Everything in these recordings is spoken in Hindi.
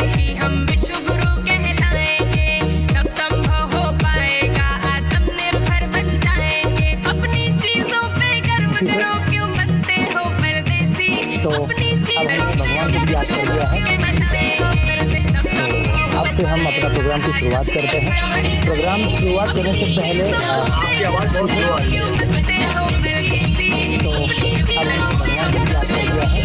ही हम विश्व गुरु कहलाएंगे, तब संभव हो पाएगा आत्मनिर्भर बन जाएंगे। अपनी चीजों पे गर्व करो, क्यों बनते हो परदेसी, अपनी चीजों पे गर्व करो, क्यों बनते हो परदेसी। अब से हम अपना प्रोग्राम की शुरुआत करते हैं। प्रोग्राम शुरुआत करने से पहले आपकी आवाज़ बहुत स्लो आ रही है, तो अब भगवान को याद कर दिया है।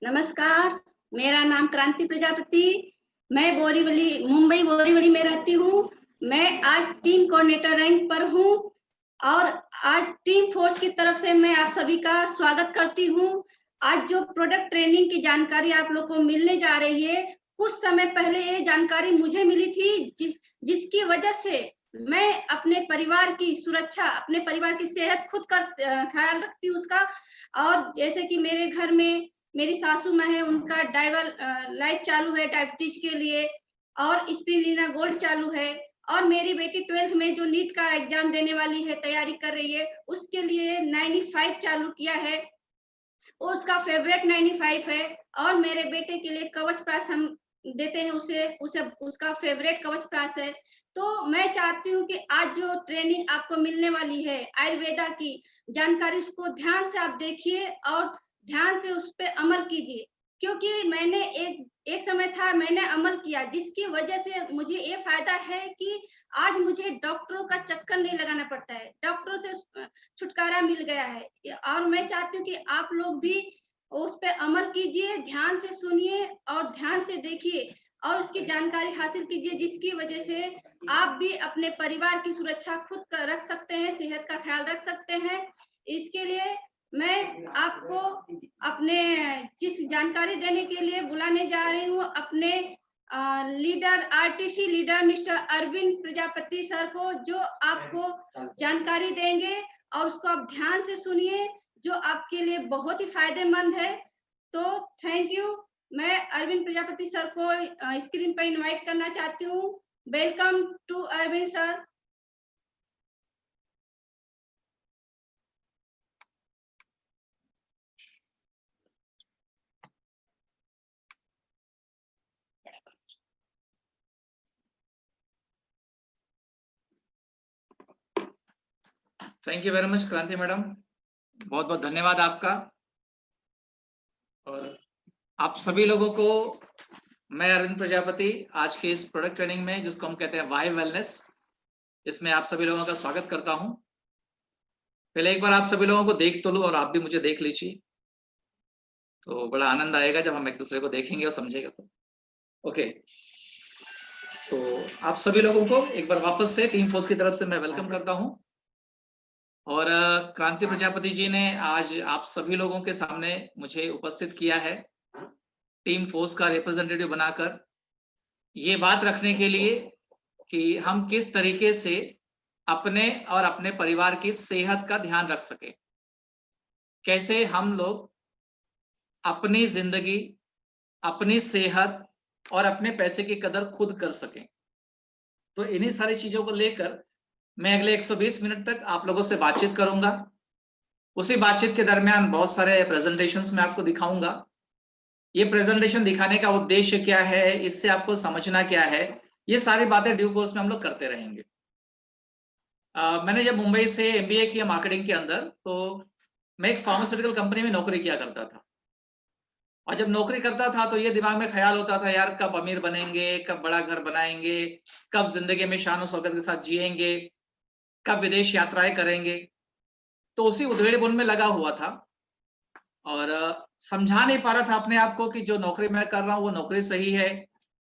नमस्कार, मेरा नाम क्रांति प्रजापति, मैं बोरीवली, मुंबई बोरीवली में रहती हूँ। मैं आज टीम कोऑर्डिनेटर रैंक पर हूँ और आज टीम फोर्स की तरफ से मैं आप सभी का स्वागत करती हूँ। आज जो प्रोडक्ट ट्रेनिंग की जानकारी आप लोग को मिलने जा रही है, कुछ समय पहले ये जानकारी मुझे मिली थी, जिसकी वजह से मैं अपने परिवार की सुरक्षा, अपने परिवार की सेहत खुद का ख्याल रखती हूँ उसका। और जैसे कि मेरे घर में मेरी सासू माँ है, उनका डाइवर लाइफ चालू है डायबिटीज के लिए, और स्पिरुलिना गोल्ड चालू है, और मेरी बेटी 12th में जो नीट का एग्जाम देने वाली है, तैयारी कर रही है, उसके लिए 95 चालू किया है, उसका फेवरेट 95 है। और मेरे बेटे के लिए कवच प्राश हम देते हैं, उसे उसका फेवरेट कवच प्राश है। तो मैं चाहती हूँ कि आज जो ट्रेनिंग आपको मिलने वाली है आयुर्वेदा की जानकारी, उसको ध्यान से आप देखिए और ध्यान से उस पर अमल कीजिए, क्योंकि मैंने एक समय था, मैंने अमल किया, जिसकी वजह से मुझे ये फायदा है कि आज मुझे डॉक्टरों का चक्कर नहीं लगाना पड़ता है, डॉक्टरों से छुटकारा मिल गया है। और मैं चाहती हूँ कि आप लोग भी उस पर अमल कीजिए, ध्यान से सुनिए और ध्यान से देखिए और उसकी जानकारी हासिल कीजिए, जिसकी वजह से आप भी अपने परिवार की सुरक्षा खुद रख सकते हैं, सेहत का ख्याल रख सकते हैं। इसके लिए मैं आपको अपने जिस जानकारी देने के लिए बुलाने जा रही हूँ, अपने leader, RTC leader mister Arvind Prajapati sir को, जो आपको जानकारी देंगे और उसको आप ध्यान से सुनिए, जो आपके लिए बहुत ही फायदेमंद है। तो थैंक यू। मैं अरविंद प्रजापति सर को स्क्रीन पर इनवाइट करना चाहती हूँ। Welcome to Arvind sir. Thank you very much Kranti madam, बहुत बहुत धन्यवाद आपका। और आप सभी लोगों को मैं अरविंद प्रजापति आज के इस प्रोडक्ट ट्रेनिंग में, जिसको हम कहते हैं वाई वेलनेस, इसमें आप सभी लोगों का स्वागत करता हूं। पहले एक बार आप सभी लोगों को देख तो लो और आप भी मुझे देख लीजिए, तो बड़ा आनंद आएगा जब हम एक दूसरे को देखेंगे और समझेगा। तो ओके, तो आप सभी लोगों को एक बार वापस से टीम फोर्स की तरफ से मैं वेलकम करता हूं। और क्रांति प्रजापति जी ने आज आप सभी लोगों के सामने मुझे उपस्थित किया है टीम फोर्स का रिप्रेजेंटेटिव बनाकर, ये बात रखने के लिए कि हम किस तरीके से अपने और अपने परिवार की सेहत का ध्यान रख सके, कैसे हम लोग अपनी जिंदगी, अपनी सेहत और अपने पैसे की कदर खुद कर सकें। तो इन्हीं सारी चीजों को लेकर मैं अगले 120 मिनट तक आप लोगों से बातचीत करूंगा। उसी बातचीत के दरमियान बहुत सारे प्रेजेंटेशंस मैं आपको दिखाऊंगा। ये प्रेजेंटेशन दिखाने का उद्देश्य क्या है, इससे आपको समझना क्या है, ये सारी बातें ड्यू कोर्स में हम लोग करते रहेंगे। मैंने जब मुंबई से MBA किया मार्केटिंग के अंदर, तो मैं एक फार्मास्यूटिकल कंपनी में नौकरी किया करता था। और जब नौकरी करता था तो ये दिमाग में ख्याल होता था, यार कब अमीर बनेंगे, कब बड़ा घर बनाएंगे, कब जिंदगी में शान और शौकत के साथ जिएंगे, कब विदेश यात्राएं करेंगे। तो उसी उधेड़-बुन में लगा हुआ था और समझा नहीं पा रहा था अपने आप को कि जो नौकरी मैं कर रहा हूँ वो नौकरी सही है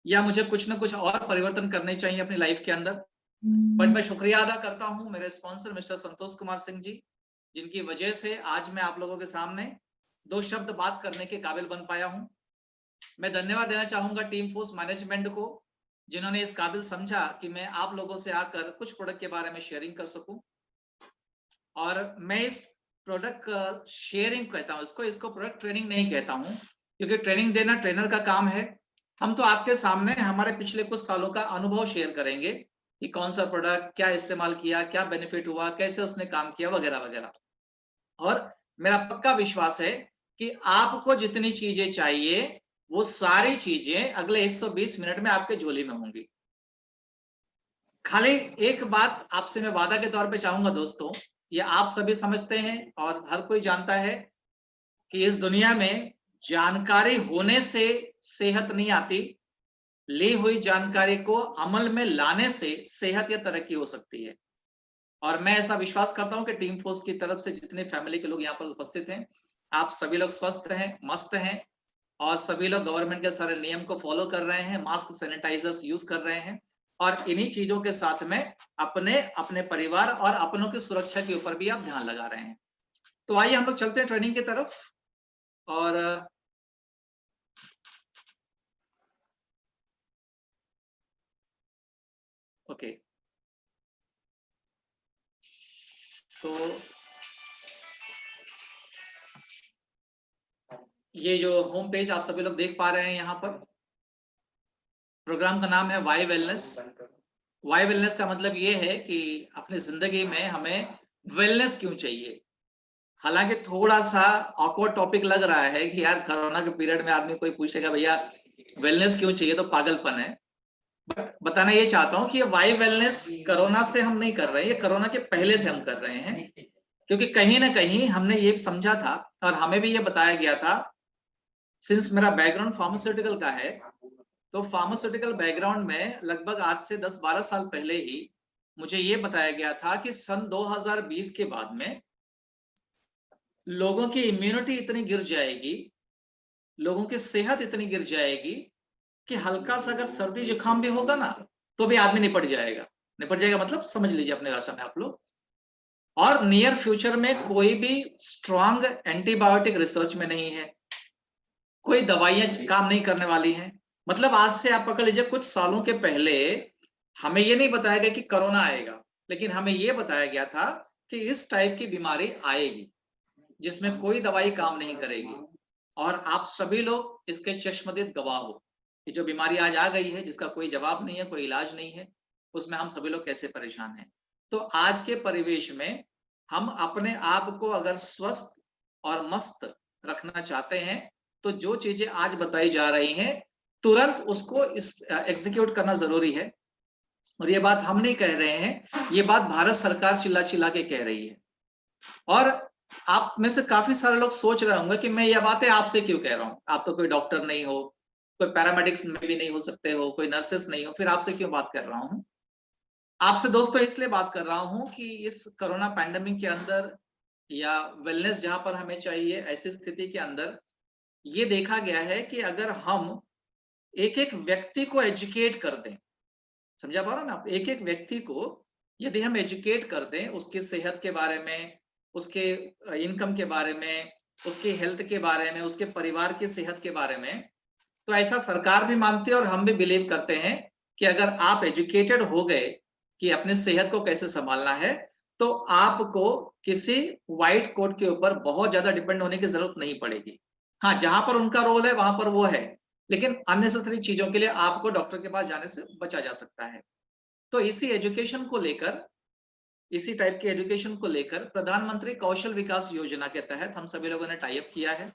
या मुझे कुछ ना कुछ और परिवर्तन करने चाहिए अपनी लाइफ के अंदर। बट मैं शुक्रिया अदा करता हूं मेरे स्पॉन्सर मिस्टर संतोष कुमार सिंह जी, जिनकी वजह से आज मैं आप लोगों के सामने 2 शब्द बात करने के काबिल बन पाया हूं। मैं धन्यवाद देना चाहूंगा टीम फोर्स मैनेजमेंट को, जिन्होंने इस काबिल समझा कि मैं आप लोगों से आकर कुछ प्रोडक्ट के बारे में शेयरिंग कर सकूं। और मैं इस प्रोडक्ट शेयरिंग कहता हूं, इसको प्रोडक्ट ट्रेनिंग नहीं कहता हूं, क्योंकि ट्रेनिंग देना ट्रेनर का काम है। हम तो आपके सामने हमारे पिछले कुछ सालों का अनुभव शेयर करेंगे कि कौन सा प्रोडक्ट क्या इस्तेमाल किया, क्या बेनिफिट हुआ, कैसे उसने काम किया, वगैरह वगैरह। और मेरा पक्का विश्वास है कि आपको जितनी चीजें चाहिए वो सारी चीजें अगले 120 मिनट में आपके झोली में होंगी। खाली एक बात आपसे मैं वादा के तौर पे चाहूंगा दोस्तों, ये आप सभी समझते हैं और हर कोई जानता है कि इस दुनिया में जानकारी होने से सेहत नहीं आती, ली हुई जानकारी को अमल में लाने से सेहत या तरक्की हो सकती है। और मैं ऐसा विश्वास करता हूं कि टीम फोर्स की तरफ से जितने फैमिली के लोग यहाँ पर उपस्थित हैं, आप सभी लोग स्वस्थ हैं, मस्त हैं, और सभी लोग गवर्नमेंट के सारे नियम को फॉलो कर रहे हैं, मास्क सैनिटाइजर्स यूज कर रहे हैं, और इन्हीं चीजों के साथ में अपने परिवार और अपनों की सुरक्षा के ऊपर भी आप ध्यान लगा रहे हैं। तो आइए हम लोग चलते हैं ट्रेनिंग की तरफ। और ओके, तो ये जो होम पेज आप सभी लोग देख पा रहे हैं, यहाँ पर प्रोग्राम का नाम है वाई वेलनेस। वाई वेलनेस का मतलब ये है कि अपनी जिंदगी में हमें वेलनेस क्यों चाहिए। हालांकि थोड़ा सा ऑकवर्ड टॉपिक लग रहा है कि यार कोरोना के पीरियड में आदमी कोई पूछेगा भैया वेलनेस क्यों चाहिए, तो पागलपन है। बट बताना ये चाहता हूं कि ये वाई वेलनेस कोरोना से हम नहीं कर रहे हैं, ये कोरोना के पहले से हम कर रहे हैं, क्योंकि कहीं ना कहीं हमने ये समझा था और हमें भी ये बताया गया था, सिंस मेरा बैकग्राउंड फार्मास्यूटिकल का है, तो फार्मास्यूटिकल बैकग्राउंड में लगभग आज से 10-12 साल पहले ही मुझे ये बताया गया था कि सन 2020 के बाद में लोगों की इम्यूनिटी इतनी गिर जाएगी, लोगों की सेहत इतनी गिर जाएगी कि हल्का सा अगर सर्दी जुकाम भी होगा ना तो भी आदमी निपट जाएगा मतलब समझ लीजिए अपने भाषा में आप लोग। और नियर फ्यूचर में कोई भी स्ट्रांग एंटीबायोटिक रिसर्च में नहीं है, कोई दवाइयां काम नहीं करने वाली हैं। मतलब आज से आप पकड़ लीजिए कुछ सालों के पहले हमें ये नहीं बताया गया कि कोरोना आएगा, लेकिन हमें ये बताया गया था कि इस टाइप की बीमारी आएगी जिसमें कोई दवाई काम नहीं करेगी। और आप सभी लोग इसके चश्मदीद गवाह हो कि जो बीमारी आज आ गई है, जिसका कोई जवाब नहीं है, कोई इलाज नहीं है, उसमें हम सभी लोग कैसे परेशान हैं। तो आज के परिवेश में हम अपने आप को अगर स्वस्थ और मस्त रखना चाहते हैं तो जो चीजें आज बताई जा रही हैं तुरंत उसको एग्जीक्यूट करना जरूरी है। और ये बात हम नहीं कह रहे हैं, ये बात भारत सरकार चिल्ला चिल्ला के कह रही है। और आप में से काफी सारे लोग सोच रहे होंगे कि मैं ये बातें आपसे क्यों कह रहा हूं, आप तो कोई डॉक्टर नहीं हो, कोई पैरामेडिक्स में भी नहीं हो सकते हो, कोई नर्सेस नहीं हो, फिर आपसे क्यों बात कर रहा हूं। आपसे दोस्तों इसलिए बात कर रहा हूं कि इस कोरोना पैंडेमिक के अंदर या वेलनेस जहां पर हमें चाहिए, ऐसी स्थिति के अंदर ये देखा गया है कि अगर हम एक एक व्यक्ति को एजुकेट कर दें, समझा पा रहा हूं ना आप, एक एक व्यक्ति को यदि हम एजुकेट कर दें उसकी सेहत के बारे में, उसके इनकम के बारे में, उसके हेल्थ के बारे में, उसके परिवार की सेहत के बारे में, तो ऐसा सरकार भी मानती है और हम भी बिलीव करते हैं कि अगर आप एजुकेटेड हो गए कि अपने सेहत को कैसे संभालना है, तो आपको किसी व्हाइट कोट के ऊपर बहुत ज्यादा डिपेंड होने की जरूरत नहीं पड़ेगी। हाँ, जहां पर उनका रोल है वहां पर वो है, लेकिन अननेसेसरी चीजों के लिए आपको डॉक्टर के पास जाने से बचा जा सकता है। तो इसी एजुकेशन को लेकर, इसी टाइप की एजुकेशन को लेकर प्रधानमंत्री कौशल विकास योजना के तहत हम सभी लोगों ने टाई अप किया है।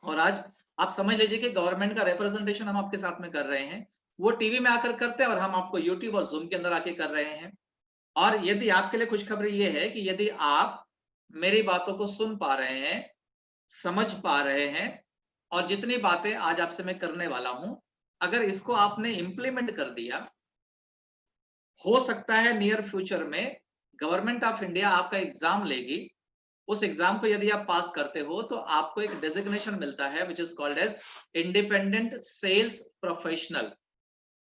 और आज आप समझ लीजिए कि गवर्नमेंट का रिप्रेजेंटेशन हम आपके साथ में कर रहे हैं, वो टीवी में आकर करते हैं और हम आपको यूट्यूब और जूम के अंदर आके कर रहे हैं। और यदि आपके लिए खुशखबरी ये है कि यदि आप मेरी बातों को सुन पा रहे हैं, समझ पा रहे हैं, और जितनी बातें आज आपसे मैं करने वाला हूं, अगर इसको आपने इंप्लीमेंट कर दिया, हो सकता है नियर फ्यूचर में गवर्नमेंट ऑफ इंडिया आपका एग्जाम लेगी, उस एग्जाम को यदि आप पास करते हो तो आपको एक डेजिग्नेशन मिलता है which is called as independent sales professional.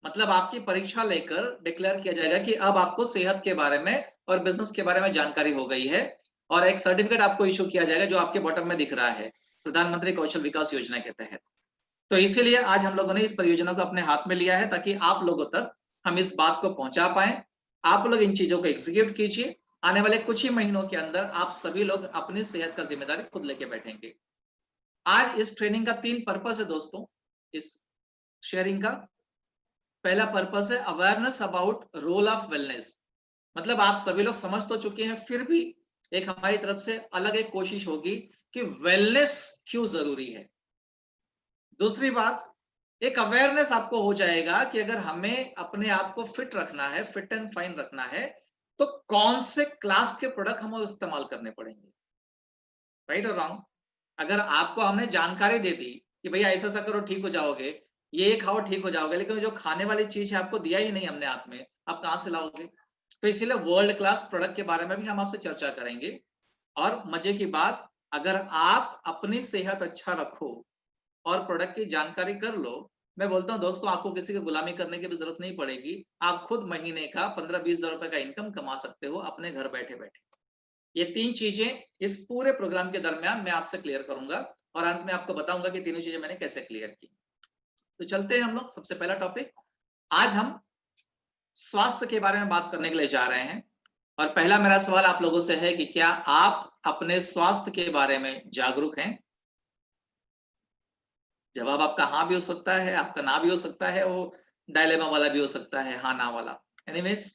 मतलब आपकी परीक्षा लेकर डिक्लेयर किया जाएगा कि अब आपको सेहत के बारे में और बिजनेस के बारे में जानकारी हो गई है, और एक सर्टिफिकेट आपको इशू किया जाएगा जो आपके बॉटम में दिख रहा है, प्रधानमंत्री कौशल विकास योजना के तहत। तो इसीलिए आज हम लोगों ने इस परियोजना को अपने हाथ में लिया है, ताकि आप लोगों तक हम इस बात को पहुंचा पाए। आप लोग इन चीजों को एग्जीक्यूट कीजिए। आने वाले कुछ ही महीनों के अंदर आप सभी लोग अपनी सेहत का जिम्मेदारी खुद लेके बैठेंगे। आज इस ट्रेनिंग का 3 पर्पस है दोस्तों, इस शेयरिंग का। पहला पर्पस है awareness about role of wellness. मतलब आप सभी लोग समझ तो चुके हैं, फिर भी एक हमारी तरफ से अलग एक कोशिश होगी कि वेलनेस क्यों जरूरी है। दूसरी बात, एक अवेयरनेस आपको हो जाएगा कि अगर हमें अपने आप को फिट रखना है, फिट एंड फाइन रखना है, तो कौन से क्लास के प्रोडक्ट हमें इस्तेमाल करने पड़ेंगे, राइट और रॉन्ग। अगर आपको हमने जानकारी दे दी कि भैया ऐसा ऐसा करो ठीक हो जाओगे, ये खाओ ठीक हो जाओगे, लेकिन जो खाने वाली चीज है आपको दिया ही नहीं हमने हाथ में, आप कहां से लाओगे। तो इसीलिए वर्ल्ड क्लास प्रोडक्ट के बारे में भी हम आपसे चर्चा करेंगे। और मजे की बात, अगर आप अपनी सेहत अच्छा रखो और प्रोडक्ट की जानकारी कर लो, मैं बोलता हूं दोस्तों, आपको किसी की गुलामी करने की भी जरूरत नहीं पड़ेगी। आप खुद महीने का 15-20 हजार रुपए का इनकम कमा सकते हो अपने घर बैठे बैठे। ये 3 चीजें इस पूरे प्रोग्राम के दरमियान मैं आपसे क्लियर करूंगा, और अंत में आपको बताऊंगा कि तीनों चीजें मैंने कैसे क्लियर की। तो चलते हैं हम लोग। सबसे पहला टॉपिक, आज हम स्वास्थ्य के बारे में बात करने के लिए जा रहे हैं। और पहला मेरा सवाल आप लोगों से है कि क्या आप अपने स्वास्थ्य के बारे में जागरूक हैं? जवाब आपका हाँ भी हो सकता है, आपका ना भी हो सकता है, वो डायलेमा वाला भी हो सकता है, हाँ ना वाला। एनीवेज,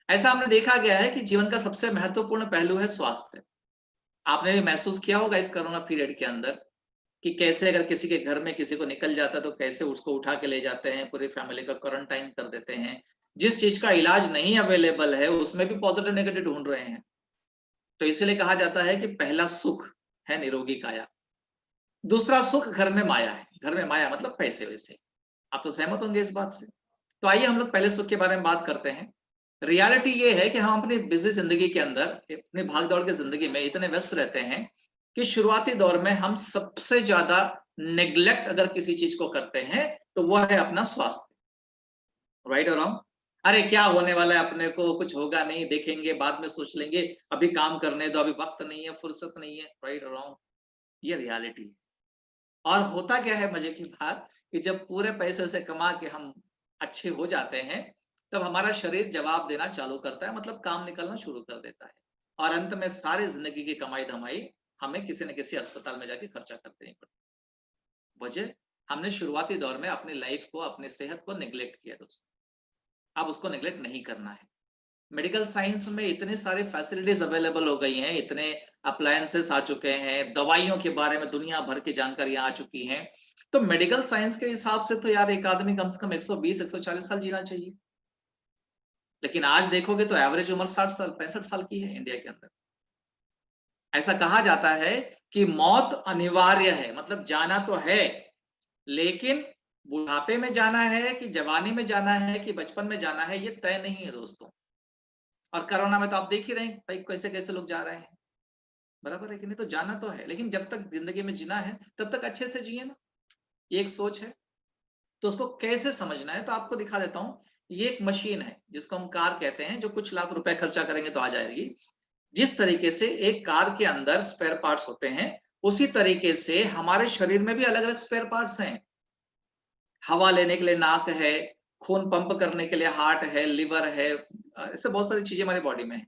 ऐसा हमने देखा गया है कि जीवन का सबसे महत्वपूर्ण पहलू है स्वास्थ्य। आपने भी महसूस किया होगा इस कोरोना पीरियड के अंदर कि कैसे अगर किसी के घर में किसी को निकल जाता है तो कैसे उसको उठा के ले जाते हैं, पूरी फैमिली का क्वारंटाइन कर देते हैं। जिस चीज का इलाज नहीं अवेलेबल है उसमें भी पॉजिटिव नेगेटिव ढूंढ रहे हैं। तो इसलिए कहा जाता है कि पहला सुख है निरोगी काया, दूसरा सुख घर में माया है। घर में माया मतलब पैसे वैसे। आप तो सहमत होंगे इस बात से। तो आइए हम लोग पहले सुख के बारे में बात करते हैं। रियलिटी ये है कि हम अपनी बिजी जिंदगी के अंदर, अपनी भागदौड़ की जिंदगी में इतने व्यस्त रहते हैं कि शुरुआती दौर में हम सबसे ज्यादा नेग्लेक्ट अगर किसी चीज को करते हैं तो वह है अपना स्वास्थ्य, राइट और रॉन्ग। अरे क्या होने वाला है, अपने को कुछ होगा नहीं, देखेंगे बाद में सोच लेंगे, अभी काम करने दो, अभी वक्त नहीं है, फुर्सत नहीं है, राइट और रॉन्ग। ये रियलिटी है। और होता क्या है मजे की बात, कि जब पूरे पैसे से कमा के हम अच्छे हो जाते हैं तब हमारा शरीर जवाब देना चालू करता है, मतलब काम निकलना शुरू कर देता है, और अंत में सारी जिंदगी की कमाई धमाई हमें किसी न किसी अस्पताल में जाके खर्चा कर देनी पड़ती। वजह, हमने शुरुआती दौर में अपनी लाइफ को, अपनी सेहत को निगलेक्ट किया दोस्तों। अब उसको निगलेक्ट नहीं करना है। मेडिकल साइंस में इतनी सारी फैसिलिटीज अवेलेबल हो गई हैं, इतने अप्लायंसेस आ चुके हैं, दवाइयों के बारे में दुनिया भर की जानकारियां आ चुकी हैं। तो मेडिकल साइंस के हिसाब से तो यार एक आदमी कम से कम 120-140 साल जीना चाहिए, लेकिन आज देखोगे तो एवरेज उम्र 60 साल 65 साल की है इंडिया के अंदर। ऐसा कहा जाता है कि मौत अनिवार्य है, मतलब जाना तो है, लेकिन बुढ़ापे में जाना है कि जवानी में जाना है कि बचपन में जाना है, ये तय नहीं है दोस्तों। और कोरोना में तो आप देख ही रहे हैं भाई कैसे कैसे लोग जा रहे हैं, बराबर है कि नहीं। तो जाना तो है, लेकिन जब तक जिंदगी में जीना है तब तक अच्छे से जिए ना, ये एक सोच है। तो उसको कैसे समझना है तो आपको दिखा देता हूं। ये एक मशीन है जिसको हम कार कहते हैं, जो कुछ लाख रुपए खर्चा करेंगे तो आ जाएगी। जिस तरीके से एक कार के अंदर स्पेयर पार्ट्स होते हैं, उसी तरीके से हमारे शरीर में भी अलग अलग स्पेयर पार्ट्स हैं। हवा लेने के लिए नाक है, खून पंप करने के लिए हार्ट है, लिवर है, ऐसे बहुत सारी चीजें हमारी बॉडी में है।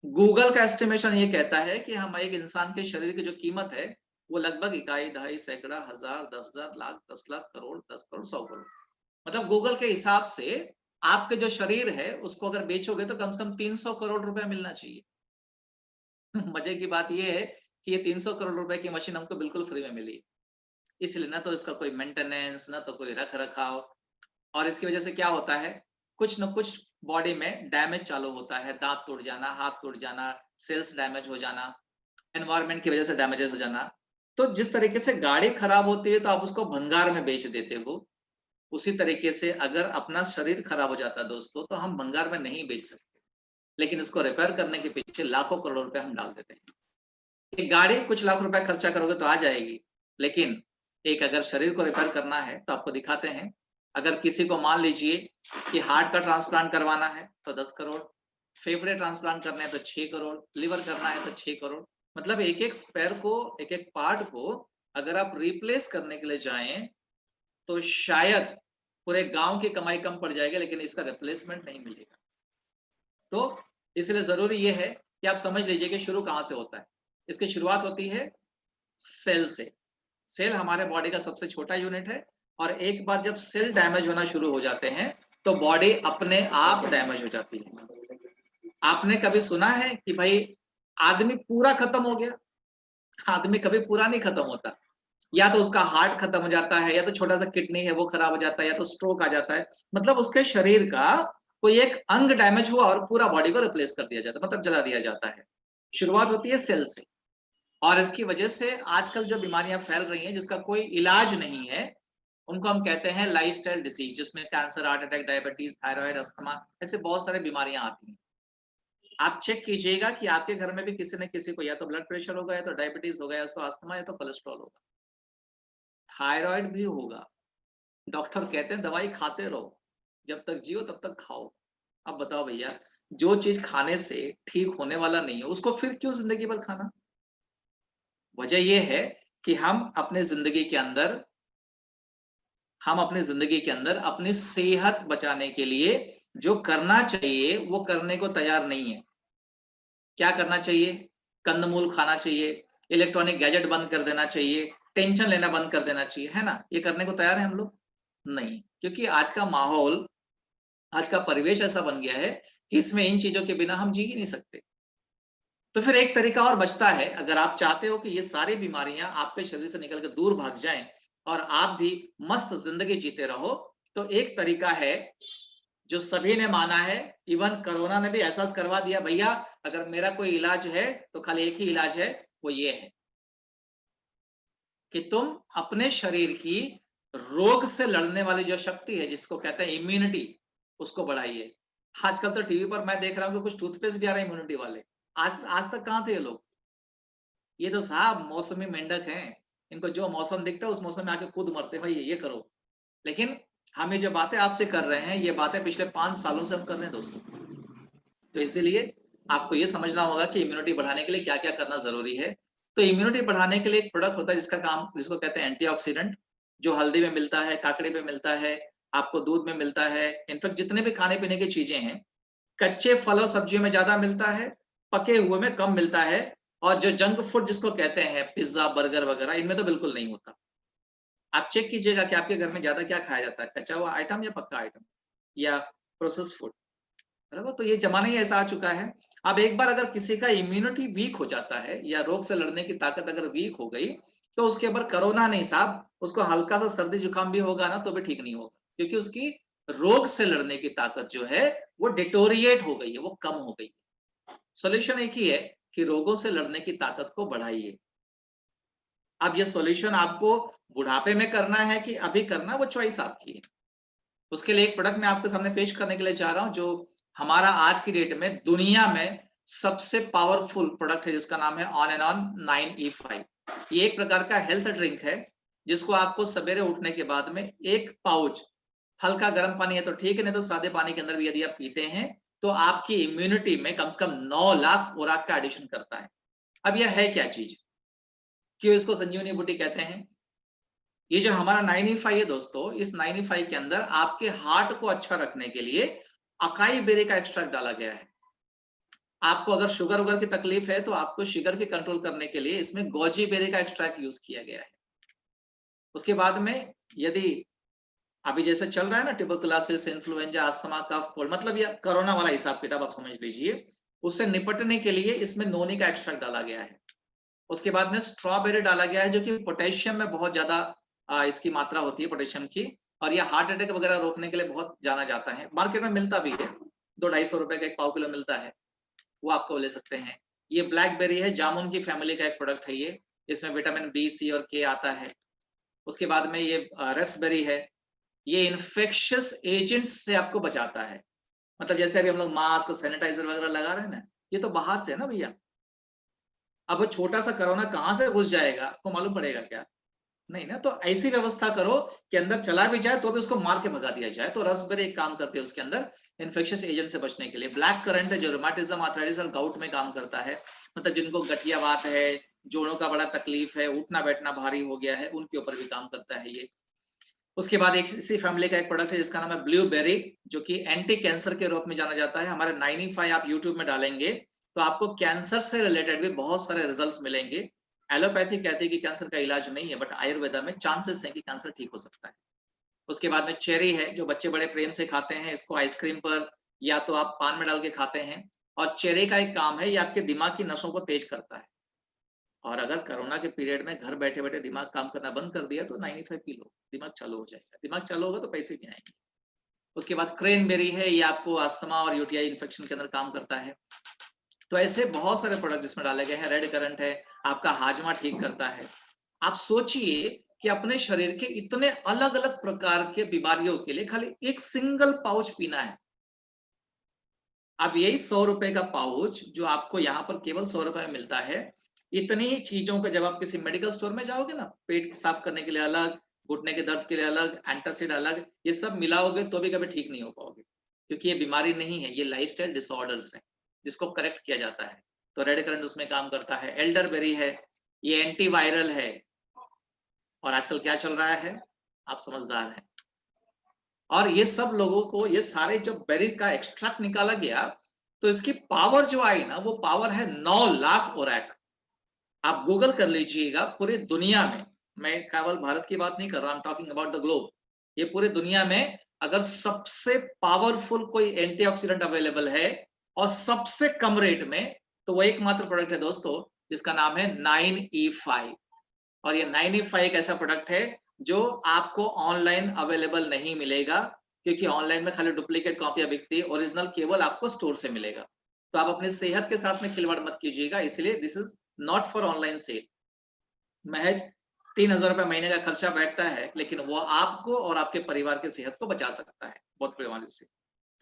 गूगल का एस्टिमेशन ये कहता है कि हम एक इंसान के शरीर की जो कीमत है वो लगभग इकाई, दहाई, सैकड़ा, हजार, 10,000, लाख, 10 लाख, करोड़, 10 करोड़, 100 करोड़। मतलब गूगल के हिसाब से आपके जो शरीर है उसको अगर बेचोगे तो कम से कम 300 करोड़ रुपए मिलना चाहिए। मजे की बात यह है कि ये 300 करोड़ रुपए की मशीन हमको बिल्कुल फ्री में मिली, इसलिए ना तो इसका कोई मेंटेनेंस, ना तो कोई रख रखाव। और इसकी वजह से क्या होता है, कुछ न कुछ बॉडी में डैमेज चालू होता है, दांत टूट जाना, हाथ टूट जाना, सेल्स डैमेज हो जाना, एनवायरनमेंट की वजह से डैमेजेस हो जाना। तो जिस तरीके से गाड़ी खराब होती है तो आप उसको भंगार में बेच देते हो, उसी तरीके से अगर अपना शरीर खराब हो जाता है दोस्तों तो हम भंगार में नहीं बेच सकते, लेकिन इसको रिपेयर करने के पीछे लाखों करोड़ रुपए हम डाल देते हैं। एक गाड़ी कुछ लाख रुपए खर्चा करोगे तो आ जाएगी, लेकिन एक अगर शरीर को रिपेयर करना है तो आपको दिखाते हैं अगर किसी को मान लीजिए कि हार्ट का ट्रांसप्लांट करवाना है तो 10 करोड़, फेफड़े ट्रांसप्लांट करने हैं तो 6 करोड़, लिवर करना है तो 6 करोड़। मतलब एक एक स्पेयर को, एक एक पार्ट को अगर आप रिप्लेस करने के लिए जाएं तो शायद पूरे गांव की कमाई कम पड़ जाएगी, लेकिन इसका रिप्लेसमेंट नहीं मिलेगा। तो इसलिए जरूरी यह है कि आप समझ लीजिए कि शुरू कहां से होता है। इसकी शुरुआत होती है सेल से। सेल हमारे बॉडी का सबसे छोटा यूनिट है, और एक बार जब सेल डैमेज होना शुरू हो जाते हैं तो बॉडी अपने आप डैमेज हो जाती है। आपने कभी सुना है कि भाई आदमी पूरा खत्म हो गया? आदमी कभी पूरा नहीं खत्म होता। या तो उसका हार्ट खत्म हो जाता है, या तो छोटा सा किडनी है वो खराब हो जाता है, या तो स्ट्रोक आ जाता है। मतलब उसके शरीर का कोई एक अंग डैमेज हुआ और पूरा बॉडी को रिप्लेस कर दिया जाता है, मतलब जला दिया जाता है। शुरुआत होती है सेल से, और इसकी वजह से आजकल जो बीमारियां फैल रही हैं जिसका कोई इलाज नहीं है, उनको हम कहते हैं लाइफस्टाइल डिसीज, जिसमें cancer, heart attack, diabetes, thyroid, asthma, ऐसे बहुत सारे बीमारियां आती हैं। आप चेक कीजिएगा कि आपके घर में भी किसी न किसी को या तो ब्लड प्रेशर होगा, या तो डायबिटीज होगा, या तो अस्थमा, या तो कोलेस्ट्रॉल होगा, थायराइड भी होगा। डॉक्टर कहते हैं दवाई खाते रहो, जब तक जियो तब तक खाओ। अब बताओ भैया, जो चीज खाने से ठीक होने वाला नहीं है उसको फिर क्यों जिंदगी भर खाना? वजह यह है कि हम अपने जिंदगी के अंदर अपनी सेहत बचाने के लिए जो करना चाहिए वो करने को तैयार नहीं है। क्या करना चाहिए? कंदमूल खाना चाहिए, इलेक्ट्रॉनिक गैजेट बंद कर देना चाहिए, टेंशन लेना बंद कर देना चाहिए, है ना? ये करने को तैयार है हम लोग? नहीं, क्योंकि आज का माहौल, आज का परिवेश ऐसा बन गया है कि इसमें इन चीजों के बिना हम जी ही नहीं सकते। तो फिर एक तरीका और बचता है। अगर आप चाहते हो कि ये सारी बीमारियां आपके शरीर से निकल कर दूर भाग जाएं और आप भी मस्त जिंदगी जीते रहो, तो एक तरीका है जो सभी ने माना है, इवन कोरोना ने भी एहसास करवा दिया, भैया अगर मेरा कोई इलाज है तो खाली एक ही इलाज है, वो ये है कि तुम अपने शरीर की रोग से लड़ने वाली जो शक्ति है, जिसको कहते हैं इम्यूनिटी, उसको बढ़ाइए। आजकल तो टीवी पर मैं देख रहा हूँ कि कुछ टूथपेस्ट भी आ रहे हैं इम्यूनिटी वाले। आज तक कहाँ थे ये लोग? ये तो साहब मौसमी मेंढक हैं, इनको जो मौसम दिखता है उस मौसम में आके कूद मरते हैं, भाई ये करो। लेकिन हम ये जो बातें आपसे कर रहे हैं, ये बातें पिछले 5 सालों से हम कर रहे हैं दोस्तों। तो इसीलिए आपको ये समझना होगा कि इम्यूनिटी बढ़ाने के लिए क्या क्या करना जरूरी है। तो इम्यूनिटी बढ़ाने के लिए एक प्रोडक्ट होता है जिसको कहते हैं एंटीऑक्सीडेंट, जो हल्दी में मिलता है, काकड़ी में मिलता है, आपको दूध में मिलता है। इनफैक्ट जितने भी खाने पीने की चीजें हैं, कच्चे फल और सब्जियों में ज्यादा मिलता है, पके हुए में कम मिलता है, और जो जंक फूड जिसको कहते हैं पिज्जा, बर्गर वगैरह, इनमें तो बिल्कुल नहीं होता। आप चेक कीजिएगा कि आपके घर में ज्यादा क्या खाया जाता है, कच्चा हुआ आइटम या पक्का आइटम या प्रोसेस फूड, बराबर? तो ये जमाना ही ऐसा आ चुका है। अब एक बार अगर किसी का इम्यूनिटी वीक हो जाता है या रोग से लड़ने की ताकत अगर वीक हो गई, तो उसके ऊपर कोरोना नहीं साहब, उसको हल्का सा सर्दी जुकाम भी होगा ना तो भी ठीक नहीं होगा, क्योंकि उसकी रोग से लड़ने की ताकत जो है वो डिटोरिएट हो गई है, वो कम हो गई है। सॉल्यूशन एक ही है कि रोगों से लड़ने की ताकत को बढ़ाइए। अब ये सॉल्यूशन आपको बुढ़ापे में करना है कि अभी करना, वो चॉइस आपकी है। उसके लिए एक प्रोडक्ट मैं आपके सामने पेश करने के लिए चाह रहा हूं, जो हमारा आज की डेट में दुनिया में सबसे पावरफुल प्रोडक्ट है, जिसका नाम है ऑन एंड ऑन 9E5। ये एक प्रकार का हेल्थ ड्रिंक है, जिसको आपको सवेरे उठने के बाद में एक पाउच, हल्का गर्म पानी है तो ठीक है, नहीं तो सादे पानी के अंदर भी यदि आप पीते हैं तो आपकी इम्यूनिटी में कम से कम 9 लाख खुराक का एडिशन करता है। अब यह है क्या चीज, क्यों इसको संजीवनी बूटी कहते हैं? ये जो हमारा 9E5 है दोस्तों, इस 9E5 के अंदर आपके हार्ट को अच्छा रखने के लिए अकाई बेरी का एक्सट्रैक्ट डाला गया है। आपको अगर शुगर वगर की तकलीफ है तो आपको शुगर की कंट्रोल करने के लिए इसमें गोजी बेरी का एक्सट्रैक्ट यूज किया गया है। उसके बाद में यदि अभी जैसे चल रहा है ना ट्यूबरकुलोसिस, इन्फ्लुएंजा, अस्थमा, कफ, कोल्ड, मतलब ये कोरोना वाला हिसाब किताब आप समझ लीजिए, उससे निपटने के लिए इसमें नोनी का एक्सट्रैक्ट डाला गया है। उसके बाद में स्ट्रॉबेरी डाला गया है, जो कि पोटेशियम में बहुत ज्यादा इसकी मात्रा होती है पोटेशियम की, और यह हार्ट अटैक वगैरह रोकने के लिए बहुत जाना जाता है। मार्केट में मिलता भी है, 200-250 रुपए का एक पाव किलो मिलता है, वो आपको ले सकते हैं। ये ब्लैकबेरी है, जामुन की फैमिली का एक प्रोडक्ट है ये, इसमें विटामिन बी, सी और के आता है। उसके बाद में ये रेस्पबेरी है, ये इन्फेक्शियस एजेंट्स से आपको बचाता है। मतलब जैसे अभी हम लोग मास्क, सैनिटाइजर वगैरह लगा रहे हैं ना, ये तो बाहर से है ना भैया। अब वो छोटा सा कोरोना कहां से घुस जाएगा आपको मालूम पड़ेगा क्या? नहीं ना, तो ऐसी व्यवस्था करो कि अंदर चला भी जाए तो भी उसको मार के भगा दिया जाए। तो रसबेरी एक काम करते हैं उसके अंदर इन्फेक्शियस एजेंट से बचने के लिए। ब्लैक करंट है जो रोमाटिज्म, आर्थराइटिस और गाउट में काम करता है, मतलब जिनको गठियावात है, जोड़ों का बड़ा तकलीफ है, उठना बैठना भारी हो गया है, उनके ऊपर भी काम करता है ये। उसके बाद एक इसी फैमिली का एक प्रोडक्ट है जिसका नाम है ब्लूबेरी, जो कि एंटी कैंसर के रूप में जाना जाता है। हमारे 95 आप यूट्यूब में डालेंगे तो आपको कैंसर से रिलेटेड भी बहुत सारे रिजल्ट्स मिलेंगे। एलोपैथी कहती है कि कैंसर का इलाज नहीं है, बट आयुर्वेदा में चांसेस हैं कि कैंसर ठीक हो सकता है। उसके बाद में चेरी है जो बच्चे बड़े प्रेम से खाते हैं, इसको आइसक्रीम पर या तो आप पान में डाल के खाते हैं। और चेरी का एक काम है, ये आपके दिमाग की नसों को तेज करता है। और अगर कोरोना के पीरियड में घर बैठे बैठे दिमाग काम करना बंद कर दिया तो 95 पी लो, दिमाग चालू हो जाएगा। दिमाग चालू होगा तो पैसे भी आएंगे। उसके बाद क्रेनबेरी है, ये आपको अस्थमा और यूटीआई इन्फेक्शन के अंदर काम करता है। तो ऐसे बहुत सारे प्रोडक्ट जिसमें डाले गए हैं। रेड करंट है, आपका हाजमा ठीक करता है। आप सोचिए कि अपने शरीर के इतने अलग अलग प्रकार के बीमारियों के लिए खाली एक सिंगल पाउच पीना है। अब यही 100 रुपए का पाउच जो आपको यहाँ पर केवल 100 रुपए में मिलता है, इतनी ही चीजों का जब आप किसी मेडिकल स्टोर में जाओगे ना, पेट साफ करने के लिए अलग, घुटने के दर्द के लिए अलग, एंटासिड अलग, ये सब मिलाओगे तो भी कभी ठीक नहीं हो पाओगे, क्योंकि ये बीमारी नहीं है, ये लाइफस्टाइल डिसऑर्डर्स है जिसको करेक्ट किया जाता है। तो रेड करंट उसमें काम करता है। एल्डरबेरी है, ये एंटीवायरल है। और आजकल क्या चल रहा है, आप समझदार हैं। और ये सब लोगों को, ये सारे जब बेरी का एक्सट्रैक्ट निकाला गया तो इसकी पावर जो आई ना, वो पावर है 9 लाख ओरैक। आप गूगल कर लीजिएगा, पूरी दुनिया में, मैं केवल भारत की बात नहीं कर रहा, I am talking about the globe, ये पूरी दुनिया में अगर सबसे पावरफुल कोई एंटीऑक्सीडेंट अवेलेबल है और सबसे कम रेट में, तो वो एकमात्र प्रोडक्ट है दोस्तों जिसका नाम है 9E5। और ये 9E5 एक ऐसा प्रोडक्ट है जो आपको ऑनलाइन अवेलेबल नहीं मिलेगा, क्योंकि ऑनलाइन में खाली डुप्लीकेट कॉपियां बिकती है, ओरिजिनल केवल आपको स्टोर से मिलेगा। तो आप अपनी सेहत के साथ में खिलवाड़ मत कीजिएगा, इसलिए this is not for online sale. महज 3000 रुपए महीने का खर्चा बैठता है, लेकिन वो आपको और आपके परिवार की सेहत को बचा सकता है बहुत बीमारी से।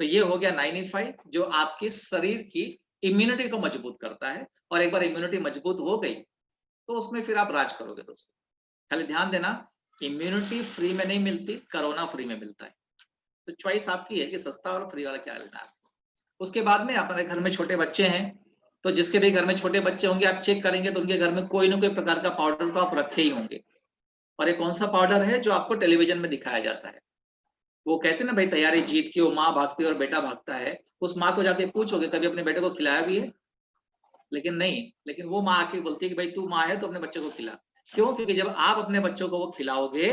तो ये हो गया 9E5 जो आपके शरीर की इम्यूनिटी को मजबूत करता है। और एक बार इम्यूनिटी मजबूत हो गई तो उसमें फिर आप राज करोगे दोस्तों। खाली ध्यान देना, इम्यूनिटी फ्री में नहीं मिलती, कोरोना फ्री में मिलता है। तो चॉइस आपकी है कि सस्ता और फ्री वाला क्या लेना है। उसके बाद में अपने घर में छोटे बच्चे हैं, तो जिसके भी घर में छोटे बच्चे होंगे आप चेक करेंगे तो उनके घर में कोई ना कोई प्रकार का पाउडर तो आप रखे ही होंगे। और ये कौन सा पाउडर है जो आपको टेलीविजन में दिखाया जाता है। वो कहते हैं ना भाई, तैयारी जीत की, वो माँ भागती है और बेटा भागता है। उस माँ को जाके पूछोगे कभी अपने बेटे को खिलाया भी है? लेकिन नहीं, लेकिन वो माँ आके बोलती है कि भाई तू माँ है तो अपने बच्चे को खिला। क्यों? क्योंकि जब आप अपने बच्चों को वो खिलाओगे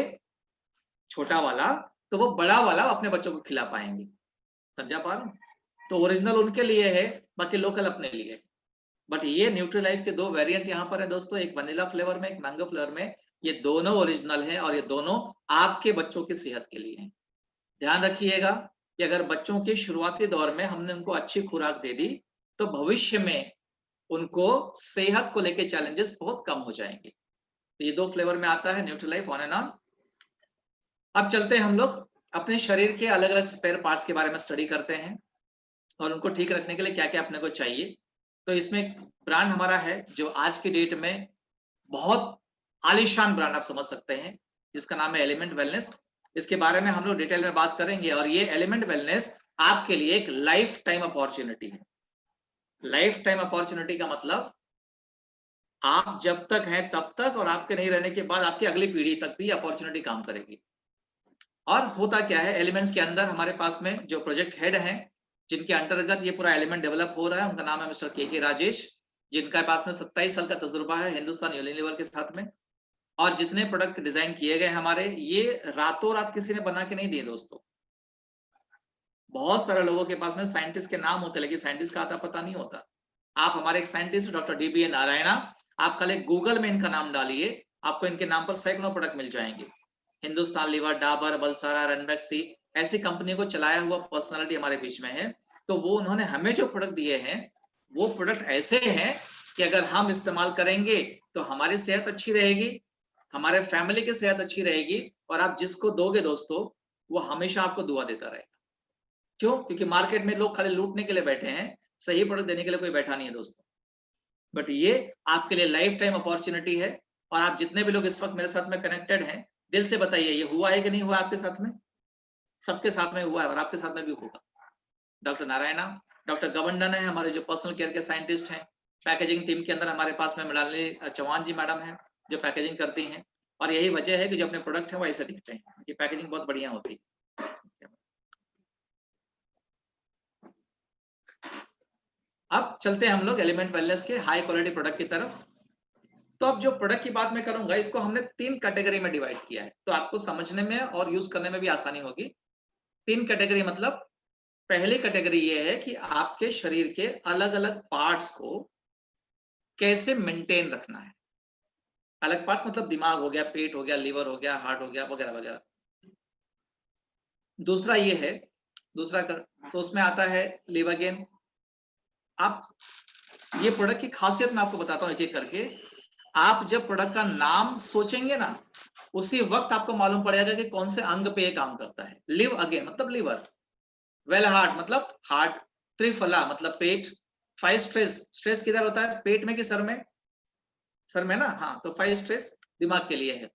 छोटा वाला, तो वो बड़ा वाला अपने बच्चों को खिला पाएंगे। समझा पा रहे? तो ओरिजिनल उनके लिए है, बाकी लोकल अपने लिए। बट ये न्यूट्रीलाइफ के 2 वेरिएंट यहाँ पर है दोस्तों, एक वनीला फ्लेवर में, एक मैंगो फ्लेवर में। ये दोनों ओरिजिनल है और ये दोनों आपके बच्चों की सेहत के लिए हैं। ध्यान रखिएगा कि अगर बच्चों के शुरुआती दौर में हमने उनको अच्छी खुराक दे दी तो भविष्य में उनको सेहत को लेके चैलेंजेस बहुत कम हो जाएंगे। तो ये 2 फ्लेवर में आता है, न्यूट्रीलाइफ ऑन एंड ऑन। अब चलते हैं हम लोग अपने शरीर के अलग अलग स्पेयर पार्ट्स के बारे में स्टडी करते हैं और उनको ठीक रखने के लिए क्या क्या अपने को चाहिए। तो इसमें एक ब्रांड हमारा है जो आज की डेट में बहुत आलीशान ब्रांड आप समझ सकते हैं, जिसका नाम है एलिमेंट वेलनेस। इसके बारे में हम लोग डिटेल में बात करेंगे। और ये एलिमेंट वेलनेस आपके लिए एक लाइफ टाइम अपॉर्चुनिटी है। लाइफ टाइम अपॉर्चुनिटी का मतलब आप जब तक हैं तब तक, और आपके नहीं रहने के बाद आपकी अगली पीढ़ी तक भी अपॉर्चुनिटी काम करेगी। और होता क्या है, एलिमेंट्स के अंदर हमारे पास में जो प्रोजेक्ट हेड हैं जिनके अंतर्गत ये पूरा एलिमेंट डेवलप हो रहा है, उनका नाम है मिस्टर के राजेश, जिनका पास में 27 साल का तजुर्बा है हिंदुस्तान यूनिलीवर के साथ में। और जितने प्रोडक्ट डिजाइन किए गए हमारे, ये रातों रात किसी ने बना के नहीं दिए दोस्तों। बहुत सारे लोगों के पास में साइंटिस्ट के नाम होते हैं, लेकिन साइंटिस्ट का आता पता नहीं होता। आप हमारे एक साइंटिस्ट डॉक्टर DBA नारायणा, आप कल एक गूगल में इनका नाम डालिए, आपको इनके नाम पर सैकड़ों प्रोडक्ट मिल जाएंगे। हिंदुस्तान लीवर, डाबर, बलसारा, रनबैक्सी, ऐसी कंपनी को चलाया हुआ पर्सनालिटी हमारे बीच में है। तो वो उन्होंने हमें जो प्रोडक्ट दिए हैं वो प्रोडक्ट ऐसे हैं कि अगर हम इस्तेमाल करेंगे तो हमारी सेहत अच्छी रहेगी, हमारे फैमिली की सेहत अच्छी रहेगी, और आप जिसको दोगे दोस्तों वो हमेशा आपको दुआ देता रहेगा। क्यों? क्योंकि मार्केट में लोग खाली लूटने के लिए बैठे हैं, सही प्रोडक्ट देने के लिए कोई बैठा नहीं है दोस्तों। बट ये आपके लिए लाइफ टाइम अपॉर्चुनिटी है और आप जितने भी लोग इस वक्त मेरे साथ में कनेक्टेड हैं, दिल से बताइए ये हुआ है कि नहीं हुआ आपके साथ में? सबके साथ में हुआ है और आपके साथ में भी होगा। डॉक्टर नारायणा, डॉक्टर गवंडन है हमारे जो पर्सनल केयर के साइंटिस्ट हैं। पैकेजिंग टीम के अंदर हमारे पास में मृणालिनी चौहान जी मैडम है जो पैकेजिंग करती हैं, और यही वजह है कि जो अपने प्रोडक्ट है वो ऐसे दिखते हैं, उनकी पैकेजिंग बहुत बढ़िया होती है। अब चलते हैं हम लोग एलिमेंट वेलनेस के हाई क्वालिटी प्रोडक्ट की तरफ। तो अब जो प्रोडक्ट की बात मैं करूंगा, इसको हमने 3 कैटेगरी में डिवाइड किया है, तो आपको समझने में और यूज करने में भी आसानी होगी। 3 कैटेगरी मतलब पहली कैटेगरी ये है कि आपके शरीर के अलग अलग पार्ट्स को कैसे मेंटेन रखना है। अलग पार्ट्स मतलब दिमाग हो गया, पेट हो गया, लीवर हो गया, हार्ट हो गया, वगैरह वगैरह। दूसरा ये है, तो उसमें आता है लिवर गेन। आप ये प्रोडक्ट की खासियत मैं आपको बताता हूं एक एक करके। आप जब प्रोडक्ट का नाम सोचेंगे ना, उसी वक्त आपको मालूम पड़ जाएगा कि कौन से अंग पे ये काम करता है। लिव अगेन मतलब लीवर, वेल हार्ट मतलब हार्ट, त्रिफला मतलब पेट, 5 स्ट्रेस, स्ट्रेस किधर होता है, पेट में कि सर में? सर में ना, हाँ, तो 5 स्ट्रेस दिमाग के लिए है।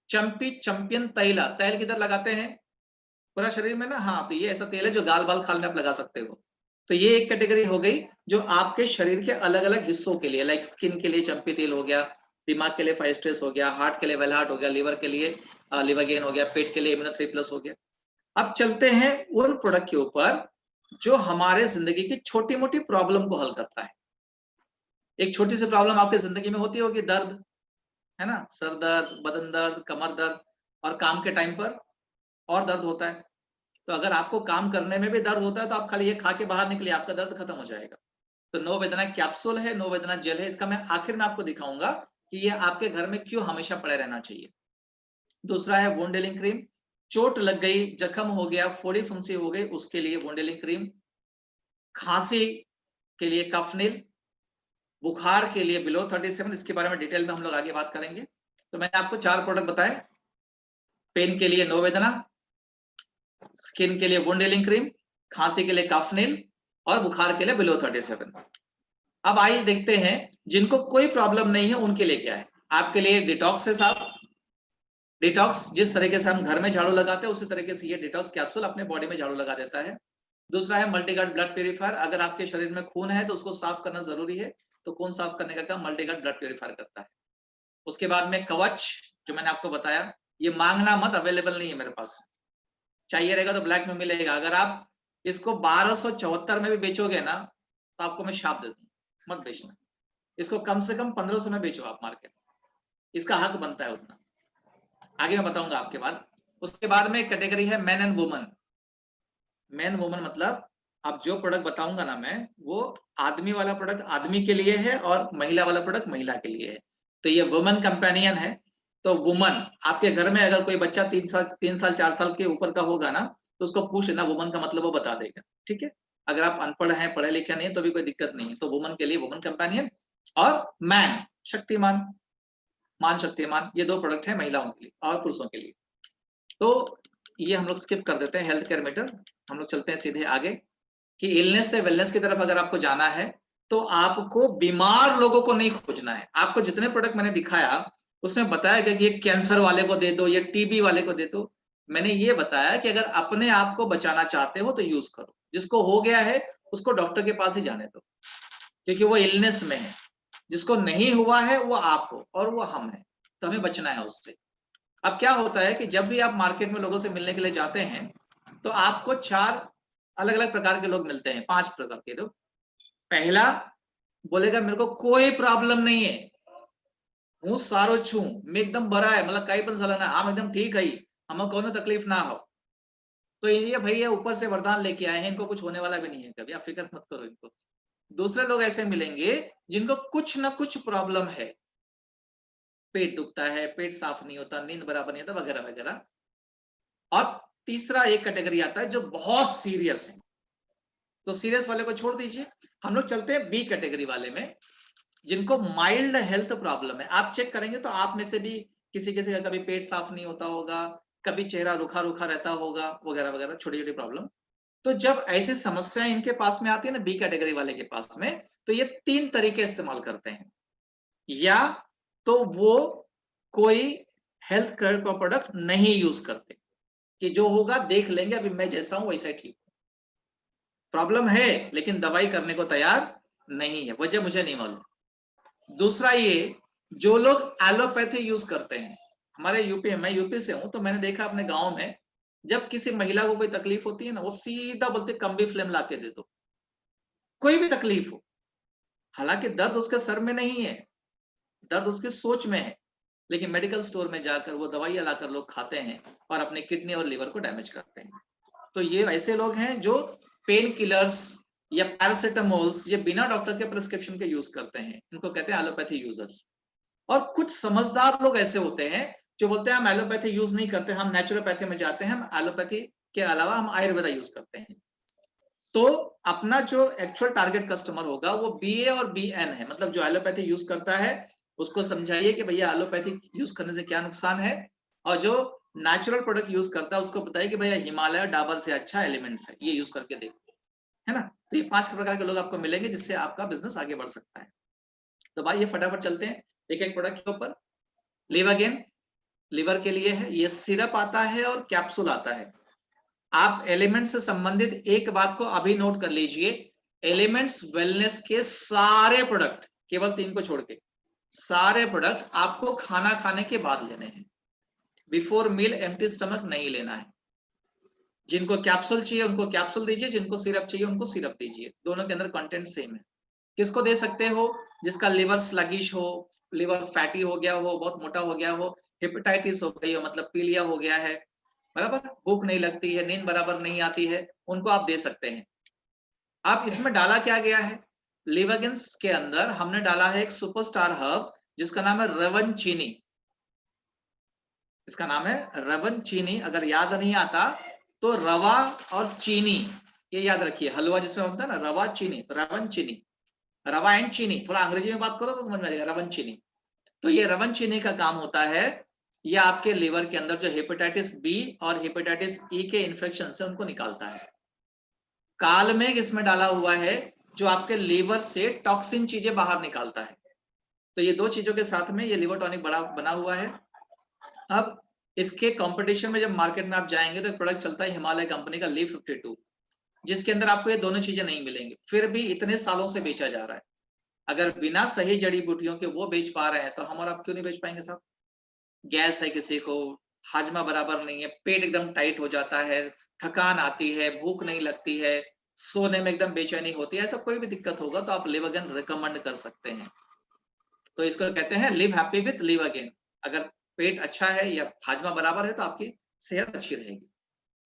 चंपी चैंपियन तैला, तैल किधर लगाते हैं? पूरा शरीर में ना, हाँ, तो ये ऐसा तेल है जो गाल बाल खाल में आप लगा सकते हो। तो ये एक कैटेगरी हो गई जो आपके शरीर के अलग अलग हिस्सों के लिए, लाइक स्किन के लिए चंपी तेल हो गया, दिमाग के लिए 5 स्ट्रेस हो गया, हार्ट के लिए वेल हार्ट हो गया, लिवर के लिए लिवर गेन हो गया, पेट के लिए इम्यूनो 3+ हो गया। अब चलते हैं उन प्रोडक्ट के ऊपर जो हमारे जिंदगी की छोटी मोटी प्रॉब्लम को हल करता है। एक छोटी सी प्रॉब्लम आपकी जिंदगी में होती होगी, दर्द है ना, सर दर्द, बदन दर्द, कमर दर्द, और काम के टाइम पर और दर्द होता है। तो अगर आपको काम करने में भी दर्द होता है तो आप खाली ये खा के बाहर निकलिए, आपका दर्द खत्म हो जाएगा। तो नो वेदना कैप्सूल है, नो वेदना जेल है, इसका मैं आखिर में आपको दिखाऊंगा कि ये आपके घर में क्यों हमेशा पड़े रहना चाहिए। दूसरा है वुंड हीलिंग क्रीम, चोट लग गई, जख्म हो गया, फोड़ी फुंसी हो गई, उसके लिए वुंड हीलिंग क्रीम। खांसी के लिए कफनील, बुखार के लिए बिलो 37, इसके बारे में डिटेल में हम लोग आगे बात करेंगे। तो मैंने आपको 4 प्रोडक्ट बताए, पेन के लिए नो वेदना, स्किन के लिए वुंड हीलिंग क्रीम, खांसी के लिए कफनील, और बुखार के लिए बिलो 37। अब आइए देखते हैं जिनको कोई प्रॉब्लम नहीं है उनके लिए क्या है। आपके लिए डिटॉक्स है साहब। डिटॉक्स जिस तरीके से हम घर में झाड़ू लगाते हैं उसी तरीके से ये डिटॉक्स कैप्सूल अपने बॉडी में झाड़ू लगा देता है। दूसरा है मल्टीगार्ड ब्लड प्यूरिफायर, अगर आपके शरीर में खून है तो उसको साफ करना जरूरी है, तो खून साफ करने का काम मल्टीगार्ड ब्लड प्यूरिफायर करता है। उसके बाद में कवच, जो मैंने आपको बताया, ये मांगना मत, अवेलेबल नहीं है मेरे पास, चाहिए रहेगा तो ब्लैक में मिलेगा। अगर आप इसको 1274 में भी बेचोगे ना तो आपको मैं शाप दे दूंगा, मत बेचना। इसको कम से कम 1500 में बेचो आप मार्केट, इसका हक बनता है उतना, आगे मैं बताऊंगा आपके बाद। उसके बाद में एक कैटेगरी है man and woman. Man woman मतलब अब जो प्रोडक्ट बताऊंगा ना मैं, वो आदमी वाला प्रोडक्ट आदमी के लिए है और महिला वाला प्रोडक्ट महिला के लिए है। तो ये वुमन कंपेनियन है। तो वुमन, आपके घर में अगर कोई बच्चा 3 साल 4 साल के ऊपर का होगा ना, तो उसको पूछ लेना वुमन का मतलब वो बता देगा, ठीक है। अगर आप अनपढ़ हैं, पढ़े लिखे नहीं है, तो भी कोई दिक्कत नहीं है। तो वुमन के लिए वुमन कंपेनियन, और मैन शक्तिमान, मान शक्तिमान, ये 2 प्रोडक्ट है महिलाओं के लिए और पुरुषों के लिए। तो ये हम लोग स्किप कर देते हैं हेल्थ केयर मीटर, हम लोग चलते हैं सीधे आगे कि इलनेस से वेलनेस की तरफ अगर आपको जाना है तो आपको बीमार लोगों को नहीं खोजना है। आपको जितने प्रोडक्ट मैंने दिखाया उसमें बताया गया कि ये कैंसर वाले को दे दो, ये टीबी वाले को दे दो। मैंने ये बताया कि अगर अपने आप को बचाना चाहते हो तो यूज करो, जिसको हो गया है उसको डॉक्टर के पास ही जाने दो, क्योंकि वो इलनेस में है। जिसको नहीं हुआ है वो आप हो और वो हम है, तो हमें बचना है उससे। अब क्या होता है कि जब भी आप मार्केट में लोगों से मिलने के लिए जाते हैं तो आपको 4 अलग अलग प्रकार के लोग मिलते हैं, 5 प्रकार के लोग। पहला बोलेगा मेरे को कोई प्रॉब्लम नहीं है, हूँ सारो छू, मैं एकदम बड़ा है, मतलब कहीं पण झालं ना, हम एकदम ठीक है, हमें कोनो तकलीफ ना हो। तो ये भैया ऊपर से वरदान लेके आए हैं, इनको कुछ होने वाला भी नहीं है कभी, आप फिक्र मत करो इनको। दूसरे लोग ऐसे मिलेंगे जिनको कुछ ना कुछ प्रॉब्लम है, पेट दुखता है, पेट साफ नहीं होता, नींद बराबर नहीं होता, वगैरह वगैरह। और तीसरा एक कैटेगरी आता है जो बहुत सीरियस है, तो सीरियस वाले को छोड़ दीजिए, हम लोग चलते हैं बी कैटेगरी वाले में, जिनको माइल्ड हेल्थ प्रॉब्लम है। आप चेक करेंगे तो आप में से भी किसी किसी का कभी पेट साफ नहीं होता होगा, कभी चेहरा रुखा रुखा रहता होगा, वगैरह वगैरह, छोटी छोटी प्रॉब्लम। तो जब ऐसी समस्या इनके पास में आती है ना, बी कैटेगरी वाले के पास में, तो ये 3 तरीके इस्तेमाल करते हैं। या तो वो कोई हेल्थ केयर का प्रोडक्ट नहीं यूज करते कि जो होगा देख लेंगे, अभी मैं जैसा हूं वैसा ही ठीक। प्रॉब्लम है लेकिन दवाई करने को तैयार नहीं है, वजह मुझे नहीं मालूम। दूसरा ये, जो लोग एलोपैथी यूज करते हैं, हमारे यूपी, मैं यूपी से हूं, तो मैंने देखा अपने गांव में जब किसी महिला को कोई तकलीफ होती है ना, वो सीधा बोलते कम्बी फ्लेम ला के दे दो, कोई भी तकलीफ हो। हालांकि दर्द उसके सर में नहीं है, दर्द उसकी सोच में है, लेकिन मेडिकल स्टोर में जाकर वो दवाइयां लाकर लोग खाते हैं और अपने किडनी और लिवर को डैमेज करते हैं। तो ये ऐसे लोग हैं जो पेन किलर्स या पैरासिटामोल्स ये बिना डॉक्टर के प्रिस्क्रिप्शन के यूज करते हैं, इनको कहते हैं एलोपैथी यूजर्स। और कुछ समझदार लोग ऐसे होते हैं जो बोलते हैं हम एलोपैथी यूज नहीं करते, हम नेचुरोपैथी में जाते हैं, हम एलोपैथी के अलावा हम आयुर्वेदा यूज करते हैं। तो अपना जो एक्चुअल टारगेट कस्टमर होगा वो BA और BN है, मतलब जो एलोपैथी यूज करता है उसको समझाइए कि भैया एलोपैथी यूज करने से क्या नुकसान है, और जो नेचुरल प्रोडक्ट यूज करता है उसको बताइए कि भैया हिमालय डाबर से अच्छा एलिमेंट्स है, ये यूज करके देखो, है ना। तो ये 5 प्रकार के लोग आपको मिलेंगे जिससे आपका बिजनेस आगे बढ़ सकता है। तो भाई ये फटाफट चलते हैं एक एक प्रोडक्ट के ऊपर। लिवागेन लिवर के लिए है, ये सिरप आता है और कैप्सूल आता है। आप एलिमेंट से संबंधित एक बात को अभी नोट कर लीजिए, एलिमेंट्स वेलनेस के सारे प्रोडक्ट, केवल 3 को छोड़ के सारे प्रोडक्ट आपको खाना खाने के बाद लेने हैं, बिफोर मील एम्प्टी स्टमक नहीं लेना है। जिनको कैप्सूल चाहिए उनको कैप्सूल दीजिए, जिनको सिरप चाहिए उनको सिरप दीजिए, दोनों के अंदर कंटेंट सेम है। किसको दे सकते हो? जिसका लिवर स्लगिश हो, लिवर फैटी हो गया हो, बहुत मोटा हो गया हो, हेपेटाइटिस हो गई हो, मतलब पीलिया हो गया है, बराबर, भूख नहीं लगती है, नींद बराबर नहीं आती है, उनको आप दे सकते हैं। अब इसमें डाला क्या गया है? लिवागेंस के अंदर हमने डाला है एक सुपरस्टार हर्ब जिसका नाम है रवन चीनी। इसका नाम है रवन चीनी। अगर याद नहीं आता तो रवा और चीनी ये याद रखिए, हलवा जिसमें होता है ना, रवा चीनी, रवन चीनी, रवा एंड चीनी, थोड़ा अंग्रेजी में बात करो तो समझ में आएगा, रवन चीनी। तो ये रवन चीनी का काम होता है, ये आपके लिवर के अंदर जो हेपेटाइटिस बी और हेपेटाइटिस ई के इन्फेक्शन से उनको निकालता है। कालमेघ इसमें डाला हुआ है जो आपके लीवर से टॉक्सिन चीजें बाहर निकालता है। तो ये 2 चीजों के साथ में ये लिवर टॉनिक बना हुआ है। अब इसके कंपटीशन में जब मार्केट में आप जाएंगे तो एक प्रोडक्ट चलता है हिमालय कंपनी का लीव 52, जिसके अंदर आपको ये दोनों चीजें नहीं मिलेंगी, फिर भी इतने सालों से बेचा जा रहा है। अगर बिना सही जड़ी बूटियों के वो बेच पा रहे हैं तो हम और आप क्यों नहीं बेच पाएंगे साहब? गैस है किसी को, हाजमा बराबर नहीं है, पेट एकदम टाइट हो जाता है, थकान आती है, भूख नहीं लगती है, सोने में एकदम बेचैनी होती है, ऐसा कोई भी दिक्कत होगा तो आप लिवागेन रिकमेंड कर सकते हैं। तो इसको कहते हैं लिव हैप्पी विथ लिवागेन। अगर पेट अच्छा है या हाजमा बराबर है तो आपकी सेहत अच्छी रहेगी।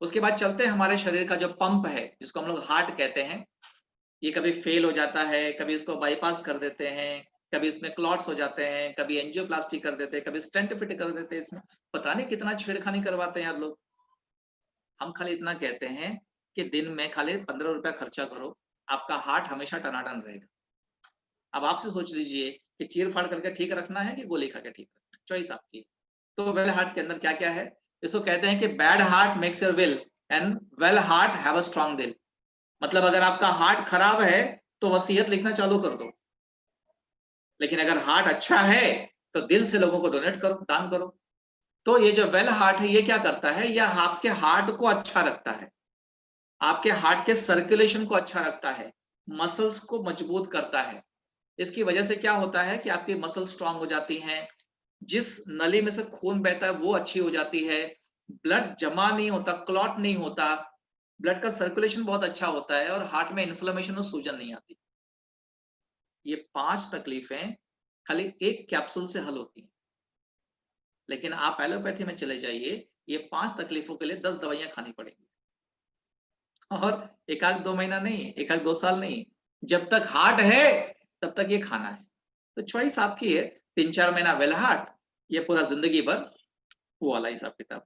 उसके बाद चलते हैं हमारे शरीर का जो पंप है जिसको हम लोग हार्ट कहते हैं, ये कभी फेल हो जाता है, कभी इसको बाईपास कर देते हैं, कभी इसमें क्लॉट्स हो जाते हैं, कभी एंजियोप्लास्टी कर देते हैं, कभी स्टेंट फिट कर देते हैं। इसमें पता नहीं कितना छेड़खानी करवाते हैं यार लोग। हम खाली इतना कहते हैं कि दिन में खाली 15 रुपया खर्चा करो, आपका हार्ट हमेशा टनाटन रहेगा। अब आपसे सोच लीजिए कि चीर फाड़ करके ठीक रखना है कि गोली खा के ठीक रखना, चॉइस आपकी। तो वेल हार्ट के अंदर क्या क्या है? इसको कहते हैं कि bad heart makes your will and well heart have a strong दिल। मतलब अगर आपका हार्ट खराब है तो वसीयत लिखना चालू कर दो, लेकिन अगर हार्ट अच्छा है तो दिल से लोगों को डोनेट करो, दान करो। तो ये जो वेल हार्ट है ये क्या करता है? यह आपके हार्ट को अच्छा रखता है, आपके हार्ट के सर्कुलेशन को अच्छा रखता है, मसल्स को मजबूत करता है। इसकी वजह से क्या होता है कि आपकी मसल स्ट्रांग हो जाती हैं, जिस नली में से खून बहता है वो अच्छी हो जाती है, ब्लड जमा नहीं होता, क्लॉट नहीं होता, ब्लड का सर्कुलेशन बहुत अच्छा होता है और हार्ट में इन्फ्लेमेशन और सूजन नहीं आती। ये 5 तकलीफें खाली एक कैप्सूल से हल होती हैं। लेकिन आप एलोपैथी में चले जाइए, ये 5 तकलीफों के लिए 10 दवाइयां खानी पड़ेंगी, और 1-2 महीना नहीं, 1-2 साल नहीं, जब तक हार्ट है तब तक ये खाना है। तो चॉइस आपकी है, 3-4 महीना वेल हार्ट, ये पूरा जिंदगी भर वो वाला हिसाब किताब।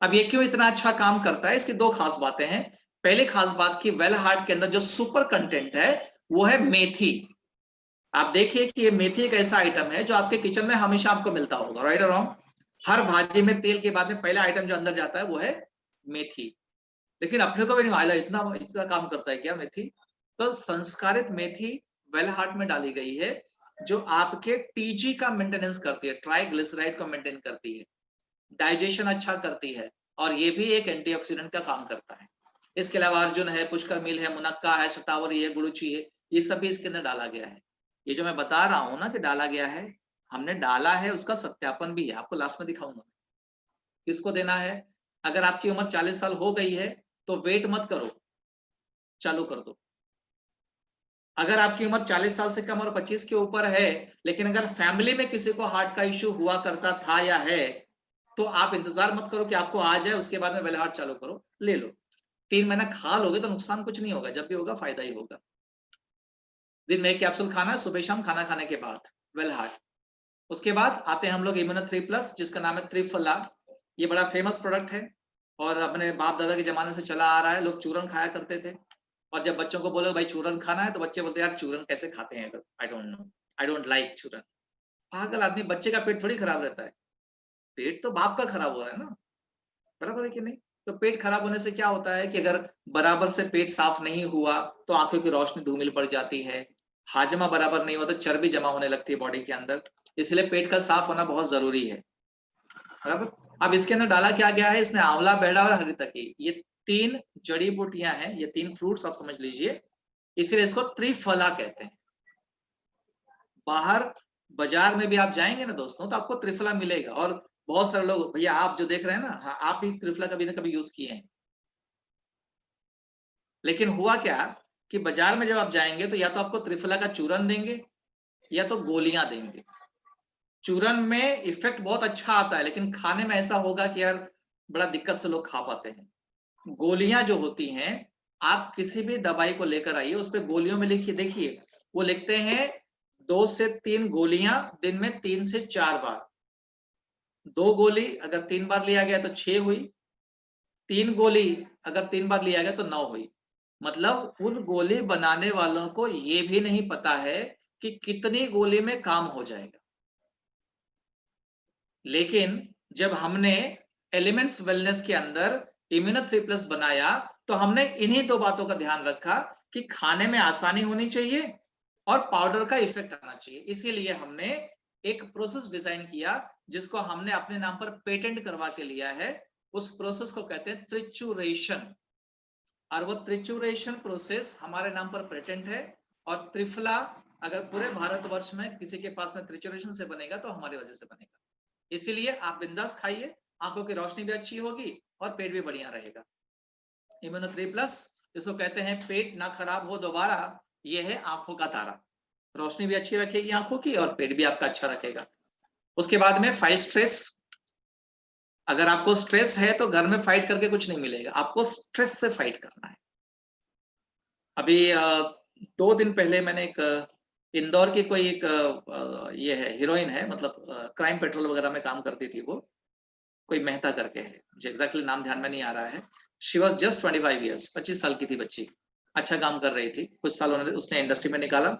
अब ये क्यों इतना अच्छा काम करता है? इसकी 2 खास बातें हैं। पहली खास बात की वेल हार्ट के अंदर जो सुपर कंटेंट है वो है मेथी। आप देखिए कि ये मेथी एक ऐसा आइटम है जो आपके किचन में हमेशा आपको मिलता होगा, राइट और रॉन्ग? हर भाजी में तेल के बाद में पहला आइटम जो अंदर जाता है वो है मेथी। लेकिन अपने को भी नहीं मालूम इतना काम करता है क्या मेथी? तो संस्कारित मेथी वेल हार्ट में डाली गई है, जो आपके टीजी का मेंटेनेंस करती है, ट्राइग्लिसराइड को मेंटेन करती है, डाइजेशन अच्छा करती है, और ये भी एक एंटीऑक्सीडेंट का काम करता है। इसके अलावा अर्जुन है, पुष्कर मिल है, मुनक्का है, शतावरी है, गुड़ुची है, ये सब भी इसके अंदर डाला गया है। ये जो मैं बता रहा हूं ना कि डाला गया है, हमने डाला है, उसका सत्यापन भी है, आपको लास्ट में दिखाऊंगा। किसको देना है? अगर आपकी उम्र 40 साल हो गई है तो वेट मत करो, चालू कर दो। अगर आपकी उम्र 40 साल से कम और 25 के ऊपर है, लेकिन अगर फैमिली में किसी को हार्ट का इश्यू हुआ करता था या है, तो आप इंतजार मत करो कि आपको आ जाए उसके बाद में वेल हार्ट चालू करो, ले लो। 3 महीना खा लोगे तो नुकसान कुछ नहीं होगा, जब भी होगा फायदा ही होगा। दिन में एक कैप्सूल खाना है, सुबह शाम खाना खाने के बाद, वेल हार्ट। उसके बाद आते हैं हम लोग इम्यूनो 3+, जिसका नाम है त्रिफला। ये बड़ा फेमस प्रोडक्ट है और अपने बाप दादा के जमाने से चला आ रहा है। लोग चूरन खाया करते थे, और जब बच्चों को बोलो भाई चूरन खाना है, तो बच्चे बोलते हैं यार चूरन कैसे खाते हैं, I don't know, I don't like चूरन। पागल आदमी, बच्चे का पेट थोड़ी खराब रहता है, पेट तो बाप का खराब हो रहा है ना, बराबर है कि नहीं? तो पेट खराब होने से क्या होता है कि अगर बराबर से पेट साफ नहीं हुआ तो आंखों की रोशनी धूमिल पड़ जाती है, हाजमा बराबर नहीं होता, चर्बी जमा होने लगती है बॉडी के अंदर, इसलिए पेट का साफ होना बहुत जरूरी है, बराबर। अब इसके अंदर डाला क्या गया है? इसमें आंवला, बेड़ा और हरी तकी, ये 3 जड़ी बूटियां हैं, ये 3 फ्रूट्स आप समझ लीजिए, इसीलिए इसको त्रिफला कहते हैं। बाहर बाजार में भी आप जाएंगे ना दोस्तों, तो आपको त्रिफला मिलेगा, और बहुत सारे लोग, भैया आप जो देख रहे हैं ना, हाँ, आप भी त्रिफला कभी ना कभी यूज किए हैं। लेकिन हुआ क्या कि बाजार में जब आप जाएंगे तो या तो आपको त्रिफला का चूरन देंगे या तो गोलियां देंगे। चूरन में इफेक्ट बहुत अच्छा आता है, लेकिन खाने में ऐसा होगा कि यार बड़ा दिक्कत से लोग खा पाते हैं। गोलियां जो होती हैं, आप किसी भी दवाई को लेकर आइए, उस पर गोलियों में लिखिए, देखिए वो लिखते हैं 2 से 3 गोलियां दिन में 3 से 4 बार। 2 गोली अगर 3 बार लिया गया तो 6 हुई, 3 गोली अगर 3 बार लिया गया तो 9 हुई। मतलब उन गोली बनाने वालों को ये भी नहीं पता है कि कितनी गोली में काम हो जाएगा। लेकिन जब हमने एलिमेंट्स वेलनेस के अंदर इम्यूनो 3+ बनाया, तो हमने इन्हीं 2 बातों का ध्यान रखा कि खाने में आसानी होनी चाहिए और पाउडर का इफेक्ट आना चाहिए। इसीलिए हमने एक प्रोसेस डिजाइन किया जिसको हमने अपने नाम पर पेटेंट करवा के लिया है। उस प्रोसेस को कहते हैं त्रिचुरेशन, और वो त्रिचुरेशन प्रोसेस हमारे नाम पर पेटेंट है। और त्रिफला अगर पूरे भारतवर्ष में किसी के पास में त्रिचुरेशन से बनेगा तो हमारी वजह से बनेगा। इसीलिए आप बिंदास खाइए, आंखों की रोशनी भी अच्छी होगी और पेट भी बढ़िया रहेगा। इम्यूनो 3+, इसको कहते हैं पेट ना खराब हो दोबारा, ये है आंखों का तारा, रोशनी भी अच्छी रखेगी आंखों की और पेट भी आपका अच्छा रखेगा। उसके बाद में फाइट स्ट्रेस। अगर आपको स्ट्रेस है तो घर में फाइट करके कुछ नहीं मिलेगा, आपको स्ट्रेस से फाइट करना है। अभी 2 दिन पहले मैंने एक इंदौर की कोई एक ये है हीरोइन है, मतलब क्राइम पेट्रोल वगैरह में काम करती थी, वो कोई मेहता करके है, मुझे एग्जैक्टली नाम ध्यान में नहीं आ रहा है। शी वॉज जस्ट 25 ईयर्स, 25 साल की थी बच्ची, अच्छा काम कर रही थी, कुछ साल उसने इंडस्ट्री में निकाला,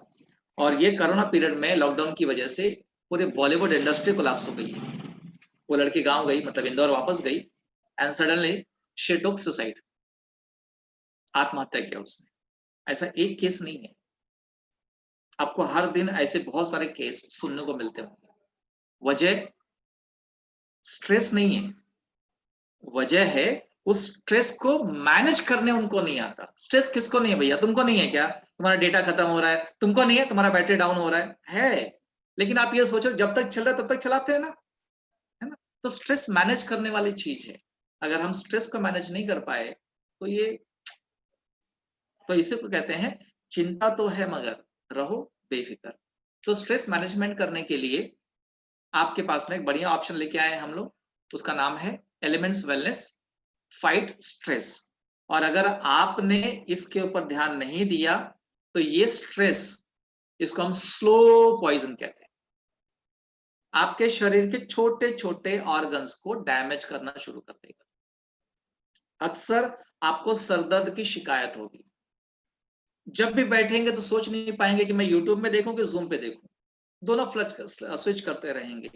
और ये कोरोना पीरियड में लॉकडाउन की वजह से पूरे बॉलीवुड इंडस्ट्री कोलैप्स हो गई है। वो लड़की गांव गई, मतलब इंदौर वापस गई, and suddenly she took suicide, आत्महत्या किया उसने। ऐसा एक केस नहीं है, आपको हर दिन ऐसे बहुत सारे केस सुनने को मिलते होंगे। वजह स्ट्रेस नहीं है, वजह है उस स्ट्रेस को मैनेज करने उनको नहीं आता। स्ट्रेस किसको नहीं है भैया? तुमको नहीं है क्या? तुम्हारा डेटा खत्म हो रहा है, तुमको नहीं है, तुम्हारा बैटरी डाउन हो रहा है, लेकिन आप ये सोचो जब तक चल रहा है तब तक चलाते हैं ना, है ना? तो स्ट्रेस मैनेज करने वाली चीज है। अगर हम स्ट्रेस को मैनेज नहीं कर पाए तो इसे को कहते हैं चिंता तो है मगर रहो बेफिक्र। तो स्ट्रेस मैनेजमेंट करने के लिए आपके पास में एक बढ़िया ऑप्शन लेके आए हम लोग, उसका नाम है एलिमेंट्स वेलनेस फाइट स्ट्रेस। और अगर आपने इसके ऊपर ध्यान नहीं दिया तो ये स्ट्रेस, इसको हम स्लो पॉइजन कहते हैं, आपके शरीर के छोटे छोटे ऑर्गन्स को डैमेज करना शुरू कर देगा। अक्सर आपको सरदर्द की शिकायत होगी, जब भी बैठेंगे तो सोच नहीं पाएंगे कि मैं यूट्यूब में देखूं कि जूम पे देखूं, दोनों स्विच करते रहेंगे,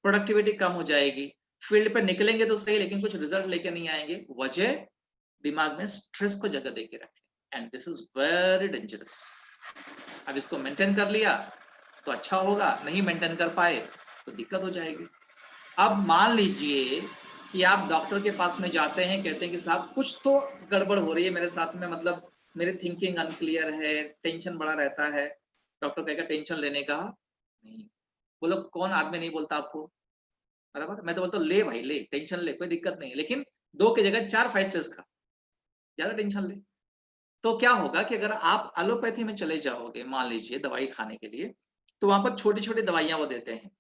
प्रोडक्टिविटी कम हो जाएगी, फील्ड पे निकलेंगे तो सही लेकिन कुछ रिजल्ट लेके नहीं आएंगे। वजह दिमाग में स्ट्रेस को जगह देके रखे, and this is very dangerous. अब इसको मेंटेन कर लिया तो अच्छा होगा, नहीं मेंटेन कर पाए तो दिक्कत हो जाएगी। अब मान लीजिए कि आप डॉक्टर के पास में जाते हैं, कहते हैं कि साहब कुछ तो गड़बड़ हो रही है मेरे साथ में, मतलब मेरी थिंकिंग अनक्लियर है, टेंशन बड़ा रहता है। डॉक्टर कहेगा टेंशन लेने का नहीं। बोलो कौन आदमी नहीं बोलता आपको, बराबर? मैं तो बोलता हूँ ले भाई ले, टेंशन ले, कोई दिक्कत नहीं है, लेकिन 2 की जगह 4 5 स्टेज का, ज्यादा टेंशन ले। तो क्या होगा कि अगर आप एलोपैथी में चले जाओगे, मान लीजिए दवाई खाने के लिए, तो वहां पर छोटी छोटी दवाइयां वो देते हैं,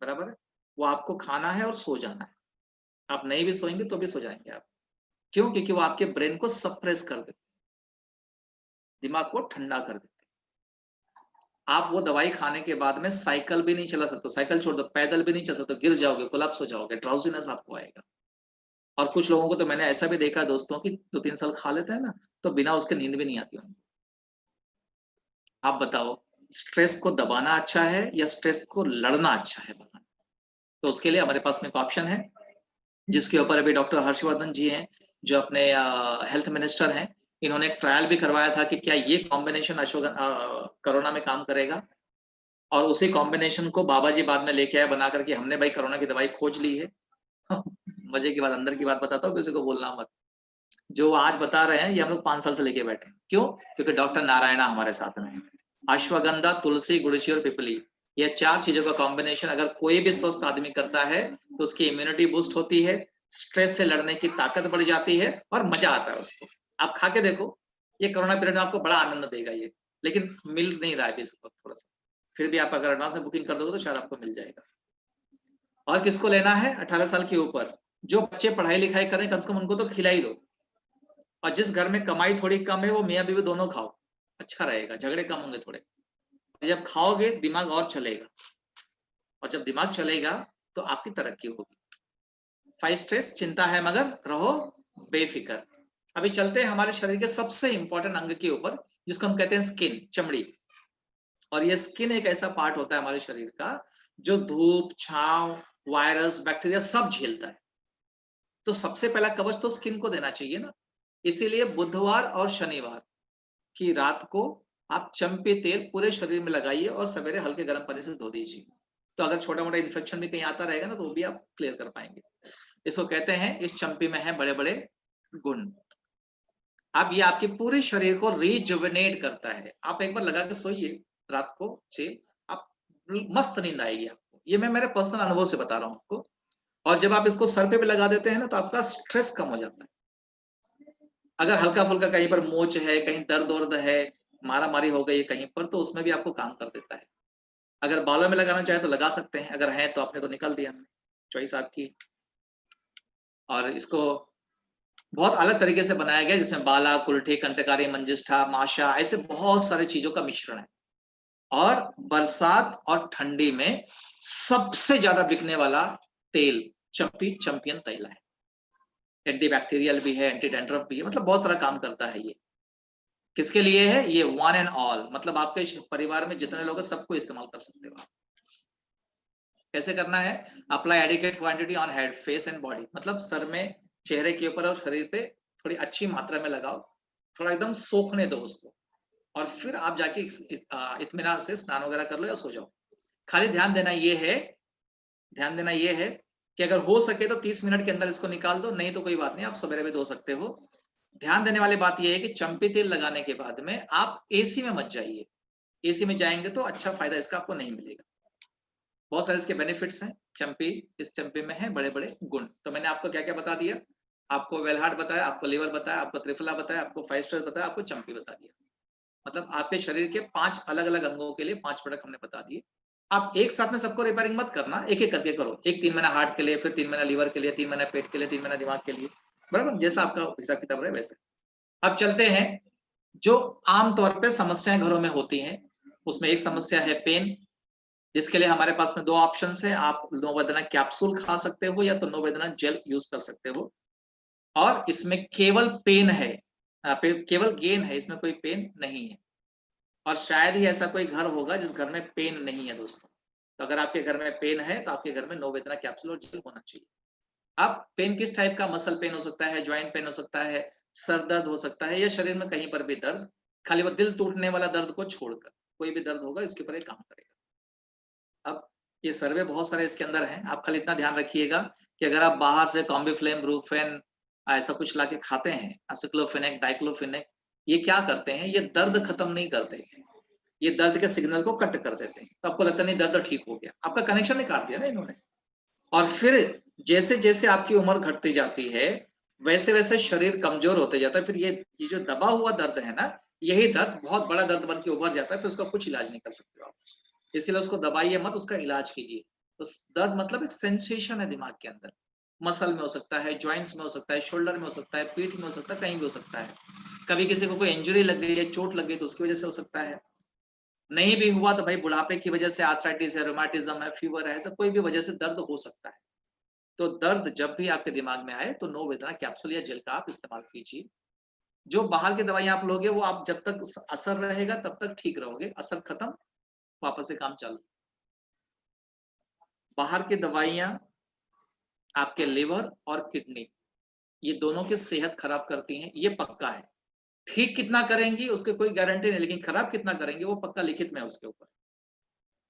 बराबर है? वो आपको खाना है और सो जाना है। आप नहीं भी सोएंगे तो भी सो जाएंगे आप। क्यों? क्योंकि वो आपके ब्रेन को सप्रेस कर देते, दिमाग को ठंडा कर देते। आप वो दवाई खाने के बाद में साइकिल भी नहीं चला सकते, साइकिल छोड़ दो, पैदल भी नहीं चल सकते, गिर जाओगे, कोलैप्स हो जाओगे, ड्राउजीनेस आपको आएगा। और कुछ लोगों को तो मैंने ऐसा भी देखा दोस्तों कि 2-3 साल खा लेते हैं ना, तो बिना उसके नींद भी नहीं आती उनको। आप बताओ, स्ट्रेस को दबाना अच्छा है या स्ट्रेस को लड़ना अच्छा है? बताना। तो उसके लिए हमारे पास में एक ऑप्शन है, जिसके ऊपर अभी डॉक्टर हर्षवर्धन जी हैं, जो अपने हेल्थ मिनिस्टर हैं। इन्होंने एक ट्रायल भी करवाया था कि क्या ये कॉम्बिनेशन कोरोना में काम करेगा, और उसी कॉम्बिनेशन को बाबा जी बाद में लेके आए बना करके, हमने भाई कोरोना की दवाई खोज ली है। मजे की बात, अंदर की बात बताता हूँ, किसी को बोलना मत। जो आज बता रहे हैं ये हम लोग 5 साल से लेके बैठे हैं। क्यों? क्योंकि डॉक्टर नारायणा हमारे साथ में है। अश्वगंधा, तुलसी, गुड़ची और पिपली, ये 4 चीजों का कॉम्बिनेशन अगर कोई भी स्वस्थ आदमी करता है तो उसकी इम्यूनिटी बूस्ट होती है, स्ट्रेस से लड़ने की ताकत बढ़ जाती है और मजा आता है उसको। आप खा के देखो, ये कोरोना पीरियड में आपको बड़ा आनंद देगा ये, लेकिन मिल नहीं रहा है इस वक्त थोड़ा सा। फिर भी आप अगर एडवांस में बुकिंग कर दोगे तो शायद आपको मिल जाएगा। और किसको लेना है? 18 साल के ऊपर जो बच्चे पढ़ाई लिखाई करें, कम से कम उनको तो खिला ही दो। और जिस घर में कमाई थोड़ी कम है, वो मियाँ बीवी दोनों खाओ, अच्छा रहेगा, झगड़े कम होंगे थोड़े। जब खाओगे दिमाग और चलेगा, और जब दिमाग चलेगा तो आपकी तरक्की होगी। 5 स्ट्रेस, चिंता है मगर रहो बेफिक्र। अभी चलते हैं हमारे शरीर के सबसे इंपॉर्टेंट अंग के ऊपर, जिसको हम कहते हैं स्किन, चमड़ी। और ये स्किन एक ऐसा पार्ट होता है हमारे शरीर का जो धूप, छांव, वायरस, बैक्टीरिया सब झेलता है। तो सबसे पहला कवच तो स्किन को देना चाहिए ना। इसीलिए बुधवार और शनिवार की रात को आप चंपी तेल पूरे शरीर में लगाइए और सवेरे हल्के गर्म पानी से धो दीजिए। तो अगर छोटा मोटा इन्फेक्शन भी कहीं आता रहेगा ना, तो वो भी आप क्लियर कर पाएंगे। इसको कहते हैं, इस चंपी में है बड़े बड़े गुण। अब ये आपके पूरे शरीर को रिजुवेनेट करता है। आप एक बार लगा के सोइए रात को से, आप मस्त नींद आएगी आपको। ये मैं मेरे पर्सनल अनुभव से बता रहा हूँ आपको। और जब आप इसको सर पे भी लगा देते हैं ना, तो आपका स्ट्रेस कम हो जाता है। अगर हल्का फुल्का कहीं पर मोच है, कहीं दर्द वर्द है, मारा मारी हो गई है कहीं पर, तो उसमें भी आपको काम कर देता है। अगर बालों में लगाना चाहे तो लगा सकते हैं, अगर है तो आपने तो निकाल दिया, चॉइस आपकी। और इसको बहुत अलग तरीके से बनाया गया, जिसमें बाला, कुल्ठी, कंटकारी, मंजिष्ठा, माशा, ऐसे बहुत सारे चीजों का मिश्रण है। और बरसात और ठंडी में सबसे ज्यादा बिकने वाला तेल चंपियन तेल है। एंटीबैक्टीरियल भी है, एंटी डैंड्रफ भी है, मतलब बहुत सारा काम करता है ये। किसके लिए है? ये वन एंड ऑल, मतलब आपके परिवार में जितने लोग हैं सबको इस्तेमाल कर सकते हो आप। कैसे करना है? Apply adequate quantity on head, face and body, मतलब सर में, चेहरे के ऊपर और शरीर पे थोड़ी अच्छी मात्रा में लगाओ, थोड़ा एकदम सोखने दो उसको, और फिर आप जाके इत्मीनान से स्नान वगैरह कर लो या सो जाओ। खाली ध्यान देना ये है कि अगर हो सके तो 30 मिनट के अंदर इसको निकाल दो, नहीं तो कोई बात नहीं, आप सवेरे भी धो सकते हो। ध्यान देने वाली बात यह है कि चंपी तेल लगाने के बाद में आप एसी में मत जाइए। एसी में जाएंगे तो अच्छा फायदा इसका आपको नहीं मिलेगा। बहुत सारे इसके बेनिफिट्स हैं। इस चंपी में है बड़े बड़े गुण। तो मैंने आपको क्या क्या बता दिया? आपको वेलहार्ट बताया, आपको लीवर बताया, आपको त्रिफला बताया, आपको 5 स्टार बताया, आपको चंपी बता दिया। मतलब आपके शरीर के 5 अलग अलग अंगों के लिए 5 प्रोडक्ट हमने बता दिए। आप एक साथ में सबको रिपेयरिंग मत करना, एक एक करके करो। 3 महीना हार्ट के लिए, फिर 3 महीना लीवर के लिए, 3 महीना पेट के लिए, 3 महीना दिमाग के लिए, बराबर? जैसा आपका हिसाब किताब रहे वैसे। अब चलते हैं, जो आमतौर पे समस्याएं घरों में होती हैं, उसमें एक समस्या है पेन, जिसके लिए हमारे पास में 2 ऑप्शन है। आप नोवेदना कैप्सूल खा सकते हो या तो नोवेदना जेल यूज कर सकते हो। और इसमें केवल पेन है, केवल गेन है, इसमें कोई पेन नहीं है। और शायद ही ऐसा कोई घर होगा जिस घर में पेन नहीं है दोस्तों। तो अगर आपके घर में पेन है तो आपके घर में नोवेदना कैप्सूल और जेल होना चाहिए। अब पेन किस टाइप का? मसल पेन हो सकता है, ज्वाइंट पेन हो सकता है, सर दर्द हो सकता है, या शरीर में कहीं पर भी दर्द, खाली वो दिल टूटने वाला दर्द को छोड़कर कोई भी दर्द होगा, इसके ऊपर एक काम करेगा। अब ये सर्वे बहुत सारे इसके अंदर हैं, आप खाली इतना ध्यान रखिएगा कि अगर आप बाहर से कॉम्बिफ्लेम, ब्रूफेन ऐसा कुछ लाके खाते हैं, एसिक्लोफेनेक, डाइक्लोफेनेक, ये क्या करते हैं, ये दर्द खत्म नहीं करते, ये दर्द के सिग्नल को कट कर देते हैं। तो आपको लगता नहीं दर्द ठीक हो गया, आपका कनेक्शन नहीं काट दिया ना इन्होंने। और फिर जैसे जैसे आपकी उम्र घटती जाती है वैसे वैसे शरीर कमजोर होते जाता है। फिर ये जो दबा हुआ दर्द है ना, यही दर्द बहुत बड़ा दर्द बन के उभर जाता है, फिर उसका कुछ इलाज नहीं कर सकते आप। इसीलिए उसको दबाइए मत, उसका इलाज कीजिए। तो दर्द मतलब एक सेंसेशन है दिमाग के अंदर, मसल में हो सकता है, जॉइंट्स में हो सकता है, शोल्डर में हो सकता है, पीठ में हो सकता है, कहीं भी हो सकता है। कभी किसी को कोई इंजरी लग गई है, चोट लग गई तो उसकी वजह से हो सकता है। नहीं भी हुआ तो भाई बुढ़ापे की वजह से आर्थराइटिस है, रोमाटिज्म है, फीवर है, ऐसा कोई भी वजह से दर्द हो सकता है। तो दर्द जब भी आपके दिमाग में आए तो नो वेदना कैप्सूल या जेल का आप इस्तेमाल कीजिए। जो बाहर की दवाइयां आप लोगे वो आप जब तक असर रहेगा तब तक ठीक रहोगे, असर खत्म वापस से काम चालू। बाहर की दवाइयां आपके लिवर और किडनी ये दोनों की सेहत खराब करती हैं, ये पक्का है। ठीक कितना करेंगी उसकी कोई गारंटी नहीं, लेकिन खराब कितना करेंगे वो पक्का लिखित में है उसके ऊपर।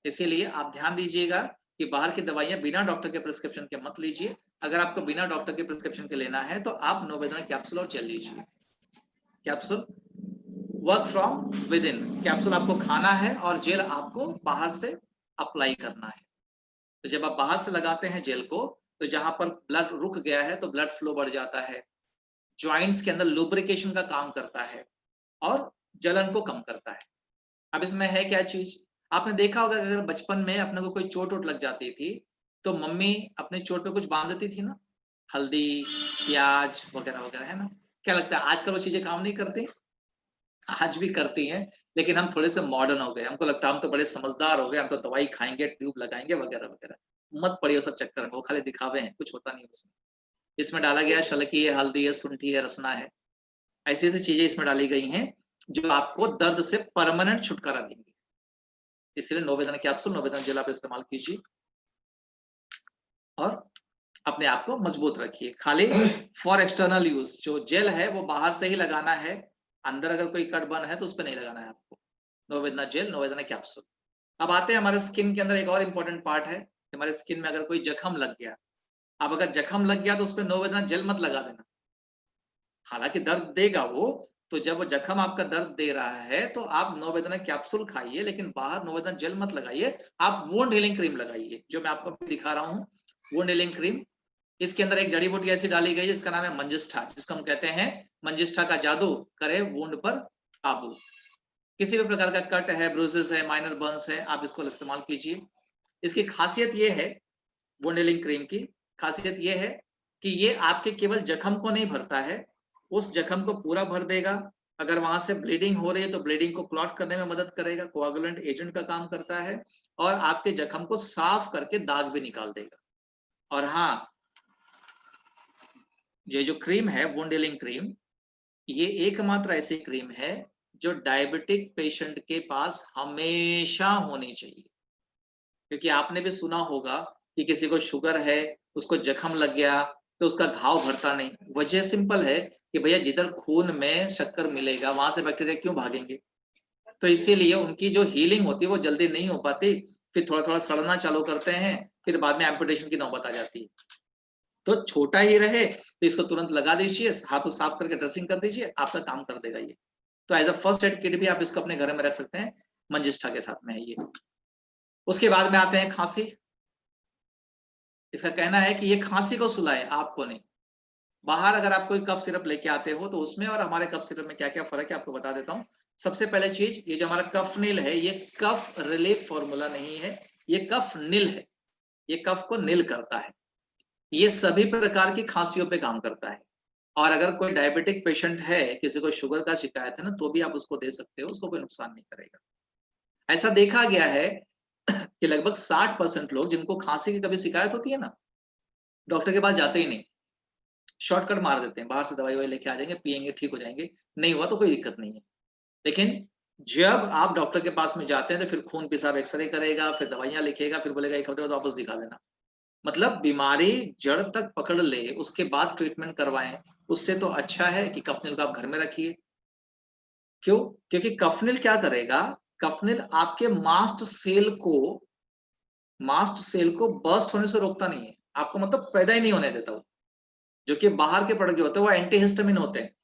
इसीलिए आप ध्यान दीजिएगा कि बाहर की दवाइयां बिना डॉक्टर के प्रिस्क्रिप्शन के मत लीजिए। अगर आपको बिना डॉक्टर के प्रिस्क्रिप्शन के लेना है तो आप नो वेदना कैप्सूल और जेल लीजिए। Capsule work from with in, capsule आपको खाना है और जेल आपको बाहर से अप्लाई करना है। तो जब आप बाहर से लगाते हैं जेल को तो जहां पर ब्लड रुक गया है तो ब्लड फ्लो बढ़ जाता है, जॉइंट्स के अंदर लुब्रिकेशन का काम करता है और जलन को कम करता है। अब इसमें है क्या चीज, आपने देखा होगा अगर बचपन में अपने को कोई चोट वोट लग जाती थी तो मम्मी अपने चोट पे कुछ बांध देती थी ना, हल्दी, प्याज वगैरह वगैरह, है ना। क्या लगता है आजकल वो चीजें काम नहीं करती? आज भी करती हैं, लेकिन हम थोड़े से मॉडर्न हो गए, हमको लगता है हम तो बड़े समझदार हो गए, हम तो दवाई खाएंगे, ट्यूब लगाएंगे वगैरह वगैरह। मत पड़िए सब चक्कर में, वो खाली दिखावे हैं, कुछ होता नहीं उसमें। इसमें डाला गया शलकी है, हल्दी है, सुंठी है, रसना है, ऐसी ऐसी चीजें इसमें डाली गई हैं जो आपको दर्द से परमानेंट छुटकारा देंगी। इसलिए नो वेदना कैप्सूल, नो वेदना जेल आप इस्तेमाल कीजिए और अपने आप को मजबूत रखिए। खाली फॉर एक्सटर्नल यूज, जो जेल है वो बाहर से ही लगाना है, अंदर अगर कोई कट बन है तो उस पर नहीं लगाना है आपको। नो वेदना जेल, नो वेदना कैप्सूल। अब आते हैं हमारे स्किन के अंदर एक और इम्पोर्टेंट पार्ट है, हमारे स्किन में अगर कोई जख्म लग गया, अब अगर जख्म लग गया तो उस पर नो वेदना जेल मत लगा देना, हालांकि दर्द देगा वो। तो जब वो जख्म आपका दर्द दे रहा है तो आप नो वेदना कैप्सूल खाइए, लेकिन बाहर नो वेदना जेल मत लगाइए, आप वुंड हीलिंग क्रीम लगाइए, जो मैं आपको दिखा रहा हूँ वुंड हीलिंग क्रीम। इसके अंदर एक जड़ी बूटी ऐसी डाली गई है जिसका नाम है मंजिष्ठा, जिसको हम कहते हैं मंजिष्ठा का जादू करे वुंड पर काबू। किसी भी प्रकार का कट है, ब्रूसेस है, माइनर बर्न्स है, आप इसको इस्तेमाल कीजिए। इसकी खासियत ये है, वुंड हीलिंग क्रीम की खासियत ये है कि ये आपके केवल जख्म को नहीं भरता है, उस जख्म को पूरा भर देगा। अगर वहां से ब्लीडिंग हो रही है तो ब्लीडिंग को क्लॉट करने में मदद करेगा, कोआगुलेंट एजेंट का काम करता है, और आपके जख्म को साफ करके दाग भी निकाल देगा। और हाँ, ये जो क्रीम है वुंड हीलिंग क्रीम, ये एकमात्र ऐसी क्रीम है जो डायबिटिक पेशेंट के पास हमेशा होनी चाहिए। क्योंकि आपने भी सुना होगा कि किसी को शुगर है, उसको जख्म लग गया तो उसका घाव भरता नहीं। वजह सिंपल है कि भैया जिधर खून में शक्कर मिलेगा वहां से बैक्टीरिया क्यों भागेंगे। तो इसीलिए उनकी जो हीलिंग होती है वो जल्दी नहीं हो पाती, फिर थोड़ा थोड़ा सड़ना चालू करते हैं, फिर बाद में एम्पुटेशन की नौबत आ जाती है। तो छोटा ही रहे तो इसको तुरंत लगा दीजिए, हाथों साफ करके ड्रेसिंग कर दीजिए, आपका काम कर देगा ये। तो as a first aid kit भी आप इसको अपने घर में रख सकते हैं, मंजिष्ठा के साथ में है ये। उसके बाद में आते हैं खांसी। इसका कहना है कि ये खांसी को सुलाए, आपको नहीं। बाहर अगर आप कोई कफ सिरप लेके आते हो तो उसमें और हमारे कफ सिरप में क्या क्या फर्क है आपको बता देता हूँ। सबसे पहले चीज, ये जो हमारा कफनील है ये कफ रिलीफ फॉर्मूला नहीं है, ये कफनील है, ये कफ को नील करता है। ये सभी प्रकार की खांसियों पे काम करता है। और अगर कोई डायबिटिक पेशेंट है, किसी को शुगर का शिकायत है ना, तो भी आप उसको दे सकते हो, उसको कोई नुकसान नहीं करेगा। ऐसा देखा गया है कि लगभग 60% लोग जिनको खांसी की कभी शिकायत होती है ना, डॉक्टर के पास जाते ही नहीं, शॉर्टकट मार देते हैं, बाहर से दवाई लेके आ जाएंगे, पियेंगे, ठीक हो जाएंगे, नहीं हुआ तो कोई दिक्कत नहीं है। लेकिन जब आप डॉक्टर के पास में जाते हैं तो फिर खून पेशाब एक्सरे करेगा, फिर दवाइयां लिखेगा, फिर बोलेगा एक हफ्ते बाद वापस दिखा देना। मतलब बीमारी जड़ तक पकड़ ले उसके बाद ट्रीटमेंट करवाएं, उससे तो अच्छा है कि कफनील को आप घर में रखिए। क्यों? क्योंकि कफनील क्या करेगा, कफनील आपके मास्ट सेल को मास्ट सेल को बर्स्ट होने से रोकता नहीं है, आपको मतलब पैदा ही नहीं होने देता वो। जो कि बाहर के प्रोडक्ट जो होते हैं वो एंटीहिस्टामिन होते हैं,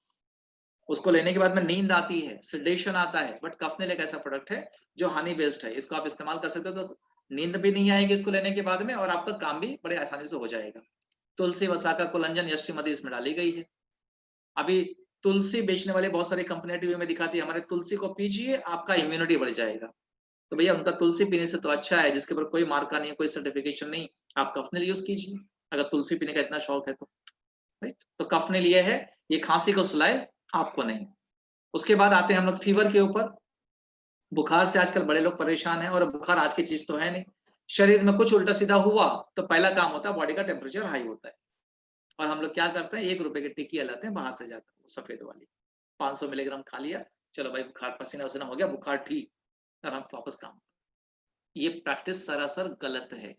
उसको लेने के बाद में नींद आती है, सिडेशन आता है, बट कफनेल एक ऐसा प्रोडक्ट है जो हनी बेस्ड है, इसको आप इस्तेमाल कर सकते हो तो नींद भी नहीं आएगी इसको लेने के बाद में, और आपका काम भी बड़े आसानी से हो जाएगा। तुलसी, वसाका, कुलंजन, यष्टिमधि इसमें डाली गई है। अभी तुलसी बेचने वाले बहुत सारी कंपनियां टीवी में दिखाती है, हमारे तुलसी को पीजिए आपका इम्यूनिटी बढ़ जाएगा। तो भैया उनका तुलसी पीने से तो अच्छा है, जिसके ऊपर कोई मार्का नहीं है, कोई सर्टिफिकेशन नहीं, आप कफनेल यूज कीजिए अगर तुलसी पीने का इतना शौक है तो, राइट। तो कफनेल ये है, ये खांसी को सुलाए, आपको नहीं। उसके बाद आते हैं हम लोग फीवर के ऊपर। बुखार से आजकल बड़े लोग परेशान हैं, और बुखार आज की चीज तो है नहीं। शरीर में कुछ उल्टा सीधा हुआ तो पहला काम होता है बॉडी का टेम्परेचर हाई होता है, और हम लोग क्या करते हैं, 1 रुपए की टिक्की लाते हैं बाहर से जाकर, सफेद वाली 500 मिलीग्राम खा लिया, चलो भाई बुखार पसीना वसीना हो गया, बुखार ठीक, और हम वापस काम। ये प्रैक्टिस सरासर गलत है।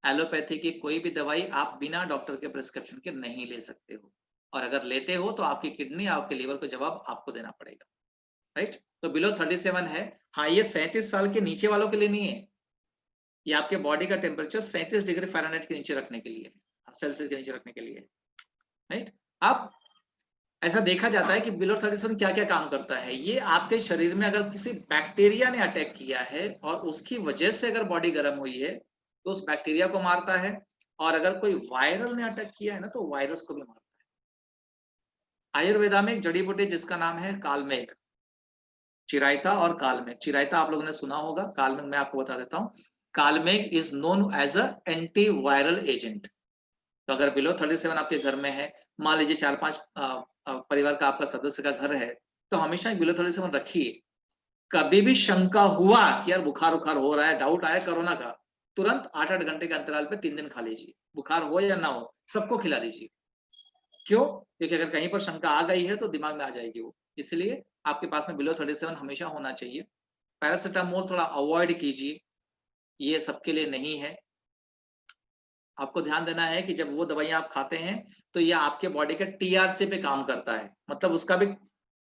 एलोपैथी की कोई भी दवाई आप बिना डॉक्टर के प्रिस्क्रिप्शन के नहीं ले सकते हो, और अगर लेते हो तो आपकी किडनी, आपके लीवर को जवाब आपको देना पड़ेगा, राइट। तो बिलो 37 है। हाँ, ये 37 साल के नीचे वालों के लिए नहीं है, ये आपके बॉडी का टेम्परेचर 37 डिग्री फ़ारेनहाइट के नीचे रखने के लिए, सेल्सियस के नीचे रखने के लिए, राइट। अब ऐसा देखा जाता है कि बिलो 37 क्या क्या काम करता है। ये आपके शरीर में अगर किसी बैक्टीरिया ने अटैक किया है और उसकी वजह से अगर बॉडी गर्म हुई है तो उस बैक्टीरिया को मारता है, और अगर कोई वायरल ने अटैक किया है ना तो वायरस को भी मारता है। आयुर्वेदा में एक जड़ी बूटी जिसका नाम है कालमेघ, चिरायता और कालमेघ। चिरायता आप लोगों ने सुना होगा, कालमेघ मैं आपको बता देता हूँ। Kalmegh is known as a anti viral agent. तो अगर बिलो 37 आपके घर में है, मान लीजिए 4-5 परिवार का आपका सदस्य का घर है, तो हमेशा बिलो 37 रखिए। कभी भी शंका हुआ कि यार बुखार उखार हो रहा है, डाउट आया कोरोना का, तुरंत 8-8 घंटे के अंतराल पे 3 दिन खा लीजिए, बुखार हो या ना हो सबको खिला दीजिए। क्यों? क्योंकि अगर कहीं पर शंका आ गई है तो दिमाग में आ जाएगी वो, इसलिए आपके पास में बिलो 37 हमेशा होना चाहिए। पैरासिटामोल थोड़ा अवॉइड कीजिए, ये सबके लिए नहीं है। आपको ध्यान देना है कि जब वो दवाइयां आप खाते हैं तो ये आपके बॉडी के टीआरसी पे काम करता है, मतलब उसका भी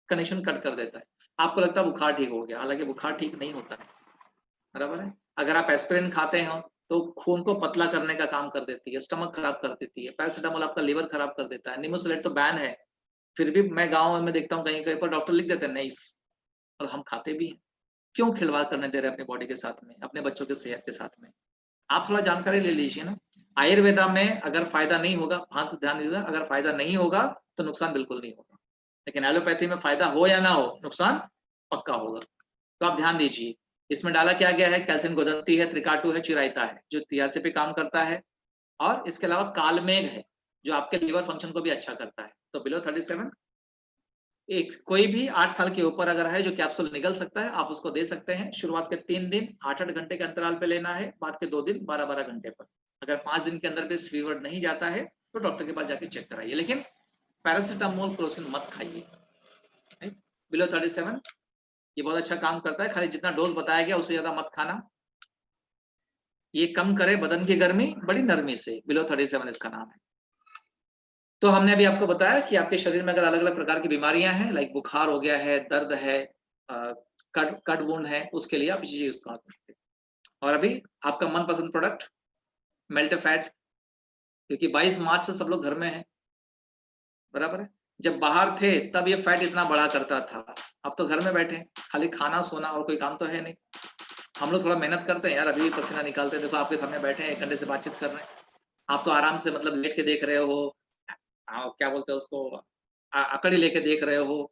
कनेक्शन कट कर देता है। आपको लगता है बुखार ठीक हो गया, हालांकि बुखार ठीक नहीं होता है, बराबर है। अगर आप एस्पिरिन खाते हो तो खून को पतला करने का काम कर देती है, स्टमक खराब कर देती है। पैरासिटामोल आपका लीवर खराब कर देता है। निमोसिलेट तो बैन है, फिर भी मैं गाँव में देखता हूँ कहीं कहीं पर डॉक्टर लिख देते हैं नहीं, और हम खाते भी हैं। क्यों खिलवाड़ करने दे रहे हैं अपने बॉडी के साथ में, अपने बच्चों की सेहत के साथ में? आप थोड़ा जानकारी ले लीजिए ना। आयुर्वेदा में अगर फायदा नहीं होगा, ध्यान दीजिएगा, अगर फायदा नहीं होगा तो नुकसान बिल्कुल नहीं होगा, लेकिन एलोपैथी में फायदा हो या ना हो नुकसान पक्का होगा। तो आप ध्यान दीजिए, इसमें डाला क्या गया है, कैल्शियम गोदंती है, त्रिकाटु है, चिरायता है जो टीआरसी पे काम करता है, और इसके अलावा कालमेघ है जो आपके लिवर फंक्शन को भी अच्छा करता है। तो बिलो 37 एक कोई भी 8 साल के ऊपर अगर है जो कैप्सूल निकल सकता है, आप उसको दे सकते हैं। शुरुआत के 3 दिन 8-8 घंटे के अंतराल पे लेना है, बाद के 2 दिन 12-12 घंटे पर। अगर 5 दिन के अंदर भी फीवर नहीं जाता है तो डॉक्टर के पास जाके चेक कराइए, लेकिन पैरासिटामोल क्रोसिन मत खाइए। बिलो 37 ये बहुत अच्छा काम करता है, खाली जितना डोज बताया गया उससे ज्यादा मत खाना। ये कम करे बदन की गर्मी बड़ी नरमी से, बिलो 37 इसका नाम है। तो हमने अभी आपको बताया कि आपके शरीर में अगर अलग अलग प्रकार की बीमारियां हैं, लाइक बुखार हो गया है, दर्द है, कट वुंड है, उसके लिए आप ये यूज कर सकते हैं। और अभी आपका मनपसंद प्रोडक्ट मेल्ट फैट, क्योंकि 22 मार्च से सब लोग घर में हैं, बराबर है। जब बाहर थे तब ये फैट इतना बढ़ा करता था, अब तो घर में बैठे खाली खाना सोना और कोई काम तो है नहीं। हम लोग थोड़ा मेहनत करते हैं यार, अभी पसीना निकालते हैं, देखो आपके सामने बैठे हैं, 1 घंटे से बातचीत कर रहे हैं, आप तो आराम से मतलब लेट के देख रहे हो, क्या बोलते हैं उसको, अकड़ी लेके देख रहे हो।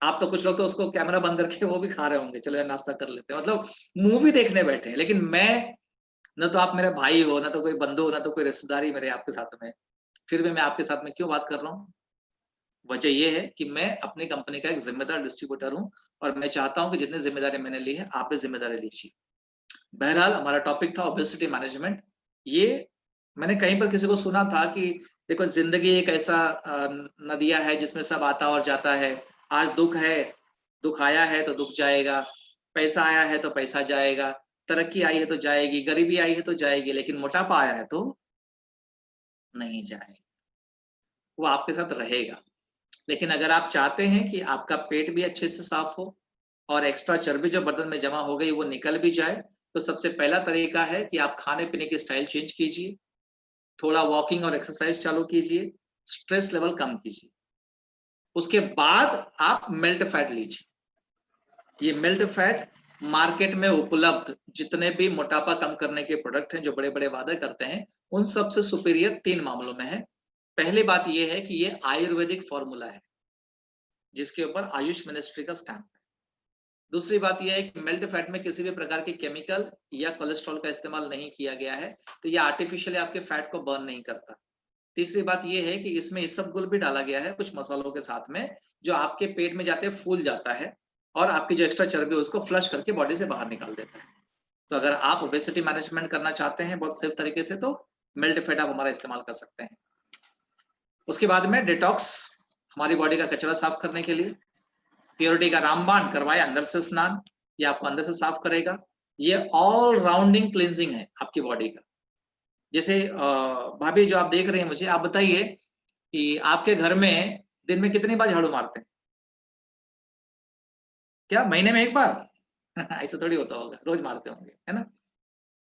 आप तो कुछ लोग तो उसको कैमरा बंद करके वो भी खा रहे होंगे, चलो यार नाश्ता कर लेते हैं, मतलब मूवी देखने बैठे हैं। लेकिन मैं, न तो आप मेरे भाई हो, ना तो कोई बंधु हो, ना तो कोई रिश्तेदारी मेरे आपके साथ में, फिर भी मैं आपके साथ में क्यों बात कर रहा हूँ? वजह ये है कि मैं अपनी कंपनी का एक जिम्मेदार डिस्ट्रीब्यूटर हूँ, और मैं चाहता हूँ कि जितनी जिम्मेदारी मैंने ली है आप भी जिम्मेदारी लीजिए। बहरहाल हमारा टॉपिक था ओबेसिटी मैनेजमेंट। ये मैंने कहीं पर किसी को सुना था कि देखो जिंदगी एक ऐसा नदिया है जिसमें सब आता और जाता है। आज दुख है, दुख आया है तो दुख जाएगा, पैसा आया है तो पैसा जाएगा, तरक्की आई है तो जाएगी, गरीबी आई है तो जाएगी, लेकिन मोटापा आया है तो नहीं जाएगा, वो आपके साथ रहेगा। लेकिन अगर आप चाहते हैं कि आपका पेट भी अच्छे से साफ हो और एक्स्ट्रा चर्बी जो बदन में जमा हो गई वो निकल भी जाए, तो सबसे पहला तरीका है कि आप खाने पीने की स्टाइल चेंज कीजिए, थोड़ा वॉकिंग और एक्सरसाइज चालू कीजिए, स्ट्रेस लेवल कम कीजिए। उसके बाद आप मेल्ट फैट लीजिए। ये मेल्ट फैट मार्केट में उपलब्ध जितने भी मोटापा कम करने के प्रोडक्ट हैं जो बड़े बड़े वादे करते हैं, उन सबसे सुपीरियर 3 मामलों में है। पहली बात यह है कि ये आयुर्वेदिक फॉर्मूला है जिसके ऊपर आयुष मिनिस्ट्री का स्टैंप है। दूसरी बात यह है कि मेल्ट फैट में किसी भी प्रकार के केमिकल या कोलेस्ट्रॉल का इस्तेमाल नहीं किया गया है, तो ये आर्टिफिशियली आपके फैट को बर्न नहीं करता। तीसरी बात यह है कि इसमें इसबगोल भी डाला गया है कुछ मसालों के साथ में, जो आपके पेट में जाते फूल जाता है और आपकी जो एक्स्ट्रा चर्बी है उसको फ्लश करके बॉडी से बाहर निकाल देता है। तो अगर आप ओबेसिटी मैनेजमेंट करना चाहते हैं बहुत सेफ तरीके से, तो मेल्ट फैट आप हमारा इस्तेमाल कर सकते हैं। उसके बाद में डिटॉक्स, हमारी बॉडी का कचरा साफ करने के लिए प्योरिटी का रामबाण करवाए अंदर से स्नान, ये आपको अंदर से साफ करेगा। ये ऑल राउंडिंग क्लींजिंग है आपकी बॉडी का। जैसे भाभी जो आप देख रहे हैं मुझे, आप बताइए कि आपके घर में दिन में कितनी बार झाड़ू मारते हैं? क्या महीने में 1 बार? ऐसा थोड़ी होता होगा, रोज मारते होंगे, है ना?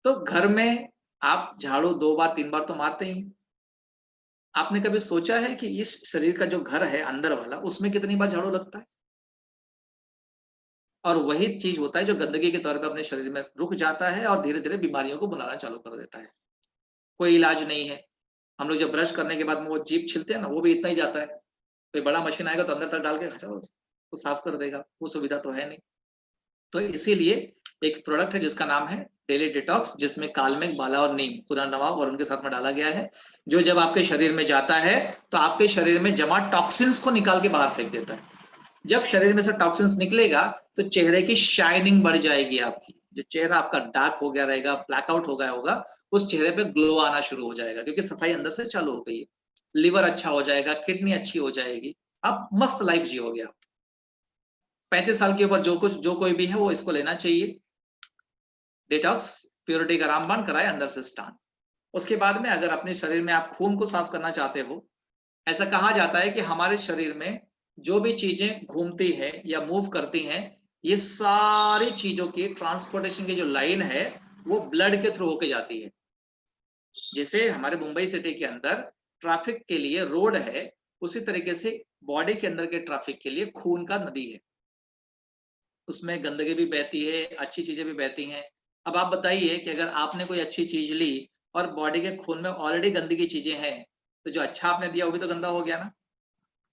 तो घर में आप झाड़ू 2 बार 3 बार तो मारते ही। आपने कभी सोचा है कि इस शरीर का जो घर है अंदर वाला, उसमें कितनी बार झाड़ू लगता है? और वही चीज होता है जो गंदगी के तौर पे अपने शरीर में रुक जाता है और धीरे धीरे बीमारियों को बुलाना चालू कर देता है। कोई इलाज नहीं है। हम लोग जब ब्रश करने के बाद में वो जीभ छिलते हैं ना, वो भी इतना ही जाता है। कोई बड़ा मशीन आएगा तो अंदर तक डाल के तो साफ कर देगा, वो सुविधा तो है नहीं। तो इसीलिए एक प्रोडक्ट है जिसका नाम है डेली डिटॉक्स, जिसमें कालमेघ, बाला और नीम, पूरा नवाब और उनके साथ में डाला गया है, जो जब आपके शरीर में जाता है तो आपके शरीर में जमा टॉक्सिन्स को निकाल के बाहर फेंक देता है। जब शरीर में से टॉक्सिन्स निकलेगा तो चेहरे की शाइनिंग बढ़ जाएगी आपकी। जो चेहरा आपका डार्क हो गया रहेगा, ब्लैकआउट हो गया होगा, उस चेहरे पे ग्लो आना शुरू हो जाएगा, क्योंकि सफाई अंदर से चालू हो गई है। लिवर अच्छा हो जाएगा, किडनी अच्छी हो जाएगी, आप मस्त लाइफ जियोगे। 35 साल के ऊपर जो कोई भी है वो इसको लेना चाहिए। डिटॉक्स, प्योरिटी का रामबाण कराए अंदर से स्नान। उसके बाद में अगर अपने शरीर में आप खून को साफ करना चाहते हो, ऐसा कहा जाता है कि हमारे शरीर में जो भी चीजें घूमती है या मूव करती हैं, ये सारी चीजों की ट्रांसपोर्टेशन की जो लाइन है वो ब्लड के थ्रू होके जाती है। जैसे हमारे मुंबई सिटी के अंदर ट्रैफिक के लिए रोड है, उसी तरीके से बॉडी के अंदर के ट्रैफिक के लिए खून का नदी है। उसमें गंदगी भी बहती है, अच्छी चीजें भी बहती हैं। अब आप बताइए कि अगर आपने कोई अच्छी चीज ली और बॉडी के खून में ऑलरेडी गंदगी चीजें हैं, तो जो अच्छा आपने दिया वो भी तो गंदा हो गया ना।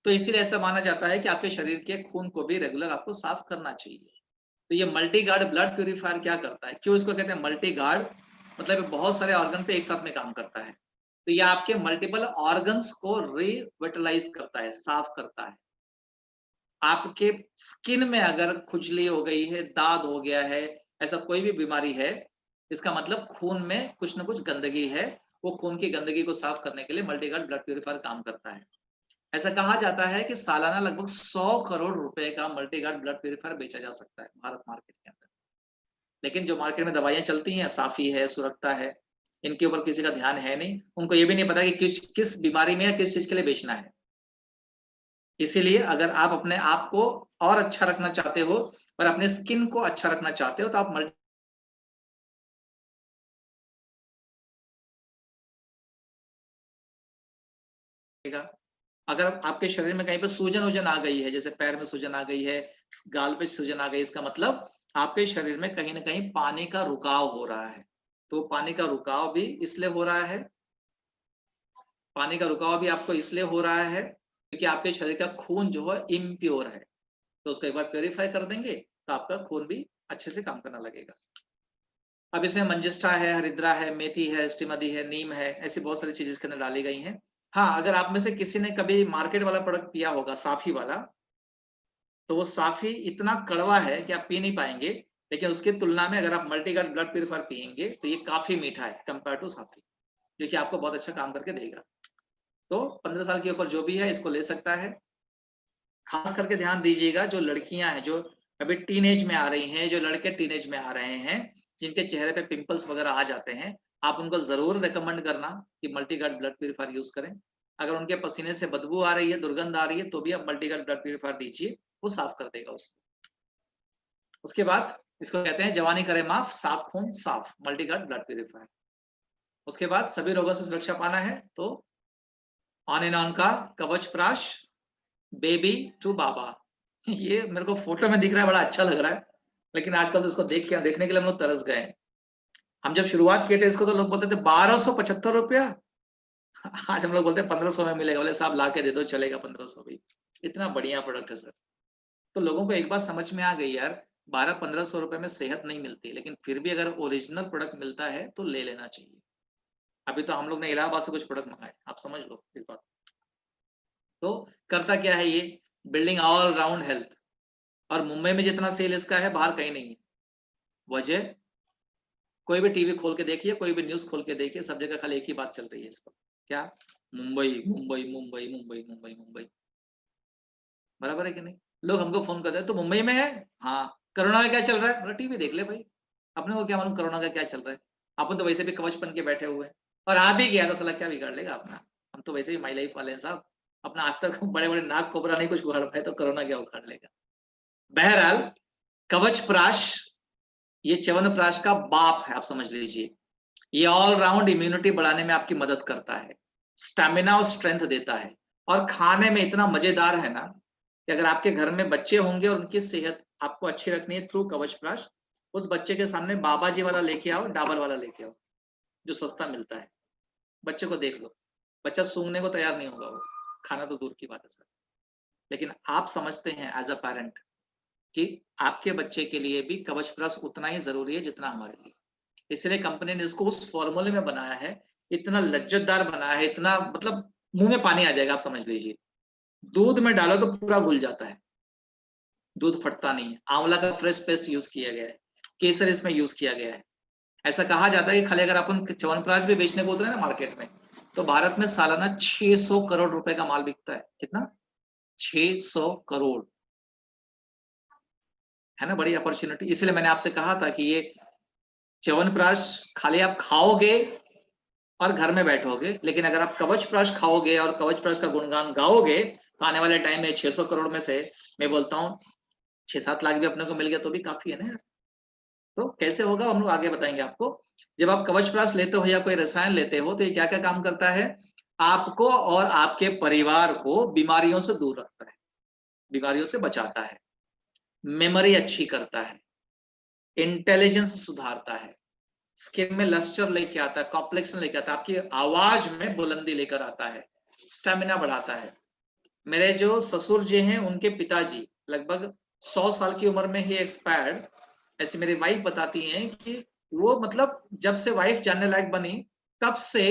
तो इसीलिए ऐसा माना जाता है कि आपके शरीर के खून को भी रेगुलर आपको साफ करना चाहिए। तो ये मल्टी गार्ड ब्लड प्यूरिफायर क्या करता है, क्यों इसको कहते हैं मल्टी गार्ड? मतलब बहुत सारे ऑर्गन पे एक साथ में काम करता है। तो ये आपके मल्टीपल ऑर्गन्स को रिविटलाइज करता है, साफ करता है। आपके स्किन में अगर खुजली हो गई है, दाद हो गया है, ऐसा कोई भी बीमारी है, इसका मतलब खून में कुछ ना कुछ गंदगी है। वो खून की गंदगी को साफ करने के लिए मल्टी गार्ड ब्लड प्यूरिफायर काम करता है। ऐसा कहा जाता है कि सालाना लगभग 100 करोड़ रुपए का मल्टी गार्ड ब्लड प्यूरिफायर बेचा जा सकता है भारत मार्केट के अंदर। लेकिन जो मार्केट में दवाइयां चलती हैं, साफी है, सुरक्षा है, इनके ऊपर किसी का ध्यान है नहीं। उनको ये भी नहीं पता कि किस बीमारी में या किस चीज के लिए बेचना है। इसीलिए अगर आप अपने आप को और अच्छा रखना चाहते हो और अपने स्किन को अच्छा रखना चाहते हो, तो आप अगर आपके शरीर में कहीं पर सूजन वूजन आ गई है, जैसे पैर में सूजन आ गई है, गाल पे सूजन आ गई, इसका मतलब आपके शरीर में कहीं ना कहीं पानी का रुकाव हो रहा है। तो पानी का रुकाव भी इसलिए हो रहा है, पानी का रुकाव भी आपको इसलिए हो रहा है क्योंकि आपके शरीर का खून जो है इम्प्योर है। तो उसको एक बार प्योरीफाई कर देंगे तो आपका खून भी अच्छे से काम करना लगेगा। अब इसमें मंजिष्ठा है, हरिद्रा है, मेथी है, स्टीमदी है, नीम है, ऐसी बहुत सारी चीजें इसके अंदर डाली गई हैं। हाँ, अगर आप में से किसी ने कभी मार्केट वाला प्रोडक्ट पिया होगा, साफी वाला, तो वो साफी इतना कड़वा है कि आप पी नहीं पाएंगे। लेकिन उसकी तुलना में अगर आप मल्टी गार्ड ब्लड प्यूरिफायर पियेंगे तो ये काफी मीठा है कंपेयर टू साफी, जो कि आपको बहुत अच्छा काम करके देगा। तो 15 साल के ऊपर जो भी है इसको ले सकता है। खास करके ध्यान दीजिएगा, जो लड़कियां हैं जो अभी टीनेज में आ रही हैं, जो लड़के टीनेज में आ रहे हैं, जिनके चेहरे पे पिंपल्स वगैरह आ जाते हैं, आप उनको जरूर रेकमेंड करना कि multi guard blood purifier use करें। अगर उनके पसीने से बदबू आ रही है, दुर्गंध आ रही है, तो भी आप मल्टी गार्ड ब्लड प्यूरिफायर दीजिए, वो साफ कर देगा उसको। उसके बाद इसको कहते हैं जवानी करे माफ, साफ खून साफ, मल्टीगार्ड ब्लड प्यूरिफायर। उसके बाद सभी रोगों से सुरक्षा पाना है तो ऑन एंड ऑन का कवच प्राश, बेबी टू बाबा। ये मेरे को फोटो में दिख रहा है, बड़ा अच्छा लग रहा है, लेकिन आजकल तो इसको देखने के लिए हम लोग तरस गए हैं। हम जब शुरुआत किए थे इसको तो लोग बोलते थे 1275 रुपया, आज हम लोग बोलते हैं 1500 में मिलेगा। बोले साहब ला के दे दो, चलेगा 1500 भी। इतना बढ़िया प्रोडक्ट है सर। तो लोगों को एक बात समझ में आ गई यार, 1200-1500 रुपए में सेहत नहीं मिलती, लेकिन फिर भी अगर ओरिजिनल प्रोडक्ट मिलता है तो ले लेना चाहिए। अभी तो हम लोग ने इलाहाबाद से कुछ प्रोडक्ट मंगाए, आप समझ लो इस बात। तो करता क्या है ये, बिल्डिंग ऑल राउंड हेल्थ। और मुंबई में जितना सेल इसका है बाहर कहीं नहीं है। वजह, कोई भी टीवी खोल के देखिए, कोई भी न्यूज खोल के देखिए, सब जगह खाली एक ही बात चल रही है इसका, क्या, मुंबई मुंबई मुंबई मुंबई मुंबई मुंबई। बराबर है कि नहीं? लोग हमको फोन करते हैं तो मुंबई में है, हाँ कोरोना का क्या चल रहा है, टीवी देख ले भाई, अपने को क्या मालूम कोरोना का क्या चल रहा है। अपन तो वैसे भी कवच बन के बैठे हुए हैं, और आ भी गया तो साला क्या बिगाड़ लेगा अपना। हम तो वैसे ही माई लाइफ वाले हैं साहब, अपना आज तक बड़े बड़े नाक खोबरा नहीं कुछ उखाड़ पाए, तो कोरोना क्या उखाड़ लेगा। बहरहाल कवच प्राश, ये च्यवनप्राश का बाप है, आप समझ लीजिए। ये ऑल राउंड इम्यूनिटी बढ़ाने में आपकी मदद करता है, स्टेमिना और स्ट्रेंथ देता है, और खाने में इतना मजेदार है ना कि अगर आपके घर में बच्चे होंगे और उनकी सेहत आपको अच्छी रखनी है थ्रू कवच प्राश, उस बच्चे के सामने बाबा जी वाला लेके आओ, डाबर वाला लेके आओ, जो सस्ता मिलता है। बच्चे को देख लो, बच्चा सूंघने को तैयार नहीं होगा, वो खाना तो दूर की बात है सर। लेकिन आप समझते हैं एज अ पेरेंट कि आपके बच्चे के लिए भी कवच प्राश उतना ही जरूरी है जितना हमारे लिए। इसलिए कंपनी ने इसको उस फॉर्मूले में बनाया है, इतना लज्जतदार बनाया है, इतना मतलब मुंह में पानी आ जाएगा, आप समझ लीजिए। दूध में डालो तो पूरा घुल जाता है, दूध फटता नहीं है। आंवला का फ्रेश पेस्ट यूज किया गया है, केसर इसमें यूज किया गया है। ऐसा कहा जाता है कि खाली अगर अपन च्यवनप्राश भी बेचने को उतरे ना मार्केट में, तो भारत में सालाना 600 करोड़ रुपए का माल बिकता है। कितना? 600 करोड़, है ना, बड़ी अपॉर्चुनिटी। इसलिए मैंने आपसे कहा था कि ये च्यवनप्राश खाली आप खाओगे और घर में बैठोगे, लेकिन अगर आप कवच प्राश खाओगे और कवच प्राश का गुणगान गाओगे तो आने वाले टाइम में 600 करोड़ में से मैं बोलता हूँ 6-7 लाख भी अपने को मिल गया तो भी काफी है ना यार। तो कैसे होगा हम लोग आगे बताएंगे आपको। जब आप कवच प्राश लेते हो या कोई रसायन लेते हो तो ये क्या क्या काम करता है, आपको और आपके परिवार को बीमारियों से दूर रखता है, बीमारियों से बचाता है, मेमोरी अच्छी करता है, इंटेलिजेंस सुधारता है, स्किन में लस्टर लेके आता है, कॉम्प्लेक्सन लेके आता है, आपकी आवाज में बुलंदी लेकर आता है, स्टेमिना बढ़ाता है। मेरे जो ससुर जी हैं उनके पिताजी लगभग 100 साल की उम्र में ही एक्सपायर्ड। ऐसे मेरी वाइफ बताती हैं कि वो मतलब जब से वाइफ जानने लायक बनी तब से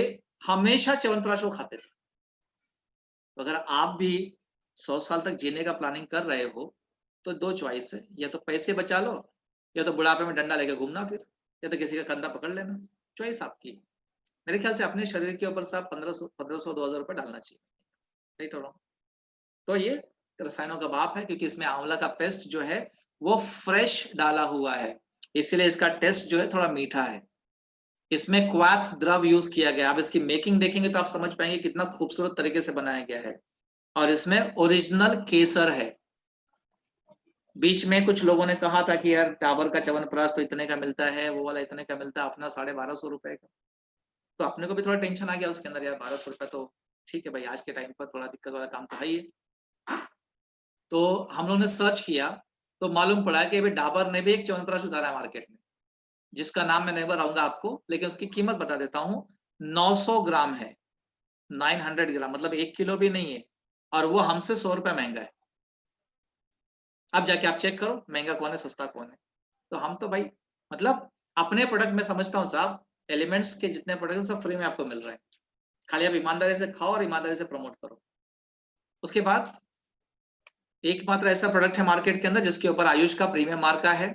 हमेशा च्यवनप्राश वो खाते थे। तो अगर आप भी 100 साल तक जीने का प्लानिंग कर रहे हो तो 2 चॉइस है, या तो पैसे बचा लो या तो बुढ़ापे में डंडा लेके घूमना, फिर या तो किसी का कंधा पकड़ लेना। चॉइस आपकी। मेरे ख्याल से अपने शरीर के ऊपर साहब 1500-2000 रुपए डालना चाहिए, राइट और रॉन्ग। तो ये रसायनों का बाप है, क्योंकि इसमें आंवला का पेस्ट जो है वो फ्रेश डाला हुआ है, इसलिए इसका टेस्ट जो है थोड़ा मीठा है। इसमें क्वाथ द्रव यूज किया गया, आप इसकी मेकिंग देखेंगे तो आप समझ पाएंगे कितना खूबसूरत तरीके से बनाया गया है। और इसमें ओरिजिनल केसर है। बीच में कुछ लोगों ने कहा था कि यार डाबर का च्यवनप्राश तो इतने का मिलता है, वो वाला इतने का मिलता है, अपना 1250 रुपए का। तो अपने को भी थोड़ा टेंशन आ गया उसके अंदर, यार 1200 रुपए तो ठीक है भाई, आज के टाइम पर थोड़ा दिक्कत वाला काम तो है ही। तो हम लोगों ने सर्च किया तो मालूम पड़ा कि डाबर ने भी एक च्यवनप्राश उतारा है मार्केट में, जिसका नाम मैं नहीं बताऊंगा आपको, लेकिन उसकी कीमत बता देता हूँ। 900 ग्राम है, 900 ग्राम, मतलब 1 किलो भी नहीं है, और वो हमसे 100 रुपए महंगा है। अब जाके आप चेक करो महंगा कौन है सस्ता कौन है। तो हम तो भाई मतलब अपने प्रोडक्ट में समझता हूँ साहब, एलिमेंट्स के जितने प्रोडक्ट सब फ्री में आपको मिल रहे हैं, खाली आप ईमानदारी से खाओ और ईमानदारी से प्रमोट करो। उसके बाद एकमात्र ऐसा प्रोडक्ट है मार्केट के अंदर जिसके ऊपर आयुष का प्रीमियम मार्का है,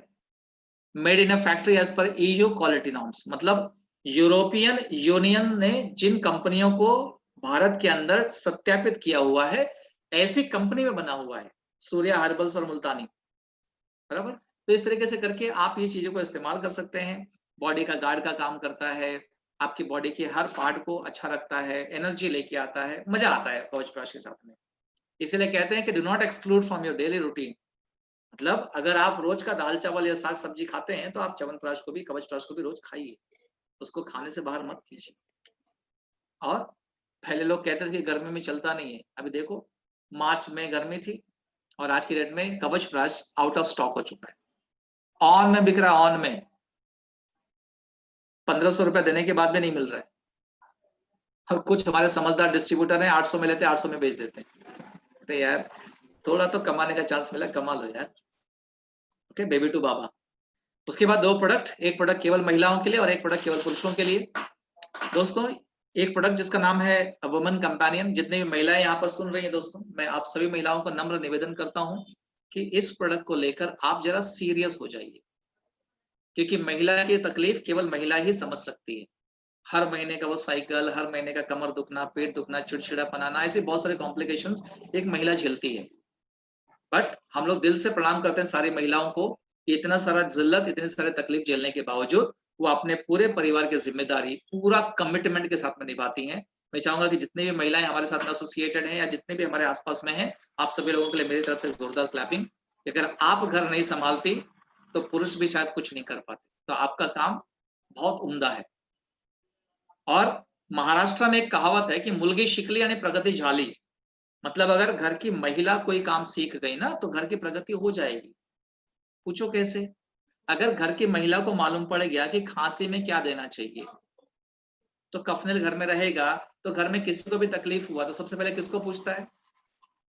made in a factory as per EU quality norms. मतलब यूरोपियन यूनियन ने जिन कंपनियों को भारत के अंदर सत्यापित किया हुआ है, ऐसी कंपनी में बना हुआ है, सूर्या हर्बल्स और मुल्तानी, बराबर। तो इस तरीके से करके आप ये चीजों को इस्तेमाल कर सकते हैं। बॉडी का गार्ड का काम करता है, आपकी बॉडी के हर पार्ट को अच्छा रखता है, एनर्जी लेके आता है, मजा आता है कवच प्राश के साथ में। इसलिए कहते हैं कि do not exclude from your daily routine. मतलब अगर आप रोज का दाल चावल या साग सब्जी खाते हैं तो आप च्यवनप्राश को भी, कवचप्राश को भी रोज खाइए, उसको खाने से बाहर मत कीजिए। और पहले लोग कहते थे कि गर्मी में चलता नहीं है, अभी देखो मार्च में गर्मी थी और आज की डेट में कवचप्राश आउट ऑफ स्टॉक हो चुका है। ऑन में बिक रहा है, ऑन में 1500 रुपए देने के बाद भी नहीं मिल रहा है। और कुछ हमारे समझदार डिस्ट्रीब्यूटर हैं 800 में लेते हैं, 800 में बेच देते हैं। तो यार थोड़ा तो कमाने का चांस मिला, कमा लो यार। ओके, बेबी टू बाबा। उसके बाद दो प्रोडक्ट, एक प्रोडक्ट केवल महिलाओं के लिए और एक प्रोडक्ट केवल पुरुषों के लिए। दोस्तों एक प्रोडक्ट जिसका नाम है वुमन कंपेनियन। जितनी भी महिलाएं यहाँ पर सुन रही हैं दोस्तों, मैं आप सभी महिलाओं को नम्र निवेदन करता हूं कि इस प्रोडक्ट को लेकर आप जरा सीरियस हो जाइए, क्योंकि महिला की तकलीफ केवल महिला ही समझ सकती है। हर महीने का वो साइकिल, हर महीने का कमर दुखना, पेट दुखना, चिड़चिड़ापन आना, ऐसे बहुत सारे कॉम्प्लिकेशंस एक महिला झेलती है। बट हम लोग दिल से प्रणाम करते हैं सारी महिलाओं को, इतना सारा जिल्लत, इतने सारे तकलीफ झेलने के बावजूद वो अपने पूरे परिवार की जिम्मेदारी पूरा कमिटमेंट के साथ में निभाती हैं। मैं चाहूंगा कि जितने भी महिलाएं हमारे साथ में एसोसिएटेड हैं या जितने भी हमारे आसपास में हैं, आप सभी लोगों के लिए मेरी तरफ से जोरदार क्लैपिंग। अगर आप घर नहीं संभालती तो पुरुष भी शायद कुछ नहीं कर पाते, तो आपका काम बहुत उम्दा है। और महाराष्ट्र में एक कहावत है कि मुलगी शिकली यानी प्रगति झाली। मतलब अगर घर की महिला कोई काम सीख गई ना तो घर की प्रगति हो जाएगी। पूछो कैसे? अगर घर की महिला को मालूम पड़ गया कि खांसी में क्या देना चाहिए, तो कफनेल घर में रहेगा, तो घर में किसी को भी तकलीफ हुआ तो सबसे पहले किसको पूछता है?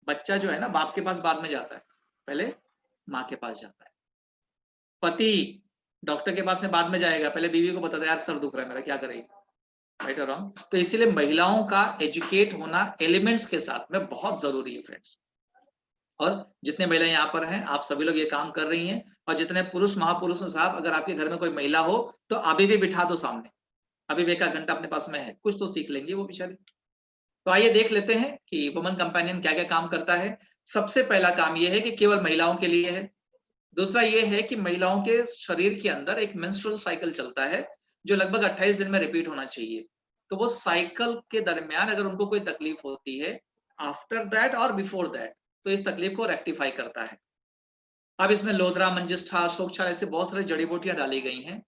बच्चा जो है ना बाप के पास बाद में जाता है, पहले माँ के पास जाता है। पति डॉक्टर के पास में बाद में जाएगा, पहले बीवी को बताता है यार सर दुख रहा है मेरा, क्या करेगी? राइट और रॉन्ग? तो इसीलिए महिलाओं का एजुकेट होना एलिमेंट्स के साथ में बहुत जरूरी है फ्रेंड्स। और जितने महिलाएं यहाँ पर हैं, आप सभी लोग ये काम कर रही हैं। और जितने पुरुष महापुरुष हैं साहब, अगर आपके घर में कोई महिला हो तो अभी भी बिठा दो सामने, अभी भी 1 घंटा अपने पास में है, कुछ तो सीख लेंगे वो बेचारी। तो आइए देख लेते हैं कि वुमन कंपेनियन क्या क्या काम करता है। सबसे पहला काम यह है कि केवल महिलाओं के लिए है। दूसरा ये है कि महिलाओं के शरीर के अंदर एक मेंस्ट्रुअल साइकिल चलता है जो लगभग 28 दिन में रिपीट होना चाहिए। तो वो साइकिल के दरमियान अगर उनको कोई तकलीफ होती है, आफ्टर दैट और बिफोर दैट, तो इस तकलीफ को रेक्टिफाई करता है। अब इसमें लोधरा, मंजिष्ठा, अशोक छाल ऐसे बहुत सारी जड़ी बूटियां डाली गई हैं।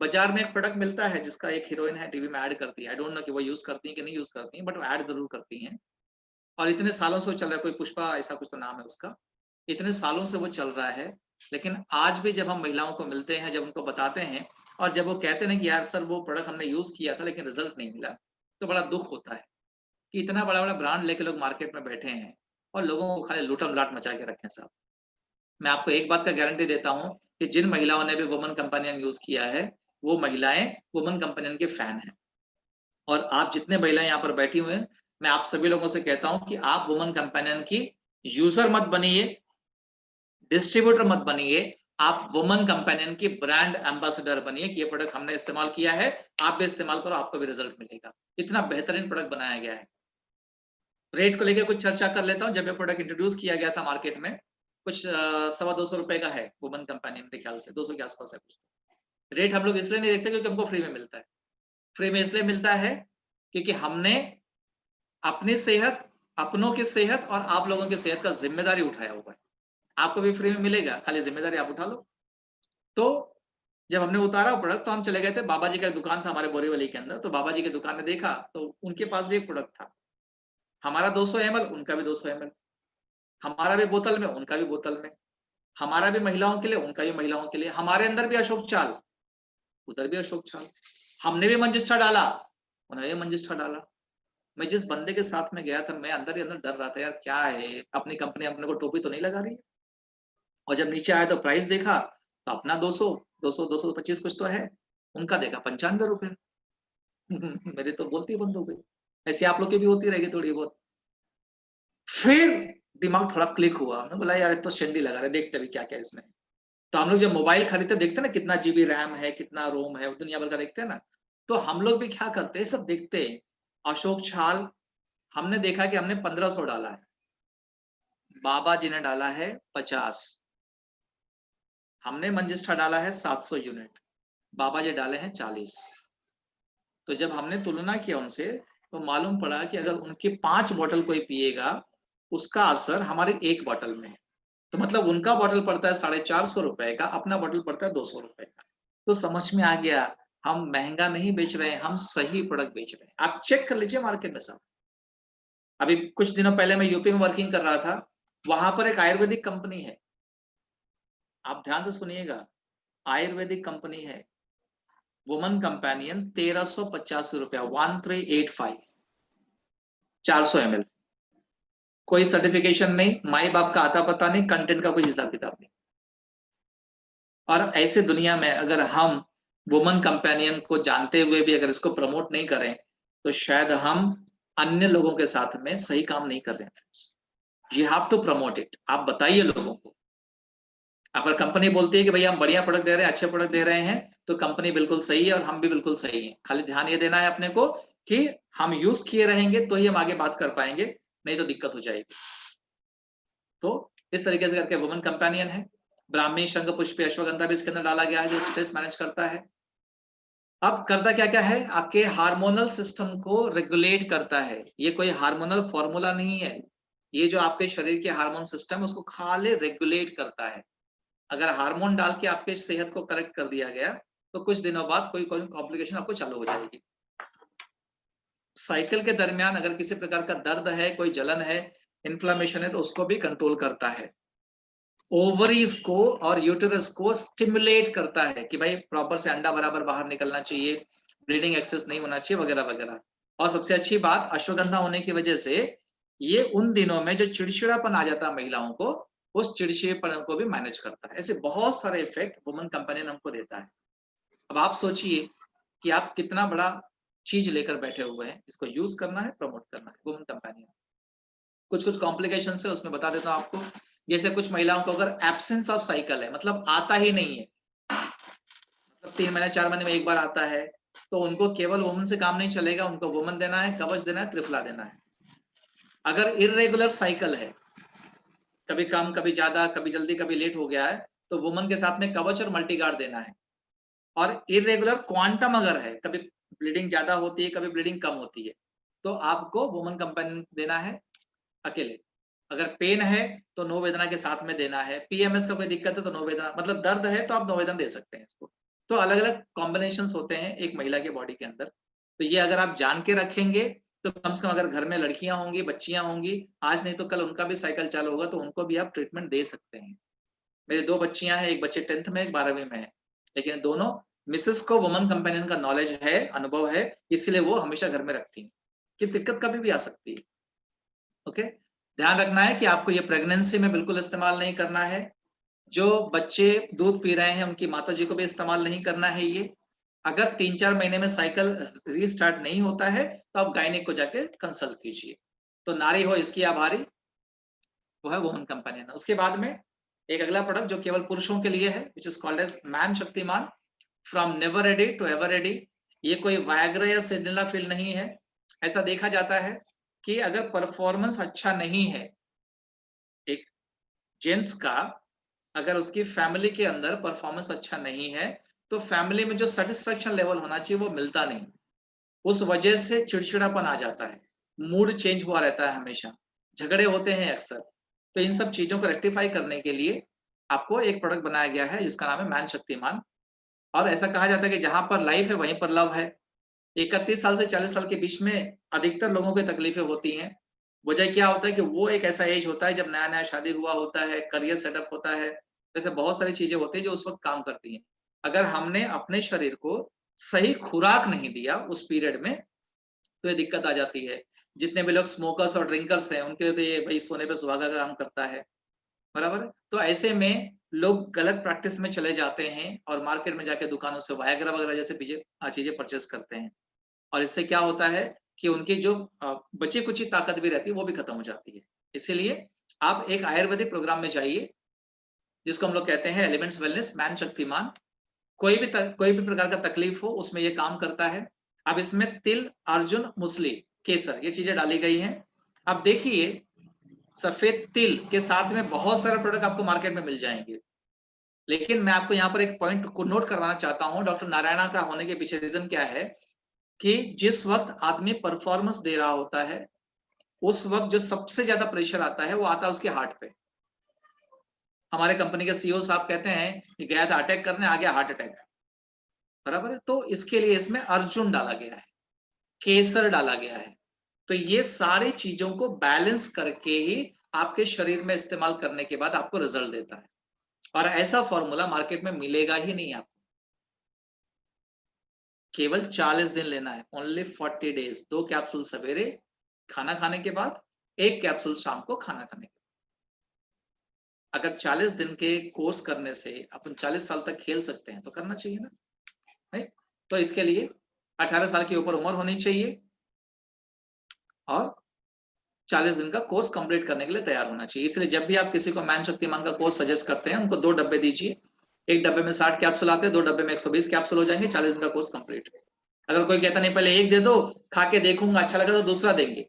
बाजार में एक प्रोडक्ट मिलता है जिसका एक हीरोइन है टीवी में ऐड करती है, आई डोंट नो कि वो यूज करती है कि नहीं यूज करती है, बट वो ऐड जरूर करती हैं। और इतने सालों से वो चल रहा है, कोई पुष्पा ऐसा कुछ तो नाम है उसका, इतने सालों से वो चल रहा है। लेकिन आज भी जब हम महिलाओं को मिलते हैं, जब उनको बताते हैं और जब वो कहते हैं कि यार सर वो प्रोडक्ट हमने यूज किया था लेकिन रिजल्ट नहीं मिला, तो बड़ा दुख होता है कि इतना बड़ा बड़ा ब्रांड लेके लोग मार्केट में बैठे हैं और लोगों को खाली लूटम लाट मचा के रखे हैं साहब। मैं आपको एक बात का गारंटी देता हूं कि जिन महिलाओं ने भी वुमन कंपेनियन यूज किया है, वो महिलाएं वुमन कंपेनियन के फैन हैं। और आप जितने महिलाएं यहाँ पर बैठी हुए हैं, मैं आप सभी लोगों से कहता हूं कि आप वुमन कंपेनियन की यूजर मत बनिए, डिस्ट्रीब्यूटर मत बनिए, आप वुमन कंपेनियन की ब्रांड एम्बेसडर बनिए कि ये प्रोडक्ट हमने इस्तेमाल किया है, आप भी इस्तेमाल करो, आपको भी रिजल्ट मिलेगा। इतना बेहतरीन प्रोडक्ट बनाया गया है। रेट को लेकर कुछ चर्चा कर लेता हूं। जब ये प्रोडक्ट इंट्रोड्यूस किया गया था मार्केट में, कुछ 250 रुपए का है वुमन कंपेनियन, मेरे ख्याल से 200 के आसपास है कुछ। रेट हम लोग इसलिए नहीं देखते क्योंकि हमको फ्री में मिलता है। फ्री में इसलिए मिलता है क्योंकि हमने अपनी सेहत, अपनों की सेहत और आप लोगों की सेहत का जिम्मेदारी उठाया हुआ है। आपको भी फ्री में मिलेगा, खाली जिम्मेदारी आप उठा लो। तो जब हमने उतारा प्रोडक्ट तो हम चले गए थे, बाबा जी का दुकान था हमारे बोरीवली के अंदर, तो बाबा जी की दुकान में देखा तो उनके पास भी एक प्रोडक्ट था। हमारा 200 ml, उनका भी 200 ml, हमारा भी बोतल में, उनका भी बोतल में, हमारा भी महिलाओं के लिए, उनका भी महिलाओं के लिए। हमारे अंदर भी अशोक चाल, उधर भी अशोक चाल। हमने भी मंजिष्ठा डाला, उन्होंने भी मंजिष्ठा डाला। मैं जिस बंदे के साथ में गया था, मैं अंदर ही अंदर डर रहा था, यार क्या है, अपनी कंपनी अपने को टोपी तो नहीं लगा रही है। और जब नीचे आया तो प्राइस देखा तो अपना 200, 225 कुछ तो है, उनका देखा 95 रुपए। मेरी तो बोलती बंद हो गई। ऐसी आप लोग की भी होती रहेगी थोड़ी बहुत। फिर दिमाग थोड़ा क्लिक हुआ, मैं बोला यार तो शेंडी लगा रहे, देखते भी क्या क्या इसमें। तो हम लोग जब मोबाइल खरीदते देखते ना कितना जीबी रैम है, कितना रोम है, दुनिया भर का देखते हैं ना, तो हम लोग भी क्या करते हैं, सब देखते हैं। अशोक छाल हमने देखा कि हमने 1500 डाला है, बाबा जी ने डाला है 50, हमने मंजिष्ठा डाला है 700 यूनिट, बाबा जी डाले हैं 40। तो जब हमने तुलना किया उनसे तो मालूम पड़ा कि अगर उनकी 5 बोतल कोई पिएगा, उसका असर हमारे 1 बोतल में है। तो मतलब उनका बॉटल पड़ता है 450 रुपए का, अपना बॉटल पड़ता है 200 रुपए का। तो समझ में आ गया, हम महंगा नहीं बेच रहे हैं, हम सही प्रोडक्ट बेच रहे हैं। आप चेक कर लीजिए मार्केट में सब। अभी कुछ दिनों पहले मैं यूपी में वर्किंग कर रहा था, वहां पर एक आयुर्वेदिक कंपनी है, आप ध्यान से सुनिएगा, आयुर्वेदिक कंपनी है, वुमन कंपेनियन, 1385 रुपया, 1385, 400 ml, कोई सर्टिफिकेशन नहीं, माई बाप का आता पता नहीं, कंटेंट का कोई हिसाब किताब नहीं। और ऐसे दुनिया में अगर हम वुमन कंपेनियन को जानते हुए भी अगर इसको प्रमोट नहीं करें, तो शायद हम अन्य लोगों के साथ में सही काम नहीं कर रहे हैं। You have to promote it. आप बताइए लोगों को, अगर कंपनी बोलती है कि भैया हम बढ़िया प्रोडक्ट दे रहे हैं, अच्छे प्रोडक्ट दे रहे हैं, तो कंपनी बिल्कुल सही है और हम भी बिल्कुल सही हैं। खाली ध्यान ये देना है अपने को कि हम यूज किए रहेंगे तो ही हम आगे बात कर पाएंगे, नहीं तो दिक्कत हो जाएगी। तो इस तरीके से करके वुमन कंपेनियन है। ब्राह्मी, शंख पुष्पी, अश्वगंधा भी इसके अंदर डाला गया है, जो स्ट्रेस मैनेज करता है। अब करता क्या क्या है, आपके हार्मोनल सिस्टम को रेगुलेट करता है। ये कोई हार्मोनल फॉर्मूला नहीं है, ये जो आपके शरीर के हार्मोन सिस्टम है उसको खाली रेगुलेट करता है। अगर हार्मोन डाल के आपके सेहत को करेक्ट कर दिया गया, तो कुछ दिनों बाद कोई कॉम्प्लिकेशन आपको चालू हो जाएगी। साइकिल के दरमियान अगर किसी प्रकार का दर्द है, कोई जलन है, इन्फ्लेमेशन है, तो उसको भी कंट्रोल करता है। ओवरीज को और यूटेरस को स्टिमुलेट करता है कि भाई प्रॉपर से अंडा बराबर बाहर निकलना चाहिए, ब्लीडिंग एक्सेस नहीं होना चाहिए, वगैरह वगैरह। और सबसे अच्छी बात, अश्वगंधा होने की वजह से ये उन दिनों में जो चिड़चिड़ापन आ जाता है महिलाओं को, उस चिड़चिड़ेपन को भी मैनेज करता है। ऐसे बहुत सारे इफेक्ट वुमन कंपेनियन हमको देता है। अब आप सोचिए कि आप कितना बड़ा चीज लेकर बैठे हुए हैं, इसको यूज करना है, प्रमोट करना है। वुमन कंपेनियन कुछ कुछ कॉम्प्लिकेशन है, उसमें बता देता हूँ आपको। जैसे कुछ महिलाओं को अगर एब्सेंस ऑफ साइकिल है, मतलब आता ही नहीं है, मतलब 3 महीने 4 महीने में एक बार आता है, तो उनको केवल वुमन से काम नहीं चलेगा, उनको वुमन देना है, कवच देना है, त्रिफला देना है। अगर इरेगुलर साइकिल है, कभी कम कभी ज्यादा, कभी जल्दी कभी लेट हो गया है, तो वुमन के साथ में कवच और मल्टीगार्ड देना है। और इरेगुलर क्वांटम अगर है, कभी ब्लीडिंग ज्यादा होती है, कभी ब्लीडिंग कम होती है, तो आपको वुमन कंपेनियन देना है अकेले। अगर पेन है तो नो वेदना के साथ में देना है। पीएमएस का कोई दिक्कत है तो नो वेदना, मतलब दर्द है तो आप नो वेदना दे सकते हैं इसको। तो अलग अलग कॉम्बिनेशंस होते हैं एक महिला के बॉडी के अंदर। तो ये अगर आप जान के रखेंगे, तो कम से कम अगर घर में लड़कियां होंगी, बच्चियां होंगी, आज नहीं तो कल उनका भी साइकिल चालू होगा, तो उनको भी आप ट्रीटमेंट दे सकते हैं। मेरे 2 बच्चियां हैं, एक बच्चे 10th में, एक 12वीं में है, लेकिन दोनों मिसेस को वुमन कंपेनियन का नॉलेज है, अनुभव है, इसीलिए वो हमेशा घर में रखती हैं कि दिक्कत कभी भी आ सकती है। ओके, ध्यान रखना है कि आपको ये प्रेगनेंसी में बिल्कुल इस्तेमाल नहीं करना है। जो बच्चे दूध पी रहे हैं उनकी माता जी को भी इस्तेमाल नहीं करना है ये। अगर 3-4 महीने में साइकिल रीस्टार्ट नहीं होता है, तो आप गायनिक को जाके कंसल्ट कीजिए। तो नारी हो इसकी आभारी, वो है वुमन कंपेनियन। उसके बाद में एक अगला प्रोडक्ट जो केवल पुरुषों के लिए है, which is called as man Shaktiman, from never ready to ever ready. ये कोई वायग्रा या सिल्डेनाफिल नहीं है। ऐसा देखा जाता है कि अगर परफॉर्मेंस अच्छा नहीं है एक जेंट्स का, अगर उसकी फैमिली के अंदर परफॉर्मेंस अच्छा नहीं है, तो फैमिली में जो सेटिस्फेक्शन लेवल होना चाहिए वो मिलता नहीं। उस वजह से चिड़चिड़ापन आ जाता है, मूड चेंज हुआ रहता है, हमेशा झगड़े होते हैं अक्सर। तो इन सब चीजों को रेक्टिफाई करने के लिए आपको एक प्रोडक्ट बनाया गया है जिसका नाम है मैन शक्तिमान। और ऐसा कहा जाता है कि जहां पर लाइफ है वहीं पर लव है। 31 साल से 40 साल के बीच में अधिकतर लोगों की तकलीफें होती हैं। वजह क्या होता है कि वो एक ऐसा एज होता है जब नया नया शादी हुआ होता है, करियर सेटअप होता है, जैसे बहुत सारी चीजें होती है जो उस वक्त काम करती हैं। अगर हमने अपने शरीर को सही खुराक नहीं दिया उस पीरियड में, तो ये दिक्कत आ जाती है। जितने भी लोग स्मोकर्स और ड्रिंकर्स हैं, उनके तो ये भाई सोने पे सुहागा का काम करता है, बराबर है। तो ऐसे में लोग गलत प्रैक्टिस में चले जाते हैं और मार्केट में जाके दुकानों से वायग्रा वगैरह जैसे चीजें परचेस करते हैं। और इससे क्या होता है कि उनकी जो बची कुची ताकत भी रहती है वो भी खत्म हो जाती है। इसीलिए आप एक आयुर्वेदिक प्रोग्राम में जाइए जिसको हम लोग कहते हैं एलिमेंट्स वेलनेस मैन शक्तिमान। कोई भी प्रकार का तकलीफ हो उसमें ये काम करता है। अब इसमें तिल, अर्जुन, मुसली, केसर ये चीजें डाली गई हैं। अब देखिए, सफेद तिल के साथ में बहुत सारे प्रोडक्ट आपको मार्केट में मिल जाएंगे, लेकिन मैं आपको यहाँ पर एक पॉइंट को नोट करवाना चाहता हूँ। डॉक्टर नारायणा का होने के पीछे रीजन क्या है कि जिस वक्त आदमी परफॉर्मेंस दे रहा होता है, उस वक्त जो सबसे ज्यादा प्रेशर आता है वो आता है उसके हार्ट पे। हमारे कंपनी के सीईओ साहब कहते हैं कि गया था अटैक करने, आ गया हार्ट अटैक, बराबर है। तो इसके लिए इसमें अर्जुन डाला गया है, केसर डाला गया है। तो ये सारी चीजों को बैलेंस करके ही आपके शरीर में इस्तेमाल करने के बाद आपको रिजल्ट देता है, और ऐसा फॉर्मूला मार्केट में मिलेगा ही नहीं आपको। केवल 40 दिन लेना है, ओनली 40 डेज। 2 कैप्सूल सवेरे खाना खाने के बाद, 1 कैप्सूल शाम को खाना खाने के बाद। अगर 40 दिन के कोर्स करने से अपन 40 साल तक खेल सकते हैं तो करना चाहिए ना, राइट। तो इसके लिए 18 साल की ऊपर उम्र होनी चाहिए और 40 दिन का कोर्स कंप्लीट करने के लिए तैयार होना चाहिए। इसलिए जब भी आप किसी को मैन शक्तिमान का कोर्स सजेस्ट करते हैं, उनको 2 डब्बे दीजिए। एक डब्बे में 60 कैप्सूल आते हैं, 2 डब्बे में 120 कैप्सूल हो जाएंगे, 40 दिन का कोर्स कंप्लीट। अगर कोई कहता नहीं पहले एक दे दो, खा के देखूंगा अच्छा लगा तो दूसरा देंगे,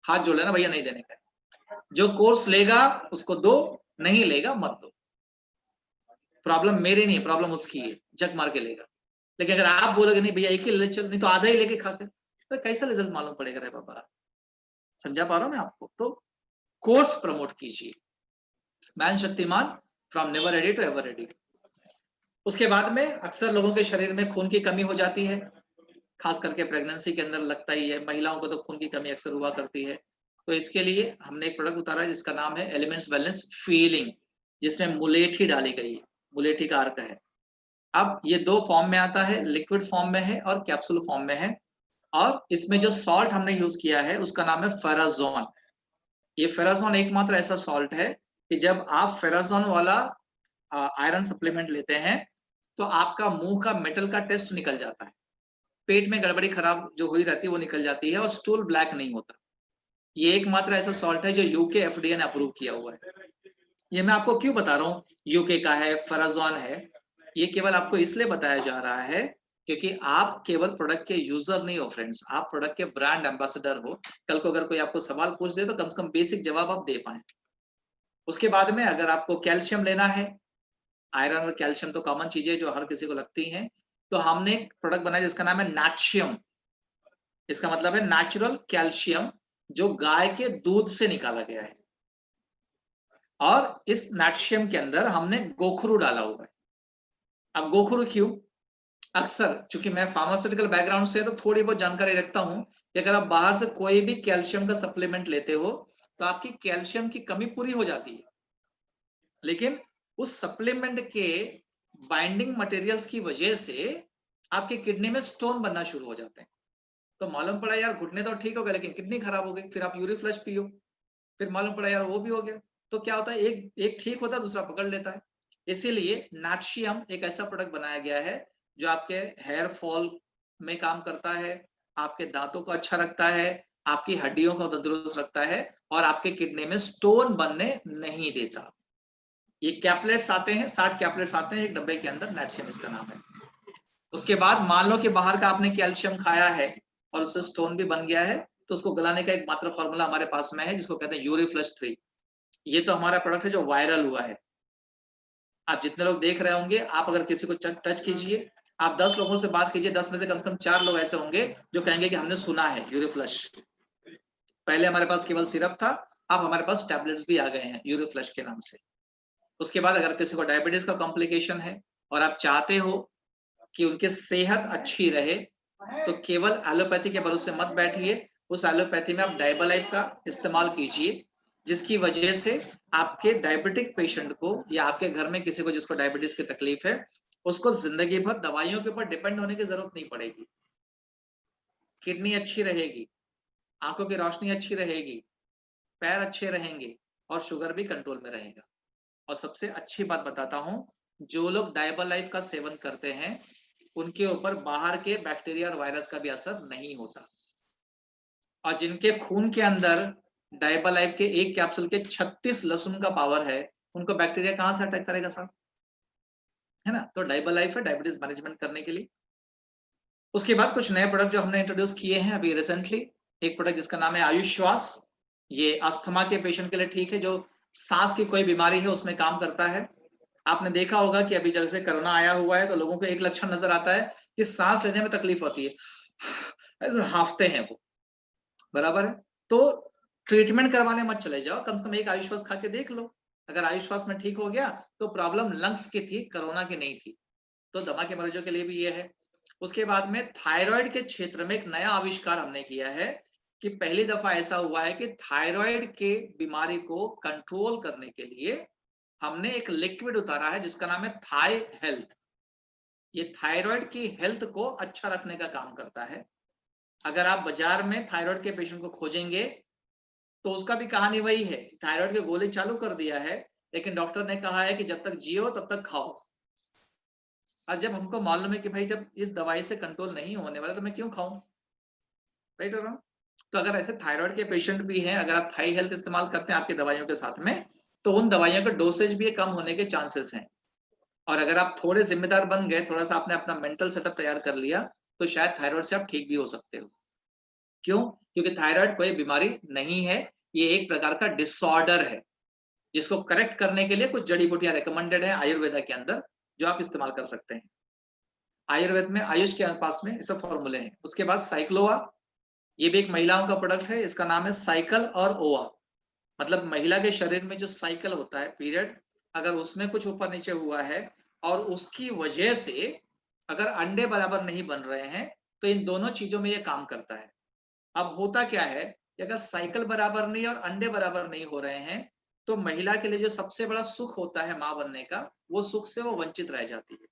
हाथ जोड़ लेना भैया, नहीं देने का। जो कोर्स लेगा उसको दो, नहीं लेगा मत दो। प्रॉब्लम मेरी नहीं, प्रॉब्लम उसकी है, जग मार के लेगा। लेकिन अगर आप बोलोगे नहीं भैया एक ही ले चल, नहीं तो आधा ही लेके खाते, तो कैसा रिजल्ट मालूम पड़ेगा रे बाबा। समझा पा रहा हूं मैं आपको। तो कोर्स प्रमोट कीजिए, man Shaktiman from never ready to ever ready. उसके बाद में अक्सर लोगों के शरीर में खून की कमी हो जाती है, खास करके प्रेगनेंसी के अंदर लगता ही है, महिलाओं को तो खून की कमी अक्सर हुआ करती है। तो इसके लिए हमने एक प्रोडक्ट उतारा है जिसका नाम है एलिमेंट्स वेलनेस फीलिंग, जिसमें मुलेठी डाली गई है, मुलेठी का अर्क है। अब ये 2 फॉर्म में आता है, लिक्विड फॉर्म में है और कैप्सूल फॉर्म में है। और इसमें जो सॉल्ट हमने यूज किया है उसका नाम है फेराजोन। ये फेराजोन एकमात्र ऐसा सॉल्ट है कि जब आप फेराजोन वाला आयरन सप्लीमेंट लेते हैं तो आपका मुंह का मेटल का टेस्ट निकल जाता है, पेट में गड़बड़ी खराब जो हुई रहती है वो निकल जाती है, और स्टूल ब्लैक नहीं होता। ये एकमात्र ऐसा सॉल्ट है जो यूके एफडीए ने अप्रूव किया हुआ है। ये मैं आपको क्यों बता रहा हूँ, यूके का है, फेराजोन है, ये केवल आपको इसलिए बताया जा रहा है क्योंकि आप केवल प्रोडक्ट के यूजर नहीं हो फ्रेंड्स, आप प्रोडक्ट के ब्रांड एम्बेसडर हो। कल को अगर कोई आपको सवाल पूछ दे तो कम से कम बेसिक जवाब आप दे पाए। उसके बाद में अगर आपको कैल्शियम लेना है, आयरन और कैल्शियम तो कॉमन चीजें जो हर किसी को लगती हैं, तो हमने एक प्रोडक्ट बनाया जिसका नाम है नैट्शियम। इसका मतलब है नेचुरल कैल्शियम, जो गाय के दूध से निकाला गया है। और इस नैट्शियम के अंदर हमने गोखरू डाला हुआ है। अब गोखरू क्यों? अक्सर चूंकि मैं फार्मास्यूटिकल बैकग्राउंड से तो थोड़ी बहुत जानकारी रखता हूं कि अगर आप बाहर से कोई भी कैल्शियम का सप्लीमेंट लेते हो तो आपकी कैल्शियम की कमी पूरी हो जाती है, लेकिन उस सप्लीमेंट के बाइंडिंग मटेरियल्स की वजह से आपके किडनी में स्टोन बनना शुरू हो जाते हैं। तो मालूम पड़ा यार घुटने तो ठीक हो गए लेकिन किडनी खराब हो गई, फिर आप यूरिफ्लश पियो, फिर मालूम पड़ा यार वो भी हो गया। तो क्या होता है, एक ठीक होता है दूसरा पकड़ लेता है। इसीलिए नैट्शियम एक ऐसा प्रोडक्ट बनाया गया है जो आपके हेयर फॉल में काम करता है, आपके दांतों को अच्छा रखता है, आपकी हड्डियों को तंदुरुस्त रखता है और आपके किडनी में स्टोन बनने नहीं देता। ये कैप्लेट्स आते हैं, 60 कैप्लेट्स आते हैं एक डब्बे के अंदर, नैट्शियम इसका नाम है। उसके बाद मान लो कि बाहर का आपने कैल्शियम खाया है और उससे स्टोन भी बन गया है, तो उसको गलाने का एक मात्र फॉर्मूला हमारे पास में है जिसको कहते हैं यूरिफ्लश 3। ये तो हमारा प्रोडक्ट है जो वायरल हुआ है। आप जितने लोग देख रहे होंगे, आप अगर किसी को टच कीजिए, आप 10 लोगों से बात कीजिए, 10 में से कम 4 लोग ऐसे होंगे जो कहेंगे कि हमने सुना है यूरिफ्लश। पहले हमारे पास केवल सिरप था, अब हमारे पास टैबलेट्स भी आ गए हैं यूरिफ्लश के नाम से। उसके बाद अगर किसी को डायबिटीज का कॉम्प्लिकेशन है और आप चाहते हो कि उनकी सेहत अच्छी रहे, तो केवल एलोपैथी के भरोसे मत बैठिए। उस एलोपैथी में आप डायबलाइफ का इस्तेमाल कीजिए, जिसकी वजह से आपके डायबिटिक पेशेंट को या आपके घर में किसी को जिसको डायबिटीज की तकलीफ है, उसको जिंदगी भर दवाइयों के ऊपर डिपेंड होने की जरूरत नहीं पड़ेगी। किडनी अच्छी रहेगी, आंखों की रोशनी अच्छी रहेगी, पैर अच्छे रहेंगे और शुगर भी कंट्रोल में रहेगा। और सबसे अच्छी बात बताता हूं, जो लोग डायबलाइफ का सेवन करते हैं उनके ऊपर बाहर के बैक्टीरिया और वायरस का भी असर नहीं होता। और जिनके खून के अंदर डायबलाइफ के एक कैप्सूल के 36 लहसुन का पावर है, उनको बैक्टीरिया कहां से अटैक करेगा साहब, है ना। तो डायबलाइफ है डायबिटीज मैनेजमेंट करने के लिए। उसके बाद कुछ नए प्रोडक्ट जो हमने इंट्रोड्यूस किए हैं अभी रिसेंटली, एक प्रोडक्ट जिसका नाम है आयुश्वास। ये अस्थमा के पेशेंट के लिए ठीक है, जो सांस की कोई बीमारी है उसमें काम करता है। आपने देखा होगा कि अभी जब से कोरोना आया हुआ है तो लोगों को एक लक्षण नजर आता है कि सांस लेने में तकलीफ होती है, ऐसे हाफते हैं वो, बराबर है। तो ट्रीटमेंट करवाने मत चले जाओ, कम से कम एक आयुश्वास खा के देख लो, अगर आयुश्वास में ठीक हो गया तो प्रॉब्लम लंग्स की थी, कोरोना की नहीं थी। तो दमा के मरीजों के लिए भी ये है। उसके बाद में थायराइड के क्षेत्र में एक नया आविष्कार हमने किया है कि पहली दफा ऐसा हुआ है कि थायराइड के बीमारी को कंट्रोल करने के लिए हमने एक लिक्विड उतारा है जिसका नाम है थाई हेल्थ। ये थायराइड की हेल्थ को अच्छा रखने का काम करता है। अगर आप बाजार में थायराइड के पेशेंट को खोजेंगे तो उसका भी कहानी वही है, थायराइड के गोली चालू कर दिया है लेकिन डॉक्टर ने कहा है कि जब तक जियो तब तक खाओ। और जब हमको मालूम है कि भाई जब इस दवाई से कंट्रोल नहीं होने वाला तो मैं क्यों खाऊं, राइट और रॉन्ग? तो अगर ऐसे थायराइड के पेशेंट भी हैं, अगर आप थाई हेल्थ इस्तेमाल करते हैं आपकी दवाइयों के साथ में, तो उन दवाइयों का डोसेज भी कम होने के चांसेस हैं। और अगर आप थोड़े जिम्मेदार बन गए, थोड़ा सा आपने अपना मेंटल सेटअप तैयार कर लिया, तो शायद थायराइड से आप ठीक भी हो सकते हो। क्यों? क्योंकि थायराइड कोई बीमारी नहीं है, ये एक प्रकार का डिसऑर्डर है जिसको करेक्ट करने के लिए कुछ जड़ी बूटियां रिकमेंडेड है आयुर्वेदा के अंदर जो आप इस्तेमाल कर सकते हैं। आयुर्वेद में आयुष के पास में ये सब फॉर्मूले हैं। उसके बाद साइक्लोआ, ये भी एक महिलाओं का प्रोडक्ट है, इसका नाम है साइकिल और ओआ। मतलब महिला के शरीर में जो साइकिल होता है पीरियड, अगर उसमें कुछ ऊपर नीचे हुआ है और उसकी वजह से अगर अंडे बराबर नहीं बन रहे हैं तो इन दोनों चीजों में ये काम करता है। अब होता क्या है कि अगर साइकिल बराबर नहीं और अंडे बराबर नहीं हो रहे हैं तो महिला के लिए जो सबसे बड़ा सुख होता है मां बनने का, वो सुख से वो वंचित रह जाती है।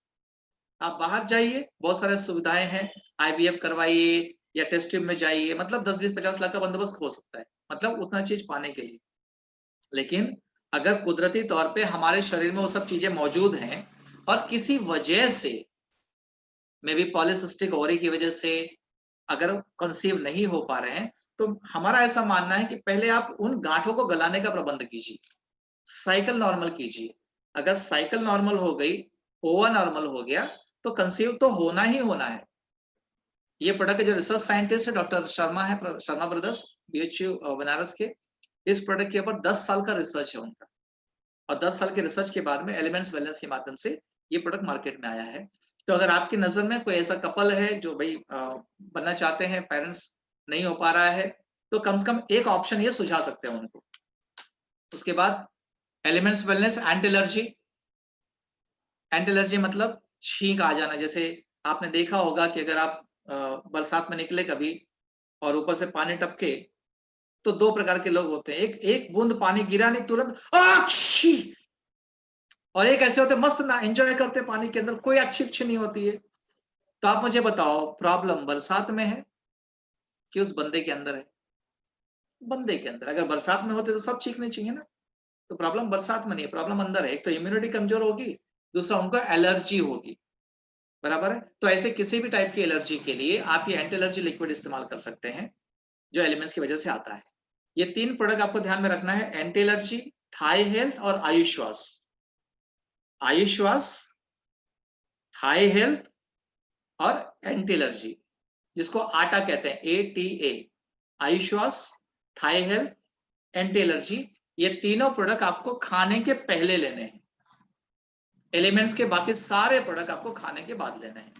आप बाहर जाइए, बहुत सारे सुविधाएं हैं, आईवीएफ करवाइए या टेस्ट ट्यूब में जाइए, मतलब 10-20-50 लाख का बंदोबस्त हो सकता है, मतलब उतना चीज पाने के लिए। लेकिन अगर कुदरती तौर पे हमारे शरीर में वो सब चीजें मौजूद हैं और किसी वजह से, मे बी पॉलिसिस्टिक ओवरी की वजह से अगर कंसीव नहीं हो पा रहे हैं, तो हमारा ऐसा मानना है कि पहले आप उन गांठों को गलाने का प्रबंध कीजिए, साइकिल नॉर्मल कीजिए। अगर साइकिल नॉर्मल हो गई, ओवा नॉर्मल हो गया, तो कंसीव तो होना ही होना है। ये प्रोडक्ट के जो रिसर्च साइंटिस्ट है डॉक्टर शर्मा है, शर्मा ब्रदर्स, बीएचयू बनारस के, इस प्रोडक्ट के ऊपर 10 साल का रिसर्च है उनका, और 10 साल के रिसर्च के बाद में एलिमेंट्स वेलनेस के माध्यम से ये प्रोडक्ट मार्केट में आया है। तो अगर आपकी नजर में कोई ऐसा कपल है जो भाई बनना चाहते हैं, पेरेंट्स नहीं हो पा रहा है, तो कम से कम एक ऑप्शन ये सुझा सकते हैं उनको। उसके बाद elements wellness anti allergy. Anti allergy मतलब छींक आ जाना। जैसे आपने देखा होगा कि अगर आप बरसात में निकले कभी और ऊपर से पानी टपके, तो दो प्रकार के लोग होते हैं, एक बूंद पानी गिरा नहीं तुरंत अच्छी, और एक ऐसे होते मस्त ना एंजॉय करते पानी के अंदर, कोई अच्छी नहीं होती है। तो आप मुझे बताओ, प्रॉब्लम बरसात में है कि उस बंदे के अंदर है? बंदे के अंदर। अगर बरसात में होते तो सब चीखने चाहिए ना, तो प्रॉब्लम बरसात में नहीं है, प्रॉब्लम अंदर है। एक तो इम्यूनिटी कमजोर होगी, दूसरा उनको एलर्जी होगी, बराबर है। तो ऐसे किसी भी टाइप की एलर्जी के लिए आप ये एंटी एलर्जी लिक्विड इस्तेमाल कर सकते हैं जो एलिमेंट्स की वजह से आता है। ये 3 प्रोडक्ट आपको ध्यान में रखना है, एंटी एलर्जी, थाई हेल्थ और आयुश्वास। आयुश्वास, थाई हेल्थ और एंटी एलर्जी, जिसको आटा कहते हैं, ATA। Ayushwas, Thai health, anti allergy, ये तीनों प्रोडक्ट आपको खाने के पहले लेने हैं। एलिमेंट्स के बाकी सारे प्रोडक्ट आपको खाने के बाद लेने हैं।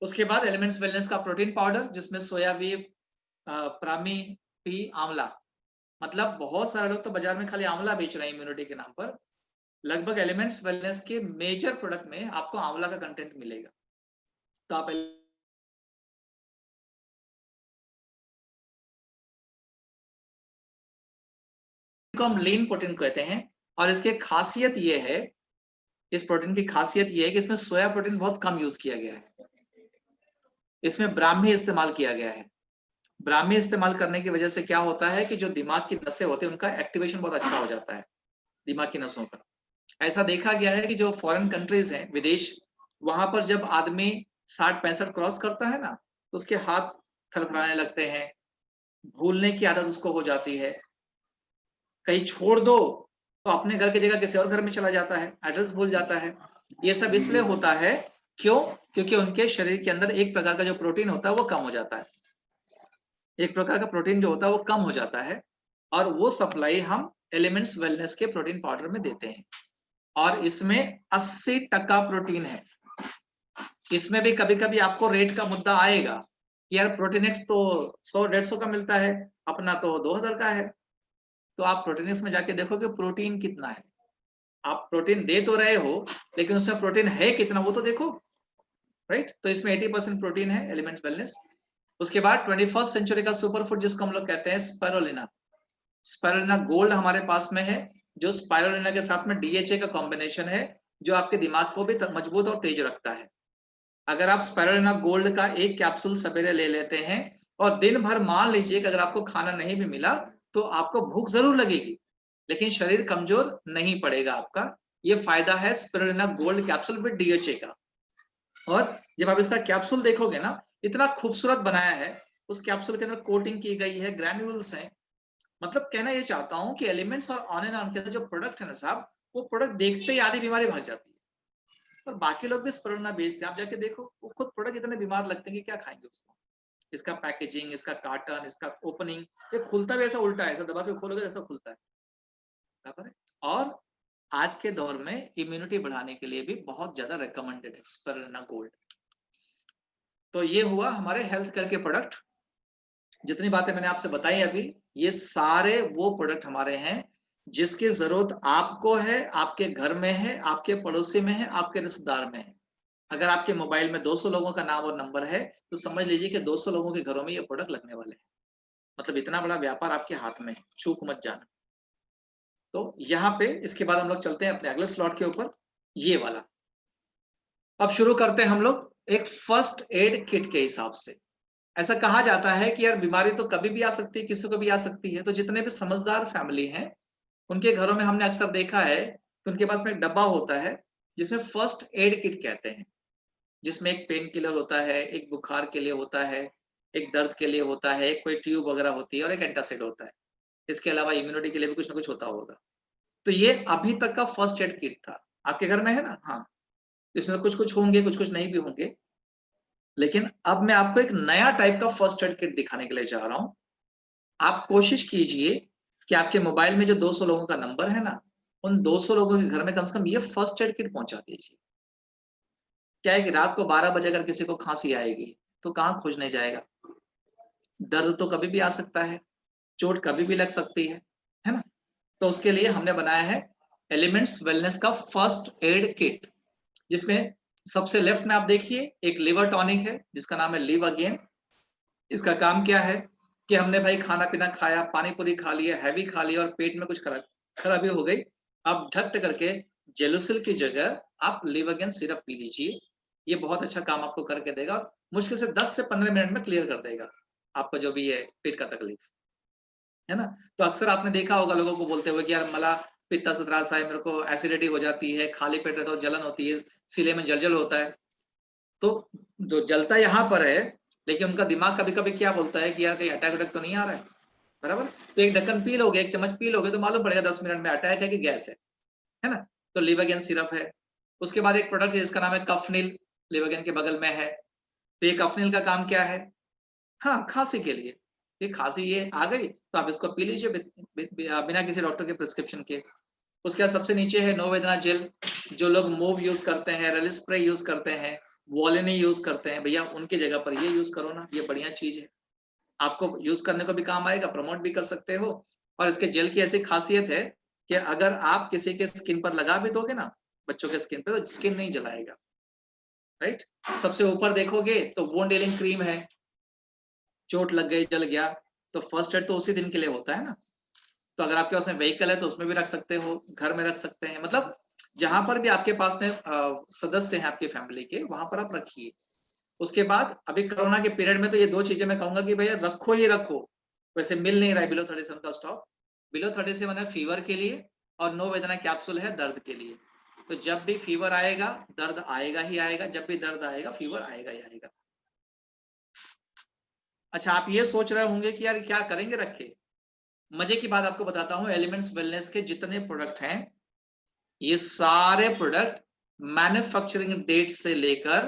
उसके बाद एलिमेंट्स वेलनेस का प्रोटीन पाउडर, जिसमें सोयाबीन, प्रामी, पी, आंवला, मतलब बहुत सारे लोग तो बाजार में खाली आंवला बेच रहे हैं इम्यूनिटी के नाम पर। लगभग एलिमेंट्स वेलनेस के मेजर प्रोडक्ट में आपको आंवला का कंटेंट मिलेगा। तो आप हम लीन प्रोटीन कहते हैं, और इसकी खासियत ये है, इस प्रोटीन की खासियत ये है कि इसमें सोया प्रोटीन बहुत कम यूज किया गया है, इसमें ब्राह्मी इस्तेमाल किया गया है। ब्राह्मी इस्तेमाल करने की वजह से क्या होता है कि जो दिमाग की नसें होती है उनका एक्टिवेशन बहुत अच्छा हो जाता है, दिमाग की नसों का। ऐसा देखा गया है कि जो फॉरेन कंट्रीज हैं, विदेश, वहां पर जब आदमी 60-65 क्रॉस करता है ना, तो उसके हाथ थरथराने लगते हैं, भूलने की आदत उसको हो जाती है, कहीं छोड़ दो तो अपने घर की जगह किसी और घर में चला जाता है, एड्रेस भूल जाता है। ये सब इसलिए होता है, क्यों? क्योंकि उनके शरीर के अंदर एक प्रकार का जो प्रोटीन होता है वो कम हो जाता है, एक प्रकार का प्रोटीन जो होता है वो कम हो जाता है, और वो सप्लाई हम एलिमेंट्स वेलनेस के प्रोटीन पाउडर में देते हैं। और इसमें 80% प्रोटीन है। इसमें भी कभी कभी आपको रेट का मुद्दा आएगा कि यार प्रोटीन एक्स तो 100-150 का मिलता है, अपना तो 2000 का है। तो आप प्रोटीनिक्स में जाके देखोगे प्रोटीन कितना है। आप प्रोटीन दे तो रहे हो लेकिन उसमें प्रोटीन है कितना वो तो देखो, राइट। तो इसमें 80% प्रोटीन है एलिमेंट्स वेलनेस। उसके बाद 21st सेंचुरी का सुपर फूड जिसको हम लोग कहते हैं स्पाइरुलिना। स्पाइरुलिना गोल्ड हमारे पास में है, जो स्पाइरुलिना के साथ में DHA का कॉम्बिनेशन है, जो आपके दिमाग को भी मजबूत और तेज रखता है। अगर आप स्पाइरुलिना गोल्ड का एक कैप्सूल सवेरे ले लेते हैं और दिन भर मान लीजिए कि अगर आपको खाना नहीं भी मिला तो आपको भूख जरूर लगेगी लेकिन शरीर कमजोर नहीं पड़ेगा आपका। ये फायदा है spirulina gold capsule with DHA का। और जब आप इसका कैप्सूल देखोगे ना, इतना खूबसूरत बनाया है, उस कैप्सूल के अंदर कोटिंग की गई है, ग्रैन्यूल्स हैं। मतलब कहना ये चाहता हूं कि एलिमेंट्स और ऑन एंड ऑन के अंदर जो प्रोडक्ट है ना साहब, वो प्रोडक्ट देखते ही आधी बीमारी भाग जाती है। और बाकी लोग भी स्पाइरुलिना बेचते हैं, आप जाके देखो वो खुद प्रोडक्ट इतने बीमार लगते हैं कि क्या खाएंगे उसको। इसका पैकेजिंग, इसका कार्टन, इसका ओपनिंग, ये खुलता भी ऐसा उल्टा है, ऐसा दबा के खोलोगे जैसा खुलता है, बराबर है। और आज के दौर में इम्यूनिटी बढ़ाने के लिए भी बहुत ज्यादा रिकमेंडेड है स्पाइरुलिना गोल्ड। तो ये हुआ हमारे हेल्थ केयर के प्रोडक्ट। जितनी बातें मैंने आपसे बताई अभी, ये सारे वो प्रोडक्ट हमारे हैं जिसकी जरूरत आपको है, आपके घर में है, आपके पड़ोसी में है, आपके रिश्तेदार में है। अगर आपके मोबाइल में 200 लोगों का नाम और नंबर है तो समझ लीजिए कि 200 लोगों के घरों में ये प्रोडक्ट लगने वाले हैं। मतलब इतना बड़ा व्यापार आपके हाथ में है, चूक मत जाना। तो यहाँ पे इसके बाद हम लोग चलते हैं अपने अगले स्लॉट के ऊपर, ये वाला। अब शुरू करते हैं हम लोग एक फर्स्ट एड किट के हिसाब से। ऐसा कहा जाता है कि यार बीमारी तो कभी भी आ सकती है, किसी को भी आ सकती है। तो जितने भी समझदार फैमिली हैं उनके घरों में हमने अक्सर देखा है कि उनके पास में एक डब्बा होता है जिसमें फर्स्ट एड किट कहते हैं, जिसमें एक पेन किलर होता है, एक बुखार के लिए होता है, एक दर्द के लिए होता है, एक कोई ट्यूब वगैरह होती है और एक एंटासिड होता है। इसके अलावा इम्यूनिटी के लिए भी कुछ ना कुछ होता होगा। तो ये अभी तक का फर्स्ट एड किट था। आपके घर में है ना? हाँ, इसमें कुछ कुछ होंगे, कुछ कुछ नहीं भी होंगे। लेकिन अब मैं आपको एक नया टाइप का फर्स्ट एड किट दिखाने के लिए जा रहा हूं। आप कोशिश कीजिए कि आपके मोबाइल में जो 200 लोगों का नंबर है ना, उन 200 लोगों के घर में कम से कम ये फर्स्ट एड किट पहुंचा दीजिए। क्या है कि रात को 12 बजे अगर किसी को खांसी आएगी तो कहाँ खोजने जाएगा? दर्द तो कभी भी आ सकता है, चोट कभी भी लग सकती है ना? तो उसके लिए हमने बनाया है एलिमेंट्स वेलनेस का फर्स्ट एड किट, जिसमें सबसे लेफ्ट में आप देखिए एक लिवर टॉनिक है जिसका नाम है लिव अगेन। इसका काम क्या है कि हमने भाई खाना पीना खाया, पानी पूरी खा लिया, हैवी खा लिया और पेट में कुछ खराबी हो गई, आप झट करके जेलुसिल की जगह आप लिव अगेन सिरप पी लीजिए। ये बहुत अच्छा काम आपको करके देगा और मुश्किल से 10 से 15 मिनट में क्लियर कर देगा आपको जो भी है पेट का तकलीफ, है ना? तो अक्सर आपने देखा होगा लोगों को बोलते हुए कि यार मला पित्ता सतरास है, मेरे को एसिडिटी हो जाती है, खाली पेट रहता है, जलन होती है, सीने में जलजल होता है। तो जो जलता यहाँ पर है, लेकिन उनका दिमाग कभी कभी क्या बोलता है कि यार कहीं अटैक वटैक तो नहीं आ रहा है, बराबर? तो एक ढक्कन पी लोगे, एक चम्मच पी लोगे तो मालूम पड़ेगा 10 मिनट में अटैक है कि गैस है ना? तो लिवोगेन सिरप है। उसके बाद एक प्रोडक्ट है जिसका नाम है कफनिल, लिवोगेन के बगल में है। तो ये कफनिल का काम क्या है? हाँ, खांसी के लिए। ये खांसी ये आ गई तो आप इसको पी लीजिए बिना किसी डॉक्टर के प्रिस्क्रिप्शन के। उसके बाद सबसे नीचे है नो वेदना जेल। जो लोग मूव यूज करते हैं, रेल स्प्रे यूज करते हैं, वॉलिनी यूज करते हैं, भैया उनकी जगह पर ये यूज करो ना, ये बढ़िया चीज है, आपको यूज करने को भी काम आएगा, प्रमोट भी कर सकते हो। और इसके जेल की ऐसी खासियत है कि अगर आप किसी के स्किन पर लगा भी दोगे ना, बच्चों के स्किन पे, तो स्किन नहीं जलाएगा, राइट? सबसे ऊपर देखोगे तो वुंड हीलिंग क्रीम है। चोट लग गई, जल गया, तो फर्स्ट एड तो उसी दिन के लिए होता है ना। तो अगर आपके पास में व्हीकल है तो उसमें भी रख सकते हो, घर में रख सकते हैं, मतलब जहां पर भी आपके पास में सदस्य हैं आपकी फैमिली के, वहां पर आप रखिए। उसके बाद अभी कोरोना के पीरियड में तो ये दो चीजें मैं कहूंगा कि भैया रखो ही रखो। वैसे मिल नहीं रहा है बिलो 37 का स्टॉक। बिलो 37 है फीवर के लिए और नो वेदना कैप्सूल है दर्द के लिए। तो जब भी फीवर आएगा दर्द आएगा ही आएगा, जब भी दर्द आएगा फीवर आएगा ही आएगा। अच्छा, आप ये सोच रहे होंगे कि यार क्या करेंगे रखे। मजे की बात आपको बताता हूं, एलिमेंट्स वेलनेस के जितने प्रोडक्ट हैं ये सारे प्रोडक्ट मैन्युफैक्चरिंग डेट से लेकर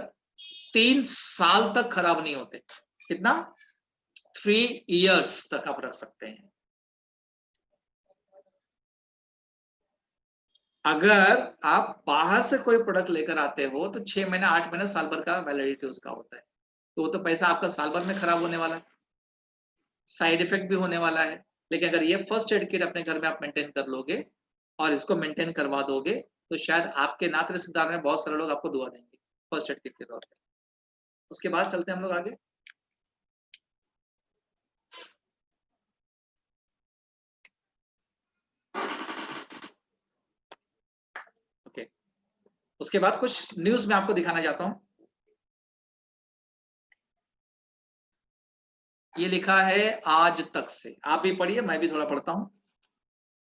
3 साल तक खराब नहीं होते। कितना? 3 इयर्स तक आप रख सकते हैं। अगर आप बाहर से कोई प्रोडक्ट लेकर आते हो तो 6 महीने 8 महीने साल भर का वैलिडिटी उसका होता है। तो वो तो पैसा आपका साल भर में खराब होने वाला है, साइड इफेक्ट भी होने वाला है, लेकिन अगर ये फर्स्ट एड किट अपने घर में आप मेंटेन कर लोगे और इसको मेंटेन करवा दोगे तो शायद आपके नाते रिश्तेदार में बहुत सारे लोग आपको दुआ देंगे फर्स्ट एड किट के तौर पे। उसके बाद चलते हैं हम लोग आगे। ओके, उसके बाद कुछ न्यूज में आपको दिखाना चाहता हूं। ये लिखा है आज तक से, आप भी पढ़िए, मैं भी थोड़ा पढ़ता हूं।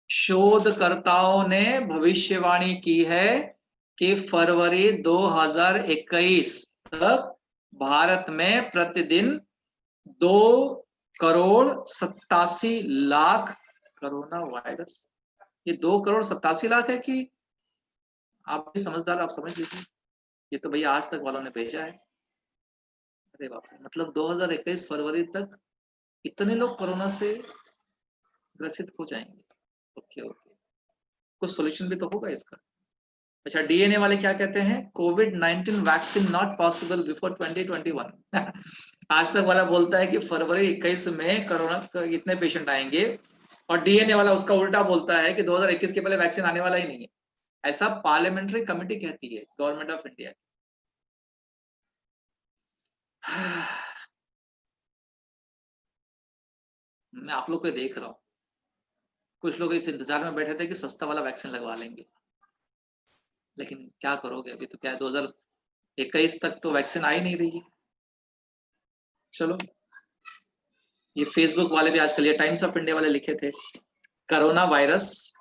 शोधकर्ताओं ने भविष्यवाणी की है कि फरवरी 2021 तक भारत में प्रतिदिन 2,87,00,000 कोरोना वायरस, ये 2,87,00,000 है कि आप भी समझदार, आप समझ लीजिए, ये तो भैया आज तक वालों ने भेजा है। अरे बाप रे, मतलब 2021 फरवरी तक इतने लोग कोरोना से ग्रसित हो जाएंगे। ओके ओके, कुछ सॉल्यूशन भी तो होगा इसका। अच्छा, डीएनए वाले क्या कहते हैं, कोविड-19 वैक्सीन नॉट पॉसिबल बिफोर 2021। आज तक वाला बोलता है कि फरवरी 21 में कोरोना इतने पेशेंट आएंगे, और डीएनए वाला उसका उल्टा बोलता है कि 2021 के पहले वैक्सीन आने वाला ही नहीं है। ऐसा पार्लियामेंट्री कमेटी कहती है, गवर्नमेंट ऑफ इंडिया। मैं आप लोग को देख रहा हूं, कुछ लोग इस इंतजार में बैठे थे कि सस्ता वाला वैक्सीन लगवा लेंगे, लेकिन क्या करोगे, अभी तो क्या है, 2021 तक तो वैक्सीन आ ही नहीं रही है। चलो, ये फेसबुक वाले भी आजकल, ये टाइम्स ऑफ इंडिया वाले लिखे थे, कोरोना वायरस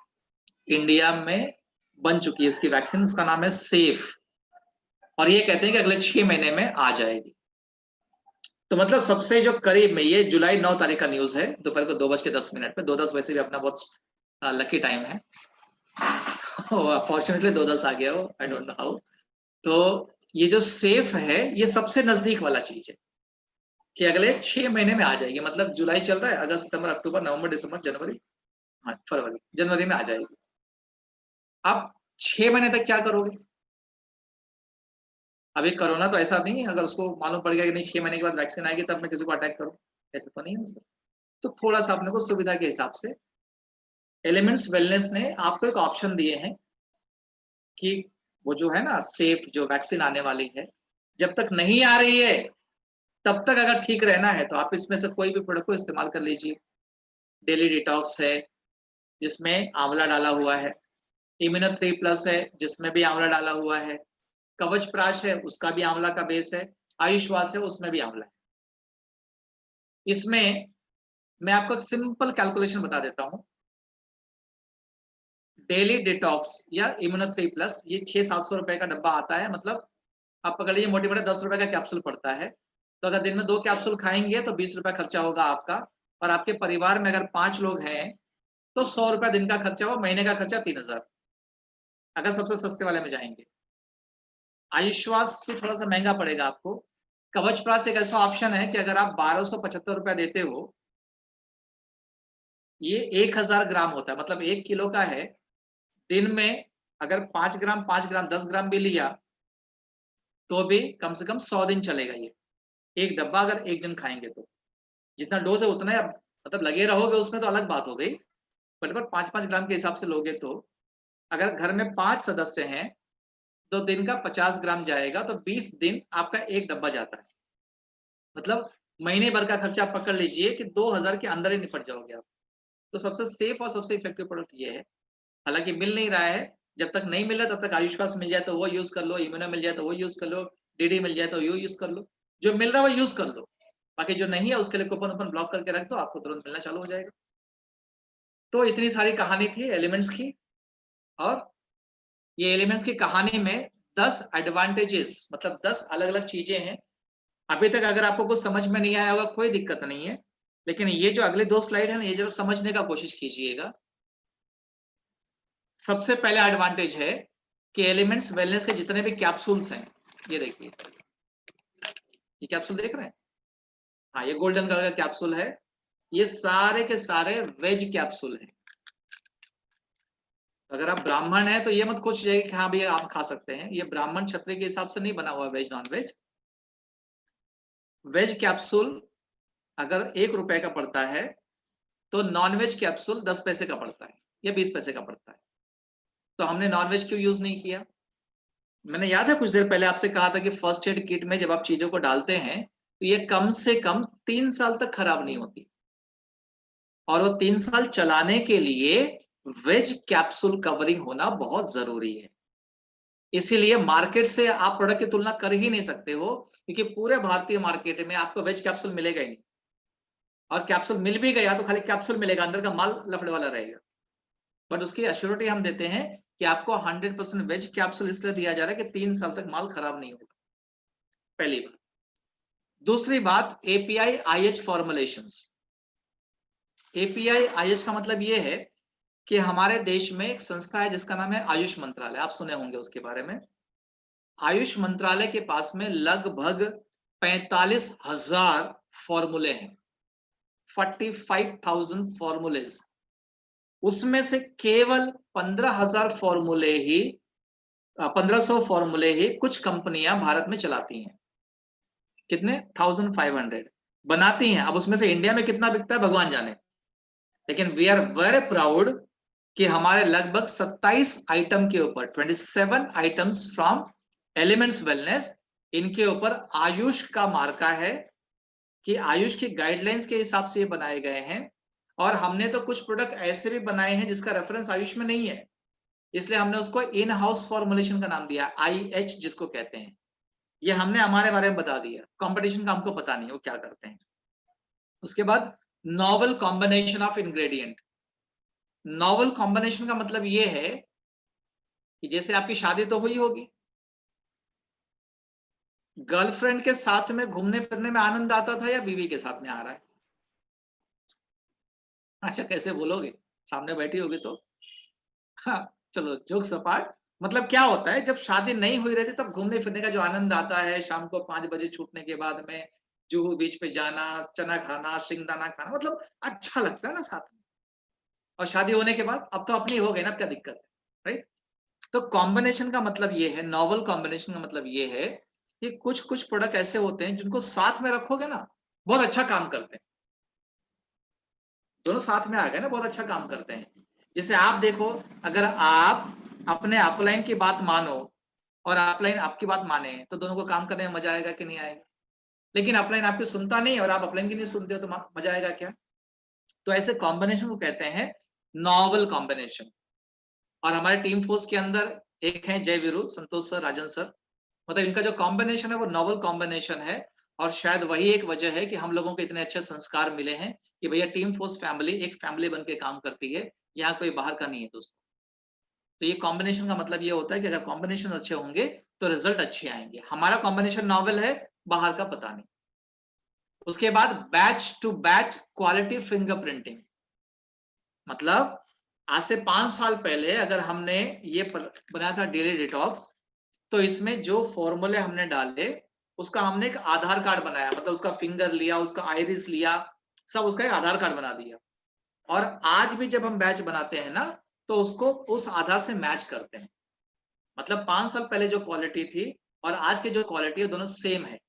इंडिया में बन चुकी है इसकी वैक्सीन, इसका नाम है सेफ, और ये कहते हैं कि अगले 6 महीने में आ जाएगी। तो मतलब सबसे जो करीब में, ये जुलाई 9 तारीख का न्यूज है, दोपहर को 2:10 पे, 2:10 वैसे भी अपना बहुत लकी टाइम है। फॉर्चुनेटली 2:10 आ गया हो, आई डोंट नो हाउ। तो ये जो सेफ है, ये सबसे नजदीक वाला चीज है कि अगले 6 महीने में आ जाएगी। मतलब जुलाई चल रहा है, अगस्त, सितंबर, अक्टूबर, नवंबर, दिसंबर, जनवरी, हाँ फरवरी, जनवरी में आ जाएगी। अब 6 महीने तक क्या करोगे? अभी कोरोना तो ऐसा नहीं है, अगर उसको मालूम पड़ गया कि नहीं 6 महीने के बाद वैक्सीन आएगी तब मैं किसी को अटैक करूं, ऐसा तो नहीं है सर। तो थोड़ा सा अपने को सुविधा के हिसाब से एलिमेंट्स वेलनेस ने आपको एक ऑप्शन दिए हैं कि वो जो है ना सेफ, जो वैक्सीन आने वाली है, जब तक नहीं आ रही है तब तक अगर ठीक रहना है तो आप इसमें से कोई भी प्रोडक्ट को इस्तेमाल कर लीजिए। डेली डिटॉक्स है जिसमें आंवला डाला हुआ है, इम्यूनो 3+ है जिसमें भी आंवला डाला हुआ है, कवच प्राश है उसका भी आंवला का बेस है, आयुष्वास है उसमें भी आंवला है। इसमें मैं आपको एक सिंपल कैलकुलेशन बता देता हूं। डेली डिटॉक्स या इम्यूनो 3+, ये 600-700 रुपए का डब्बा आता है, मतलब आप पकड़ लीजिए मोटे मोटे 10 रुपए का कैप्सूल पड़ता है। तो अगर दिन में 2 कैप्सूल खाएंगे तो 20 रुपए खर्चा होगा आपका, और आपके परिवार में अगर 5 लोग हैं तो 100 रुपए दिन का खर्चा हो, महीने का खर्चा 3000, अगर सबसे सस्ते वाले में जाएंगे। आयुष्वास भी थोड़ा सा महंगा पड़ेगा आपको। कवच प्राश एक ऐसा ऑप्शन है कि अगर आप 1275 रुपया देते हो, ये 1000 ग्राम होता है, मतलब 1 किलो का है। दिन में अगर 5 ग्राम 10 ग्राम भी लिया तो भी कम से कम 100 दिन चलेगा। ये एक डब्बा अगर एक जन खाएंगे तो जितना डोज है उतना है, मतलब लगे रहोगे उसमें तो अलग बात हो गई, बट 5-5 ग्राम के हिसाब से लोगे तो अगर घर में 5 सदस्य हैं तो दिन का 50 ग्राम जाएगा, तो 20 दिन आपका एक डब्बा जाता है। मतलब महीने भर का खर्चा आप पकड़ लीजिए कि 2000 के अंदर ही निपट जाओगे आप। तो सबसे सेफ और सबसे इफेक्टिव प्रोडक्ट ये है। हालांकि मिल नहीं रहा है, जब तक नहीं मिल रहा तब तक आयुष्वास मिल जाए तो वो यूज कर लो, इम्यूनो मिल जाए तो वो यूज कर लो, डीडी मिल जाए तो वो यूज कर लो, जो मिल रहा है वो यूज कर लो। बाकी जो नहीं है उसके लिए कूपन ओपन ब्लॉक करके रख दो, आपको तुरंत मिलना चालू हो जाएगा। तो इतनी सारी कहानी थी एलिमेंट्स की, और ये एलिमेंट्स की कहानी में 10 एडवांटेजेस, मतलब 10 अलग अलग चीजें हैं। अभी तक अगर आपको कुछ समझ में नहीं आया होगा कोई दिक्कत नहीं है, लेकिन ये जो अगले 2 स्लाइड है ना, ये जरा समझने का कोशिश कीजिएगा। सबसे पहला एडवांटेज है कि एलिमेंट्स वेलनेस के जितने भी कैप्सूल्स हैं, ये देखिए, ये कैप्सूल देख रहे हैं, हाँ ये गोल्डन कलर का कैप्सूल है, ये सारे के सारे वेज कैप्सूल हैं। अगर आप ब्राह्मण हैं तो ये मत सोच जाइए कि हाँ भैया आप खा सकते हैं, ये ब्राह्मण क्षत्रिय के हिसाब से नहीं बना हुआ veg non veg. Veg capsule अगर 1 रुपए का पड़ता है तो नॉनवेज कैप्सूल 10 पैसे का पड़ता है या 20 पैसे का पड़ता है। तो हमने नॉनवेज क्यों यूज नहीं किया? मैंने याद है कुछ देर पहले आपसे कहा था कि फर्स्ट एड किट में जब आप चीजों को डालते हैं तो ये कम से कम 3 साल तक खराब नहीं होती, और वो 3 साल चलाने के लिए वेज कैप्सूल कवरिंग होना बहुत जरूरी है। इसीलिए मार्केट से आप प्रोडक्ट की तुलना कर ही नहीं सकते हो, क्योंकि पूरे भारतीय मार्केट में आपको वेज कैप्सूल मिलेगा ही नहीं, और कैप्सूल मिल भी गया तो खाली कैप्सूल मिलेगा, अंदर का माल लफड़े वाला रहेगा। बट उसकी एश्योरिटी हम देते हैं कि आपको 100% वेज कैप्सूल इसलिए दिया जा रहा है कि 3 साल तक माल खराब नहीं होगा, पहली बात। दूसरी बात, एपीआई आईएच फॉर्मुलेशंस। एपीआई आईएच का मतलब ये है कि हमारे देश में एक संस्था है जिसका नाम है आयुष मंत्रालय, आप सुने होंगे उसके बारे में। आयुष मंत्रालय के पास में लगभग 45,000 फॉर्मूले हैं, 45,000 फॉर्मूलेज। उसमें से केवल 15,000 फॉर्मूले ही 1500 फॉर्मूले ही कुछ कंपनियां भारत में चलाती हैं। कितने? 1500 बनाती हैं। अब उसमें से इंडिया में कितना बिकता है भगवान जाने, लेकिन वी आर वेरी प्राउड कि हमारे लगभग 27 आइटम के ऊपर 27 आइटम्स फ्रॉम एलिमेंट्स वेलनेस, इनके ऊपर आयुष का मार्का है कि आयुष की गाइडलाइंस के हिसाब से ये बनाए गए हैं। और हमने तो कुछ प्रोडक्ट ऐसे भी बनाए हैं जिसका रेफरेंस आयुष में नहीं है, इसलिए हमने उसको इन हाउस फॉर्मुलेशन का नाम दिया, आईएच जिसको कहते हैं। ये हमने हमारे बारे में बता दिया, कंपटीशन का हमको पता नहीं वो क्या करते हैं। उसके बाद novel combination of ingredient. Novel combination का मतलब ये है कि जैसे आपकी शादी तो हुई होगी, गर्लफ्रेंड के साथ में घूमने फिरने में आनंद आता था या बीवी के साथ में आ रहा है? अच्छा, कैसे बोलोगे, सामने बैठी होगी तो। हाँ, चलो जोक्स अपार्ट, मतलब क्या होता है, जब शादी नहीं हुई रहती तब घूमने फिरने का जो आनंद आता है, शाम को 5 बजे छूटने के बाद में जुहू बीच पे जाना, चना खाना, शिंगदाना खाना, मतलब अच्छा लगता है ना साथ में। और शादी होने के बाद अब तो अपनी हो गई ना, अब क्या दिक्कत है, राइट? तो कॉम्बिनेशन का मतलब ये है, नॉवल कॉम्बिनेशन का मतलब ये है कि कुछ कुछ प्रोडक्ट ऐसे होते हैं जिनको साथ में रखोगे ना बहुत अच्छा काम करते हैं। दोनों साथ में आ गए ना, बहुत अच्छा काम करते हैं। जैसे आप देखो, अगर आप अपने अपलाइन की बात मानो और अपलाइन आपकी बात माने तो दोनों को काम करने में मजा आएगा कि नहीं आएगा? लेकिन अपलाइन आपकी सुनता नहीं और आप अपलाइन की नहीं सुनते हो तो मजा आएगा क्या? तो ऐसे कॉम्बिनेशन को कहते हैं नॉवल कॉम्बिनेशन। और हमारे टीम फोर्स के अंदर एक है जय वीरू, संतोष सर, राजन सर, मतलब इनका जो कॉम्बिनेशन है वो नॉवल कॉम्बिनेशन है। और शायद वही एक वजह है कि हम लोगों को इतने अच्छे संस्कार मिले हैं कि भैया टीम फोर्स फैमिली एक फैमिली बन के काम करती है, यहाँ कोई बाहर का नहीं है दोस्तों। तो ये कॉम्बिनेशन का मतलब ये होता है कि अगर कॉम्बिनेशन अच्छे होंगे तो रिजल्ट अच्छे आएंगे। हमारा कॉम्बिनेशन नॉवल है, बाहर का पता नहीं। उसके बाद batch to batch quality fingerprinting, मतलब आज से 5 साल पहले अगर हमने ये बनाया था डेली डिटॉक्स, तो इसमें जो फॉर्मूले हमने डाले उसका हमने एक आधार कार्ड बनाया, मतलब उसका फिंगर लिया, उसका आइरिस लिया, सब उसका एक आधार कार्ड बना दिया। और आज भी जब हम बैच बनाते हैं ना तो उसको उस आधार से मैच करते हैं। मतलब 5 साल पहले जो क्वालिटी थी और आज की जो क्वालिटी है दोनों सेम है।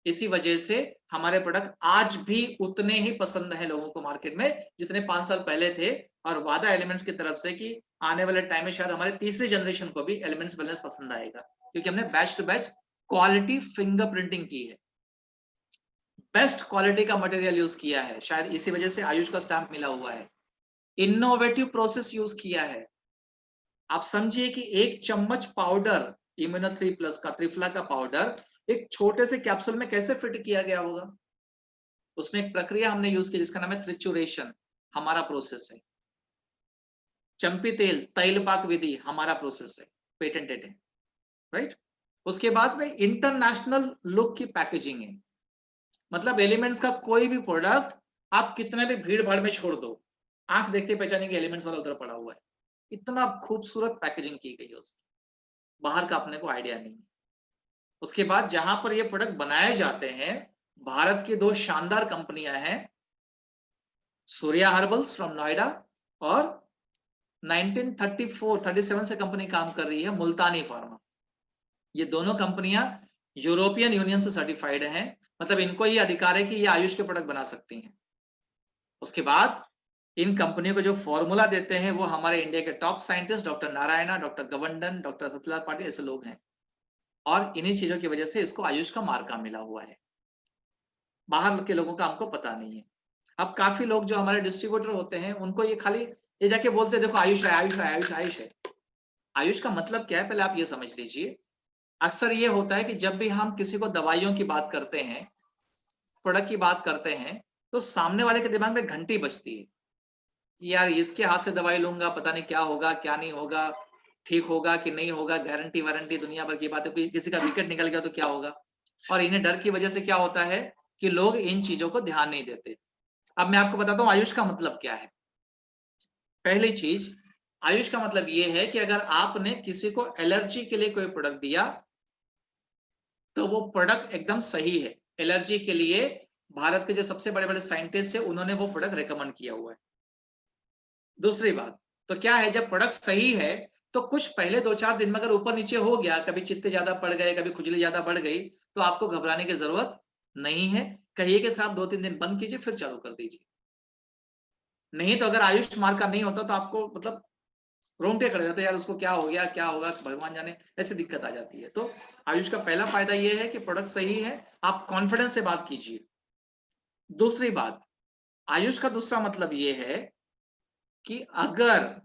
इसी वजह से हमारे प्रोडक्ट आज भी उतने ही पसंद है लोगों को मार्केट में जितने 5 साल पहले थे। और वादा एलिमेंट्स की तरफ से कि आने वाले टाइम में शायद हमारे तीसरी जनरेशन को भी एलिमेंट्स वेलनेस पसंद आएगा, क्योंकि हमने batch to batch quality fingerprinting की है, बेस्ट क्वालिटी का मटेरियल यूज किया है, शायद इसी वजह से आयुष का स्टैंप मिला हुआ है। इनोवेटिव प्रोसेस यूज किया है। आप समझिए कि 1 चम्मच पाउडर इम्यूनो 3+ का, त्रिफला का पाउडर एक छोटे से कैप्सूल में कैसे फिट किया गया होगा। उसमें एक प्रक्रिया हमने यूज की जिसका नाम है ट्रिचुरेशन, हमारा प्रोसेस है। चंपी तेल, तैलपाक विधि, हमारा प्रोसेस है, पेटेंटेड है, राइट? उसके बाद में इंटरनेशनल लुक की पैकेजिंग है। मतलब एलिमेंट्स का कोई भी प्रोडक्ट आप कितने भी भीड़ भाड़ में छोड़ दो, आंख देखते पहचानेंगे एलिमेंट्स वाला उधर पड़ा हुआ है। इतना खूबसूरत पैकेजिंग की गई है उसकी, बाहर का अपने को आइडिया नहीं है। उसके बाद जहां पर ये प्रोडक्ट बनाए जाते हैं, भारत की 2 शानदार कंपनियां हैं, सूर्या हर्बल्स फ्रॉम नोएडा और 1937 से कंपनी काम कर रही है मुल्तानी फार्मा। ये दोनों कंपनियां यूरोपियन यूनियन से सर्टिफाइड हैं, मतलब इनको ये अधिकार है कि ये आयुष के प्रोडक्ट बना सकती हैं। उसके बाद इन कंपनियों को जो फॉर्मूला देते हैं वो हमारे इंडिया के top scientist doctor Narayana, doctor गवर्नन, डॉक्टर सत्यलाल पाटिल ऐसे लोग हैं, और इन्हीं चीजों की वजह से इसको आयुष का मार्का मिला हुआ है। बाहर के लोगों का हमको पता नहीं है। अब काफी लोग जो हमारे डिस्ट्रीब्यूटर होते हैं उनको ये खाली ये जाके बोलते हैं देखो आयुष है, आयुष है, आयुष, आयुष है। आयुष का मतलब क्या है पहले आप ये समझ लीजिए। अक्सर ये होता है कि जब भी हम किसी को दवाइयों की बात करते हैं, प्रोडक्ट की बात करते हैं, तो सामने वाले के दिमाग में घंटी बजती है कि यार इसके हाथ से दवाई लूंगा, पता नहीं क्या होगा, क्या नहीं होगा, ठीक होगा कि नहीं होगा, गारंटी वारंटी दुनिया भर की बातें, किसी का विकेट निकल गया तो क्या होगा। और इन्हें डर की वजह से क्या होता है कि लोग इन चीजों को ध्यान नहीं देते। अब मैं आपको बताता हूँ आयुष का मतलब क्या है। पहली चीज, आयुष का मतलब ये है कि अगर आपने किसी को एलर्जी के लिए कोई प्रोडक्ट दिया तो वो प्रोडक्ट एकदम सही है। एलर्जी के लिए भारत के जो सबसे बड़े बड़े साइंटिस्ट है उन्होंने वो प्रोडक्ट रेकमेंड किया हुआ है। दूसरी बात तो क्या है, जब प्रोडक्ट सही है तो कुछ पहले 2-4 दिन में अगर ऊपर नीचे हो गया, कभी चित्ते ज्यादा पड़ गए, कभी खुजली ज्यादा बढ़ गई, तो आपको घबराने की जरूरत नहीं है। कहिए कि साहब 2-3 दिन बंद कीजिए फिर चालू कर दीजिए। नहीं तो अगर आयुष मार्ग का नहीं होता तो आपको मतलब रोंगटे खड़े जाते, यार उसको क्या हो गया, क्या होगा भगवान जाने, ऐसे दिक्कत आ जाती है। तो आयुष का पहला फायदा ये है कि प्रोडक्ट सही है, आप कॉन्फिडेंस से बात कीजिए। दूसरी बात, आयुष का दूसरा मतलब ये है कि अगर,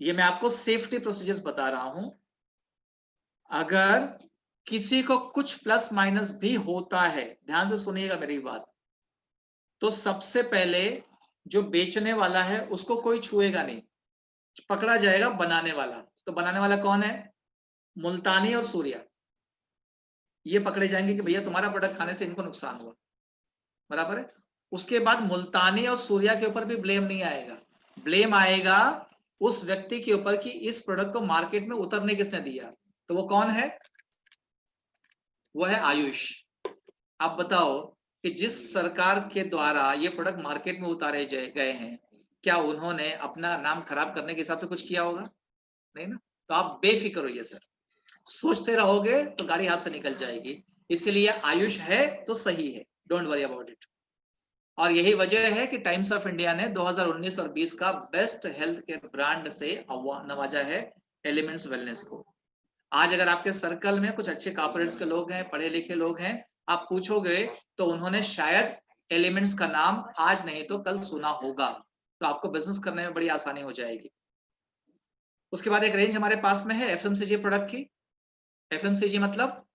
ये मैं आपको सेफ्टी प्रोसीजर्स बता रहा हूं, अगर किसी को कुछ प्लस माइनस भी होता है, ध्यान से सुनिएगा मेरी बात, तो सबसे पहले जो बेचने वाला है उसको कोई छुएगा नहीं, पकड़ा जाएगा बनाने वाला। तो बनाने वाला कौन है? मुल्तानी और सूर्या, ये पकड़े जाएंगे कि भैया तुम्हारा प्रोडक्ट खाने से इनको नुकसान हुआ, बराबर है। उसके बाद मुल्तानी और सूर्या के ऊपर भी ब्लेम नहीं आएगा, ब्लेम आएगा उस व्यक्ति के ऊपर कि इस प्रोडक्ट को मार्केट में उतरने किसने दिया। तो वो कौन है? वो है आयुष। आप बताओ कि जिस सरकार के द्वारा ये प्रोडक्ट मार्केट में उतारे गए हैं, क्या उन्होंने अपना नाम खराब करने के हिसाब से कुछ किया होगा? नहीं ना। तो आप बेफिक्र होइए सर, सोचते रहोगे तो गाड़ी हाथ से निकल जाएगी। इसीलिए आयुष है तो सही है, डोंट वरी अबाउट इट। और यही वजह है कि टाइम्स ऑफ इंडिया ने 2019 और 20 का बेस्ट हेल्थ केयर ब्रांड से नवाजा है एलिमेंट्स वेलनेस को। आज अगर आपके सर्कल में कुछ अच्छे कॉर्पोरेट्स के लोग हैं, पढ़े लिखे लोग हैं, आप पूछोगे तो उन्होंने शायद एलिमेंट्स का नाम आज नहीं तो कल सुना होगा। तो आपको बिजनेस करने में बड़ी आसानी हो जाएगी। उसके बाद एक रेंज हमारे पास में है एफएमसीजी प्रोडक्ट की। एफएमसीजी मतलब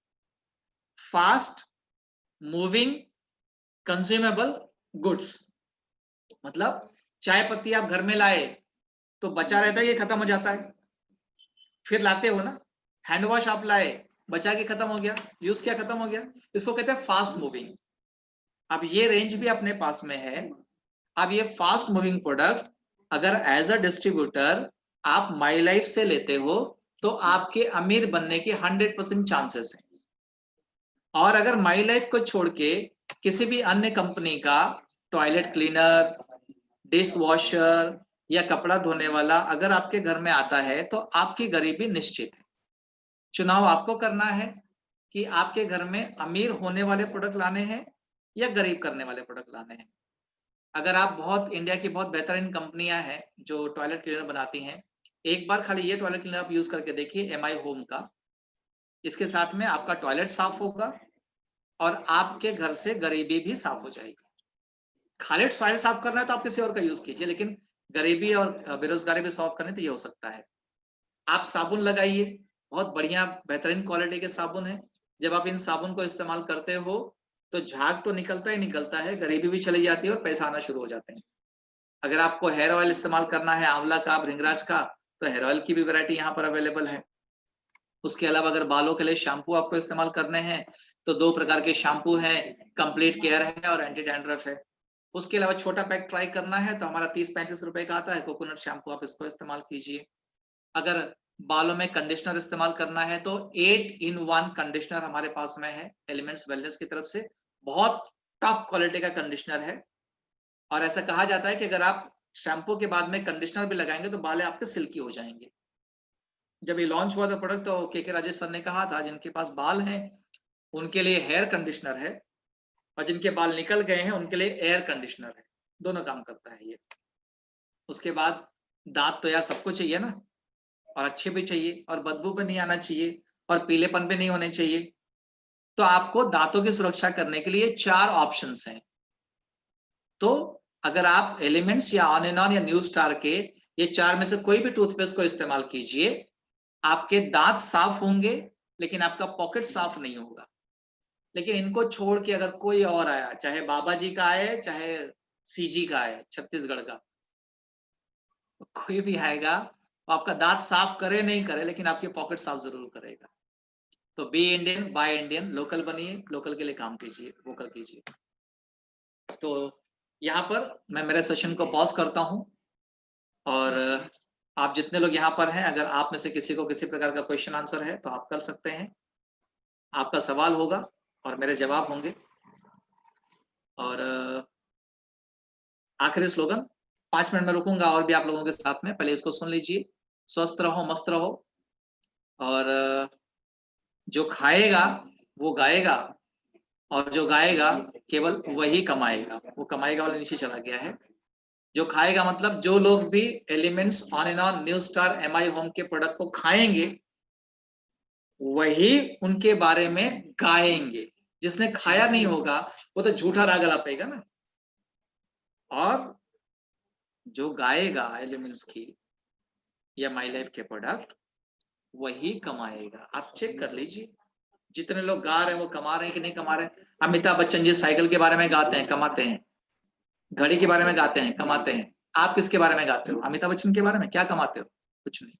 फास्ट मूविंग कंज्यूमेबल गुड्स। मतलब चाय पत्ती आप घर में लाए तो बचा रहता है, ये खत्म हो जाता है, फिर लाते हो ना। हैंड वॉश आप लाए, बचा के खत्म हो गया, यूज किया खत्म हो गया, इसको कहते हैं फास्ट मूविंग। अब ये रेंज भी अपने पास में है। अब ये फास्ट मूविंग प्रोडक्ट अगर एज अ डिस्ट्रीब्यूटर आप माई लाइफ से लेते हो तो आपके अमीर बनने के 100% चांसेस हैं। और अगर माई लाइफ को छोड़ के किसी भी अन्य कंपनी का टॉयलेट क्लीनर, डिश वॉशर या कपड़ा धोने वाला अगर आपके घर में आता है तो आपकी गरीबी निश्चित है। चुनाव आपको करना है कि आपके घर में अमीर होने वाले प्रोडक्ट लाने हैं या गरीब करने वाले प्रोडक्ट लाने हैं। अगर आप बहुत, इंडिया की बहुत बेहतरीन कंपनियां हैं जो टॉयलेट क्लीनर बनाती हैं, एक बार खाली ये टॉयलेट क्लीनर आप यूज करके देखिए एमआई होम का। इसके साथ में आपका टॉयलेट साफ होगा और आपके घर से गरीबी भी साफ हो जाएगी। खाली टॉयलेट साफ करना है तो आप किसी और का यूज कीजिए, लेकिन गरीबी और बेरोजगारी भी सॉल्व करनी तो ये हो सकता है। आप साबुन लगाइए, बहुत बढ़िया बेहतरीन क्वालिटी के साबुन है। जब आप इन साबुन को इस्तेमाल करते हो तो झाग तो निकलता ही निकलता है, गरीबी भी चली जाती है और पैसा आना शुरू हो जाते हैं। अगर आपको हेयर ऑयल इस्तेमाल करना है, आंवला का, भृंगराज का, तो हेयर ऑयल की भी वैरायटी यहाँ पर अवेलेबल है। उसके अलावा अगर बालों के लिए शैम्पू आपको इस्तेमाल करने हैं तो 2 प्रकार के शैम्पू है, कंप्लीट केयर है और एंटी डैंड्रफ है। उसके अलावा छोटा पैक ट्राई करना है तो हमारा 30-35 रुपए का आता है कोकोनट शैम्पू, आप इसको इस्तेमाल कीजिए। अगर बालों में कंडीशनर इस्तेमाल करना है तो 8-in-1 कंडीशनर हमारे पास में है एलिमेंट्स वेलनेस की तरफ से, बहुत टॉप क्वालिटी का कंडीशनर है। और ऐसा कहा जाता है कि अगर आप शैम्पू के बाद में कंडीशनर भी लगाएंगे तो बाल आपके सिल्की हो जाएंगे। जब ये लॉन्च हुआ था प्रोडक्ट तो के राजेश सर ने कहा था जिनके पास बाल हैं उनके लिए हेयर कंडीशनर है और जिनके बाल निकल गए हैं उनके लिए एयर कंडीशनर है, दोनों काम करता है ये। उसके बाद दांत तो यार सबको चाहिए ना, और अच्छे भी चाहिए, और बदबू पे नहीं आना चाहिए, और पीलेपन पे नहीं होने चाहिए। तो आपको दांतों की सुरक्षा करने के लिए 4 ऑप्शंस हैं। तो अगर आप एलिमेंट्स या ऑन एंड ऑन या न्यू स्टार के ये 4 में से कोई भी टूथपेस्ट को इस्तेमाल कीजिए, आपके दांत साफ होंगे, लेकिन आपका पॉकेट साफ नहीं होगा। लेकिन इनको छोड़ के अगर कोई और आया, चाहे बाबा जी का आए, चाहे सीजी का आए, छत्तीसगढ़ का, कोई भी आएगा, वो आपका दांत साफ करे नहीं करे, लेकिन आपके पॉकेट साफ जरूर करेगा। तो be Indian, buy Indian, local बनिए, लोकल के लिए काम कीजिए, वोकल कीजिए। तो यहाँ पर मैं मेरे सेशन को पॉज करता हूँ, और आप जितने लोग यहाँ पर हैं, अगर आप में से किसी को किसी प्रकार का क्वेश्चन आंसर है तो आप कर सकते हैं। आपका सवाल होगा और मेरे जवाब होंगे। और आखिरी स्लोगन 5 मिनट में रुकूंगा और भी आप लोगों के साथ में, पहले इसको सुन लीजिए। स्वस्थ रहो, मस्त रहो, और जो खाएगा वो गाएगा, और जो गाएगा केवल वही कमाएगा। वो कमाएगा वाला नीचे चला गया है। जो खाएगा मतलब जो लोग भी elements, on and on, new star, MI home के प्रोडक्ट को खाएंगे, वही उनके बारे में गाएंगे। जिसने खाया नहीं होगा वो तो झूठा राग अलापेगा ना। और जो गाएगा एलिमेंट्स की या माई लाइफ के प्रोडक्ट, वही कमाएगा। आप चेक कर लीजिए, जितने लोग गा रहे हैं वो कमा रहे हैं कि नहीं कमा रहे हैं। अमिताभ बच्चन जी साइकिल के बारे में गाते हैं, कमाते हैं। घड़ी के बारे में गाते हैं, कमाते हैं। आप किसके बारे में गाते हो? अमिताभ बच्चन के बारे में। क्या कमाते हो? कुछ नहीं।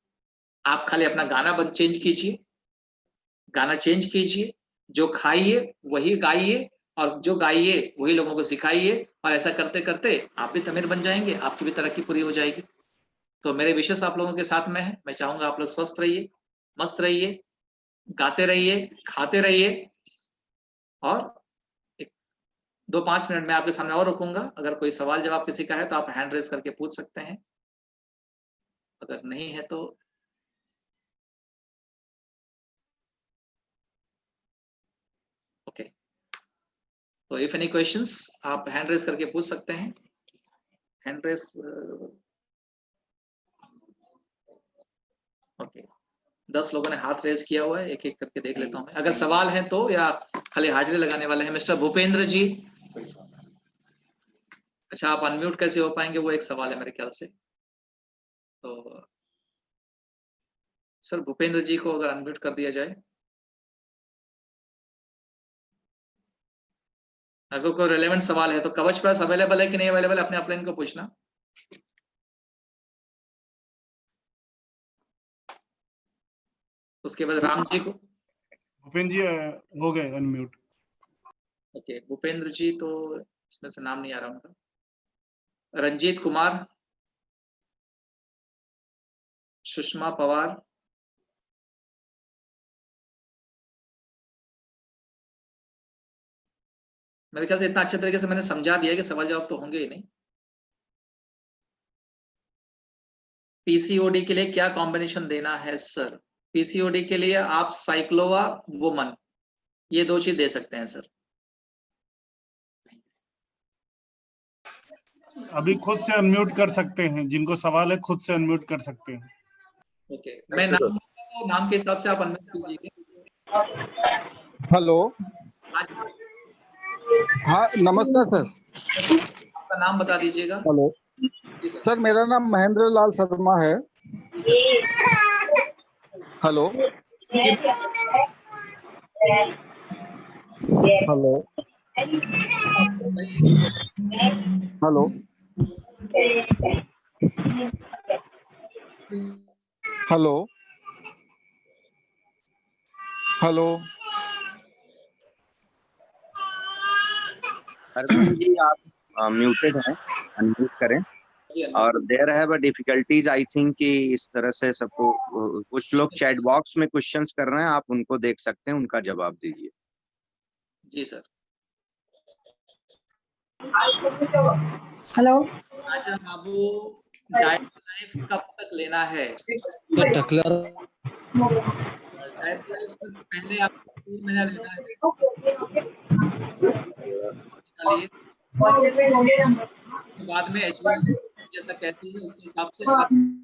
आप खाली अपना गाना चेंज कीजिए, गाना चेंज कीजिए, जो खाइए वही गाइए, और जो गाइए वही लोगों को सिखाइए। और ऐसा करते करते आप भी तमीर बन जाएंगे, आपकी भी तरक्की पूरी हो जाएगी। तो मेरे विशेष आप लोगों के साथ में है। मैं चाहूंगा आप लोग स्वस्थ रहिए, मस्त रहिए, गाते रहिए, खाते रहिए। और 2-5 मिनट में आपके सामने और रुकूंगा। अगर कोई सवाल जवाब किसी का है तो आप हैंड रेस करके पूछ सकते हैं, अगर नहीं है तो ओके। तो इफ एनी क्वेश्चंस आप हैंड रेस करके पूछ सकते हैं। Hand raise okay. 10 लोगों ने हाथ रेस किया हुआ है, एक एक करके देख लेता हूं मैं। अगर सवाल है तो, या खाली हाजिरी लगाने वाले हैं। मिस्टर भूपेंद्र जी, अच्छा आप अनम्यूट कैसे हो पाएंगे, वो एक सवाल है मेरे ख्याल से। तो सर भूपेंद्र जी को अगर अनम्यूट कर दिया जाए। अगर कोई रेलेवेंट सवाल है तो कवच प्लस अवेलेबल है कि नहीं अवेलेबल, अपने अपलाइन को पूछना। उसके बाद राम जी को। भूपेंद्र जी हो गए अनम्यूट। ओके, भूपेंद्र जी तो इसमें से नाम नहीं आ रहा उनका। रंजीत कुमार, सुषमा पवार, मेरे ख्याल से इतना अच्छे तरीके से मैंने समझा दिया कि सवाल जवाब तो होंगे ही नहीं। पीसीओडी के लिए क्या कॉम्बिनेशन देना है सर? पीसीओडी के लिए आप साइक्लोवा वुमन, ये 2 चीज दे सकते हैं सर। अभी खुद से अनम्यूट कर सकते हैं, जिनको सवाल है खुद से अनम्यूट कर सकते हैं। ओके, मैं नाम के हिसाब से आप अनम्यूट कीजिए। हेलो, हाँ नमस्कार सर। आपका नाम बता दीजिएगा। हेलो सर, मेरा नाम महेंद्र लाल शर्मा है। Hello hello hello hello hello Arjun ji आप म्यूटेड हैं, अनम्यूट करें। और there have a difficulties I think कि इस तरह से सबको, कुछ लोग चैट बॉक्स में क्वेश्चंस कर रहे हैं, आप उनको देख सकते हैं, उनका जवाब दीजिए। जी sir. Hello Raja Babu, diet life कब तक लेना है? डाइट लाइफ से पहले आपको 3 महीना लेना है। निकालिए, बाद में एचबी जैसा कहती है उसके हिसाब से अगर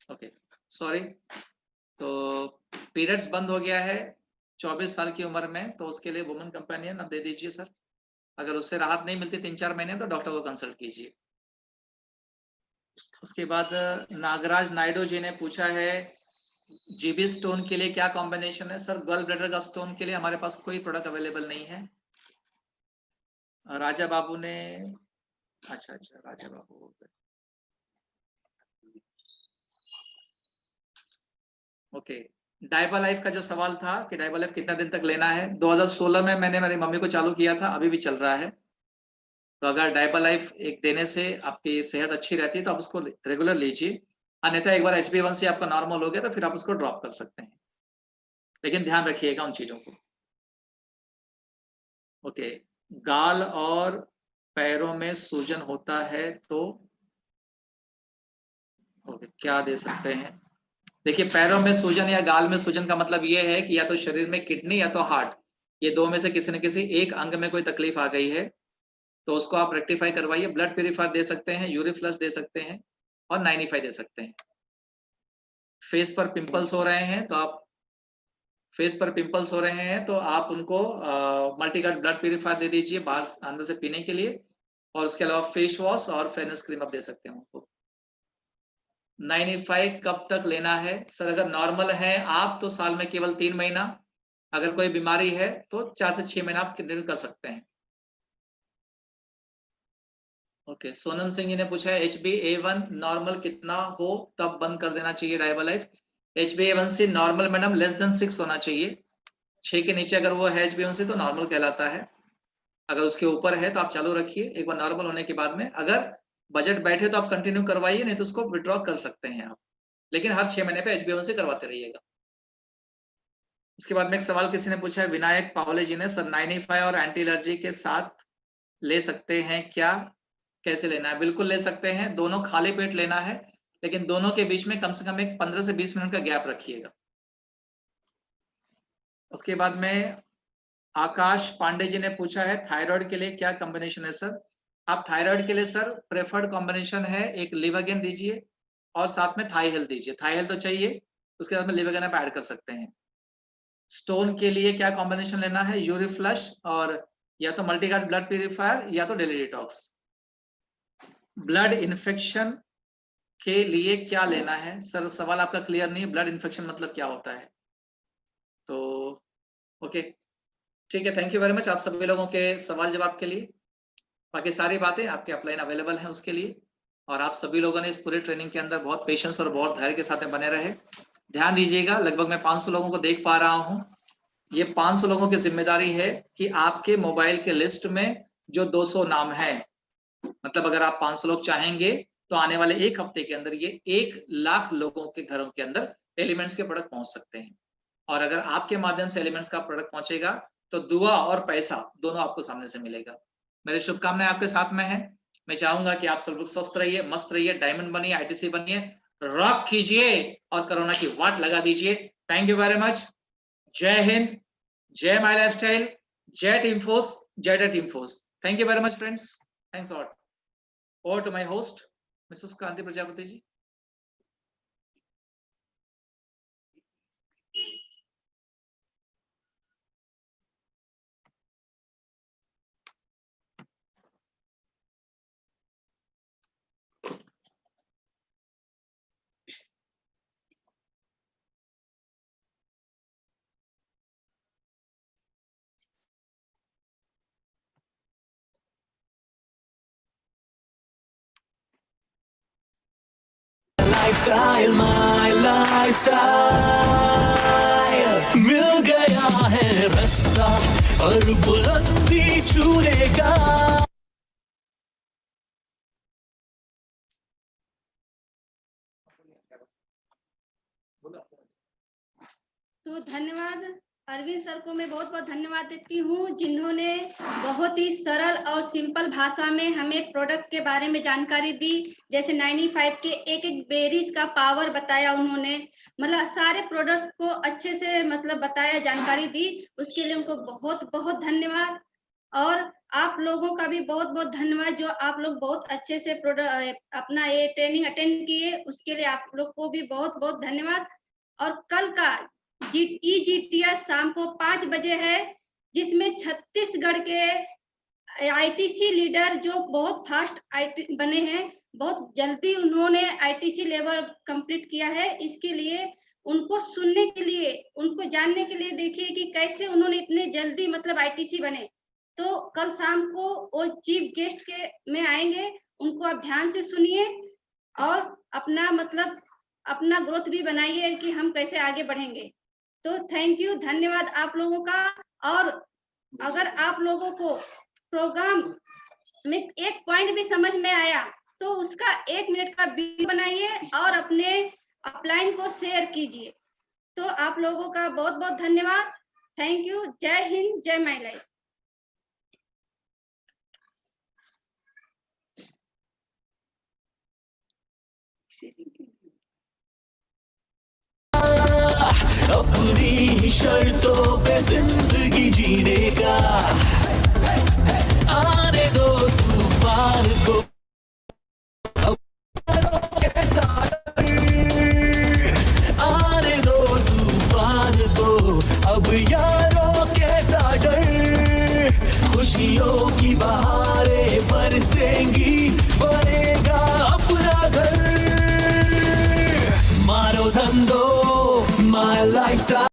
ओके सॉरी, तो पीरियड्स बंद हो गया है 24 साल की उम्र में, तो उसके लिए वुमेन कंपेनियन अब दे दीजिए सर। अगर उससे राहत नहीं मिलती 3-4 महीने तो डॉक्टर को कंसल्ट कीजिए। उसके बाद नागराज नायडू जी ने पूछा है जीबी स्टोन के लिए क्या कॉम्बिनेशन है। सर गल ब्लैडर का स्टोन के लिए हमारे पास कोई प्रोडक्ट अवेलेबल नहीं है। राजा बाबू ने अच्छा राजा बाबू हो गए। ओके, डाइबा लाइफ का जो सवाल था कि डाइबा लाइफ कितना दिन तक लेना है, 2016 में मैंने मेरी मम्मी को चालू किया था, अभी भी चल रहा है। तो अगर डाइबा लाइफ एक देने से आपकी सेहत अच्छी रहती है तो आप उसको रेगुलर लीजिए, अन्यथा एक बार HbA1c आपका नॉर्मल हो गया तो फिर आप उसको ड्रॉप कर सकते हैं, लेकिन ध्यान रखिएगा उन चीजों को। ओके, गाल और पैरों में सूजन होता है तो ओके क्या दे सकते हैं। देखिए, पैरों में सूजन या गाल में सूजन का मतलब ये है कि या तो शरीर में किडनी या तो हार्ट, ये दो में से किसी न किसी एक अंग में कोई तकलीफ आ गई है, तो उसको आप रेक्टिफाई करवाइए। ब्लड प्यूरिफायर दे सकते हैं, यूरिफ्लश दे सकते हैं और 95 दे सकते हैं। फेस पर पिंपल्स हो रहे हैं तो आप उनको मल्टीगार्ड ब्लड प्यूरिफायर दे दीजिए बाहर अंदर से पीने के लिए, और उसके अलावा फेस वॉश और फेयरनेस क्रीम आप दे सकते हैं उनको। 95 कब तक लेना है सर? अगर नॉर्मल है आप तो साल में केवल 3 महीना, अगर कोई बीमारी है तो 4 से 6 महीना आप कंटिन्यू कर सकते हैं। ओके, सोनम सिंह जी ने पूछा है HbA1 नॉर्मल कितना हो तब बंद कर देना चाहिए डाइबा life. HbA1c normal madam less than 6 होना चाहिए। 6 के नीचे अगर वो है HbA1c तो नॉर्मल कहलाता है। अगर उसके ऊपर है तो आप चालू रखिए, एक बार नॉर्मल होने के बाद में अगर बजट बैठे तो आप कंटिन्यू करवाइए, नहीं तो उसको विड्रॉ कर सकते हैं आप, लेकिन हर 6 महीने पे HbA1c करवाते रहिएगा। इसके बाद में एक सवाल किसी ने पूछा है, विनायक पावले जी ने, सर 95 और एंटी एलर्जी के साथ ले सकते हैं क्या? कैसे लेना है? बिल्कुल ले सकते हैं, दोनों खाली पेट लेना है, लेकिन दोनों के बीच में कम से कम एक 15 से 20 मिनट का गैप रखिएगा। उसके बाद में आकाश पांडे जी ने पूछा है थायराइड के लिए क्या कॉम्बिनेशन है सर? आप थायराइड के लिए सर प्रेफर्ड कॉम्बिनेशन है, एक लिवागेन दीजिए और साथ में थाई हेल्थ दीजिए। थाई हेल्थ तो चाहिए, उसके साथ में लिवागेन आप ऐड कर सकते हैं। स्टोन के लिए क्या कॉम्बिनेशन लेना है? यूरिफ्लश और या तो मल्टीगार्ड ब्लड प्यूरिफायर या तो डेली डिटॉक्स। ब्लड इन्फेक्शन के लिए क्या लेना है सर? सवाल आपका क्लियर नहीं है, ब्लड इन्फेक्शन मतलब क्या होता है? तो ओके ठीक है, थैंक यू वेरी मच आप सभी लोगों के सवाल जवाब के लिए। बाकी सारी बातें आपके अपलाइन अवेलेबल हैं उसके लिए, और आप सभी लोगों ने इस पूरे ट्रेनिंग के अंदर बहुत पेशेंस और बहुत धैर्य के साथ में बने रहे। ध्यान दीजिएगा, लगभग मैं 500 लोगों को देख पा रहा हूँ। ये 500 लोगों की जिम्मेदारी है कि आपके मोबाइल के लिस्ट में जो 200 नाम है, मतलब अगर आप 500 लोग चाहेंगे तो आने वाले एक हफ्ते के अंदर ये 1 लाख लोगों के घरों के अंदर एलिमेंट्स के प्रोडक्ट पहुंच सकते हैं। और अगर आपके माध्यम से एलिमेंट्स का प्रोडक्ट पहुंचेगा तो दुआ और पैसा दोनों आपको सामने से मिलेगा। मेरी शुभकामनाएं आपके साथ में है। मैं चाहूंगा कि आप सब लोग स्वस्थ रहिए, मस्त रहिए, डायमंड बनिए, ITC बनिए, रॉक कीजिए और कोरोना की वाट लगा दीजिए। Thank you very much. जय हिंद, जय माय लाइफस्टाइल, जय टीम फोर्स, जय team force. Thank you very much friends, thanks lot. Over to my host missus Kranti Prajapati ji. Lifestyle, my life. Lifestyle मिल गया है रास्ता और बुलंदी छूने का। तो धन्यवाद अरविंद सर को मैं बहुत बहुत धन्यवाद देती हूँ, जिन्होंने बहुत ही सरल और सिंपल भाषा में हमें प्रोडक्ट के बारे में जानकारी दी। जैसे 95 के एक एक बेरीज का पावर बताया उन्होंने, मतलब सारे प्रोडक्ट्स को अच्छे से मतलब बताया, जानकारी दी, उसके लिए उनको बहुत बहुत धन्यवाद। और आप लोगों का भी बहुत बहुत धन्यवाद, जो आप लोग बहुत अच्छे से अपना ये ट्रेनिंग अटेंड किए, उसके लिए आप लोग को भी बहुत बहुत धन्यवाद। और कल का EGTS शाम को 5 बजे है, जिसमें छत्तीसगढ़ के ITC लीडर जो बहुत फास्ट बने हैं, बहुत जल्दी उन्होंने ITC लेवल कंप्लीट किया है। इसके लिए उनको सुनने के लिए, उनको जानने के लिए देखिए कि कैसे उन्होंने इतने जल्दी मतलब ITC बने। तो कल शाम को वो चीफ गेस्ट के में आएंगे, उनको आप ध्यान से सुनिए और अपना मतलब अपना ग्रोथ भी बनाइए कि हम कैसे आगे बढ़ेंगे। तो थैंक यू, धन्यवाद आप लोगों का। और अगर आप लोगों को प्रोग्राम में एक पॉइंट भी समझ में आया तो उसका 1 मिनट का वीडियो बनाइए और अपने अपलाइन को शेयर कीजिए। तो आप लोगों का बहुत बहुत धन्यवाद, थैंक यू। जय हिंद, जय माई लाइफ। अपनी शर्तों पे जिंदगी जीने का।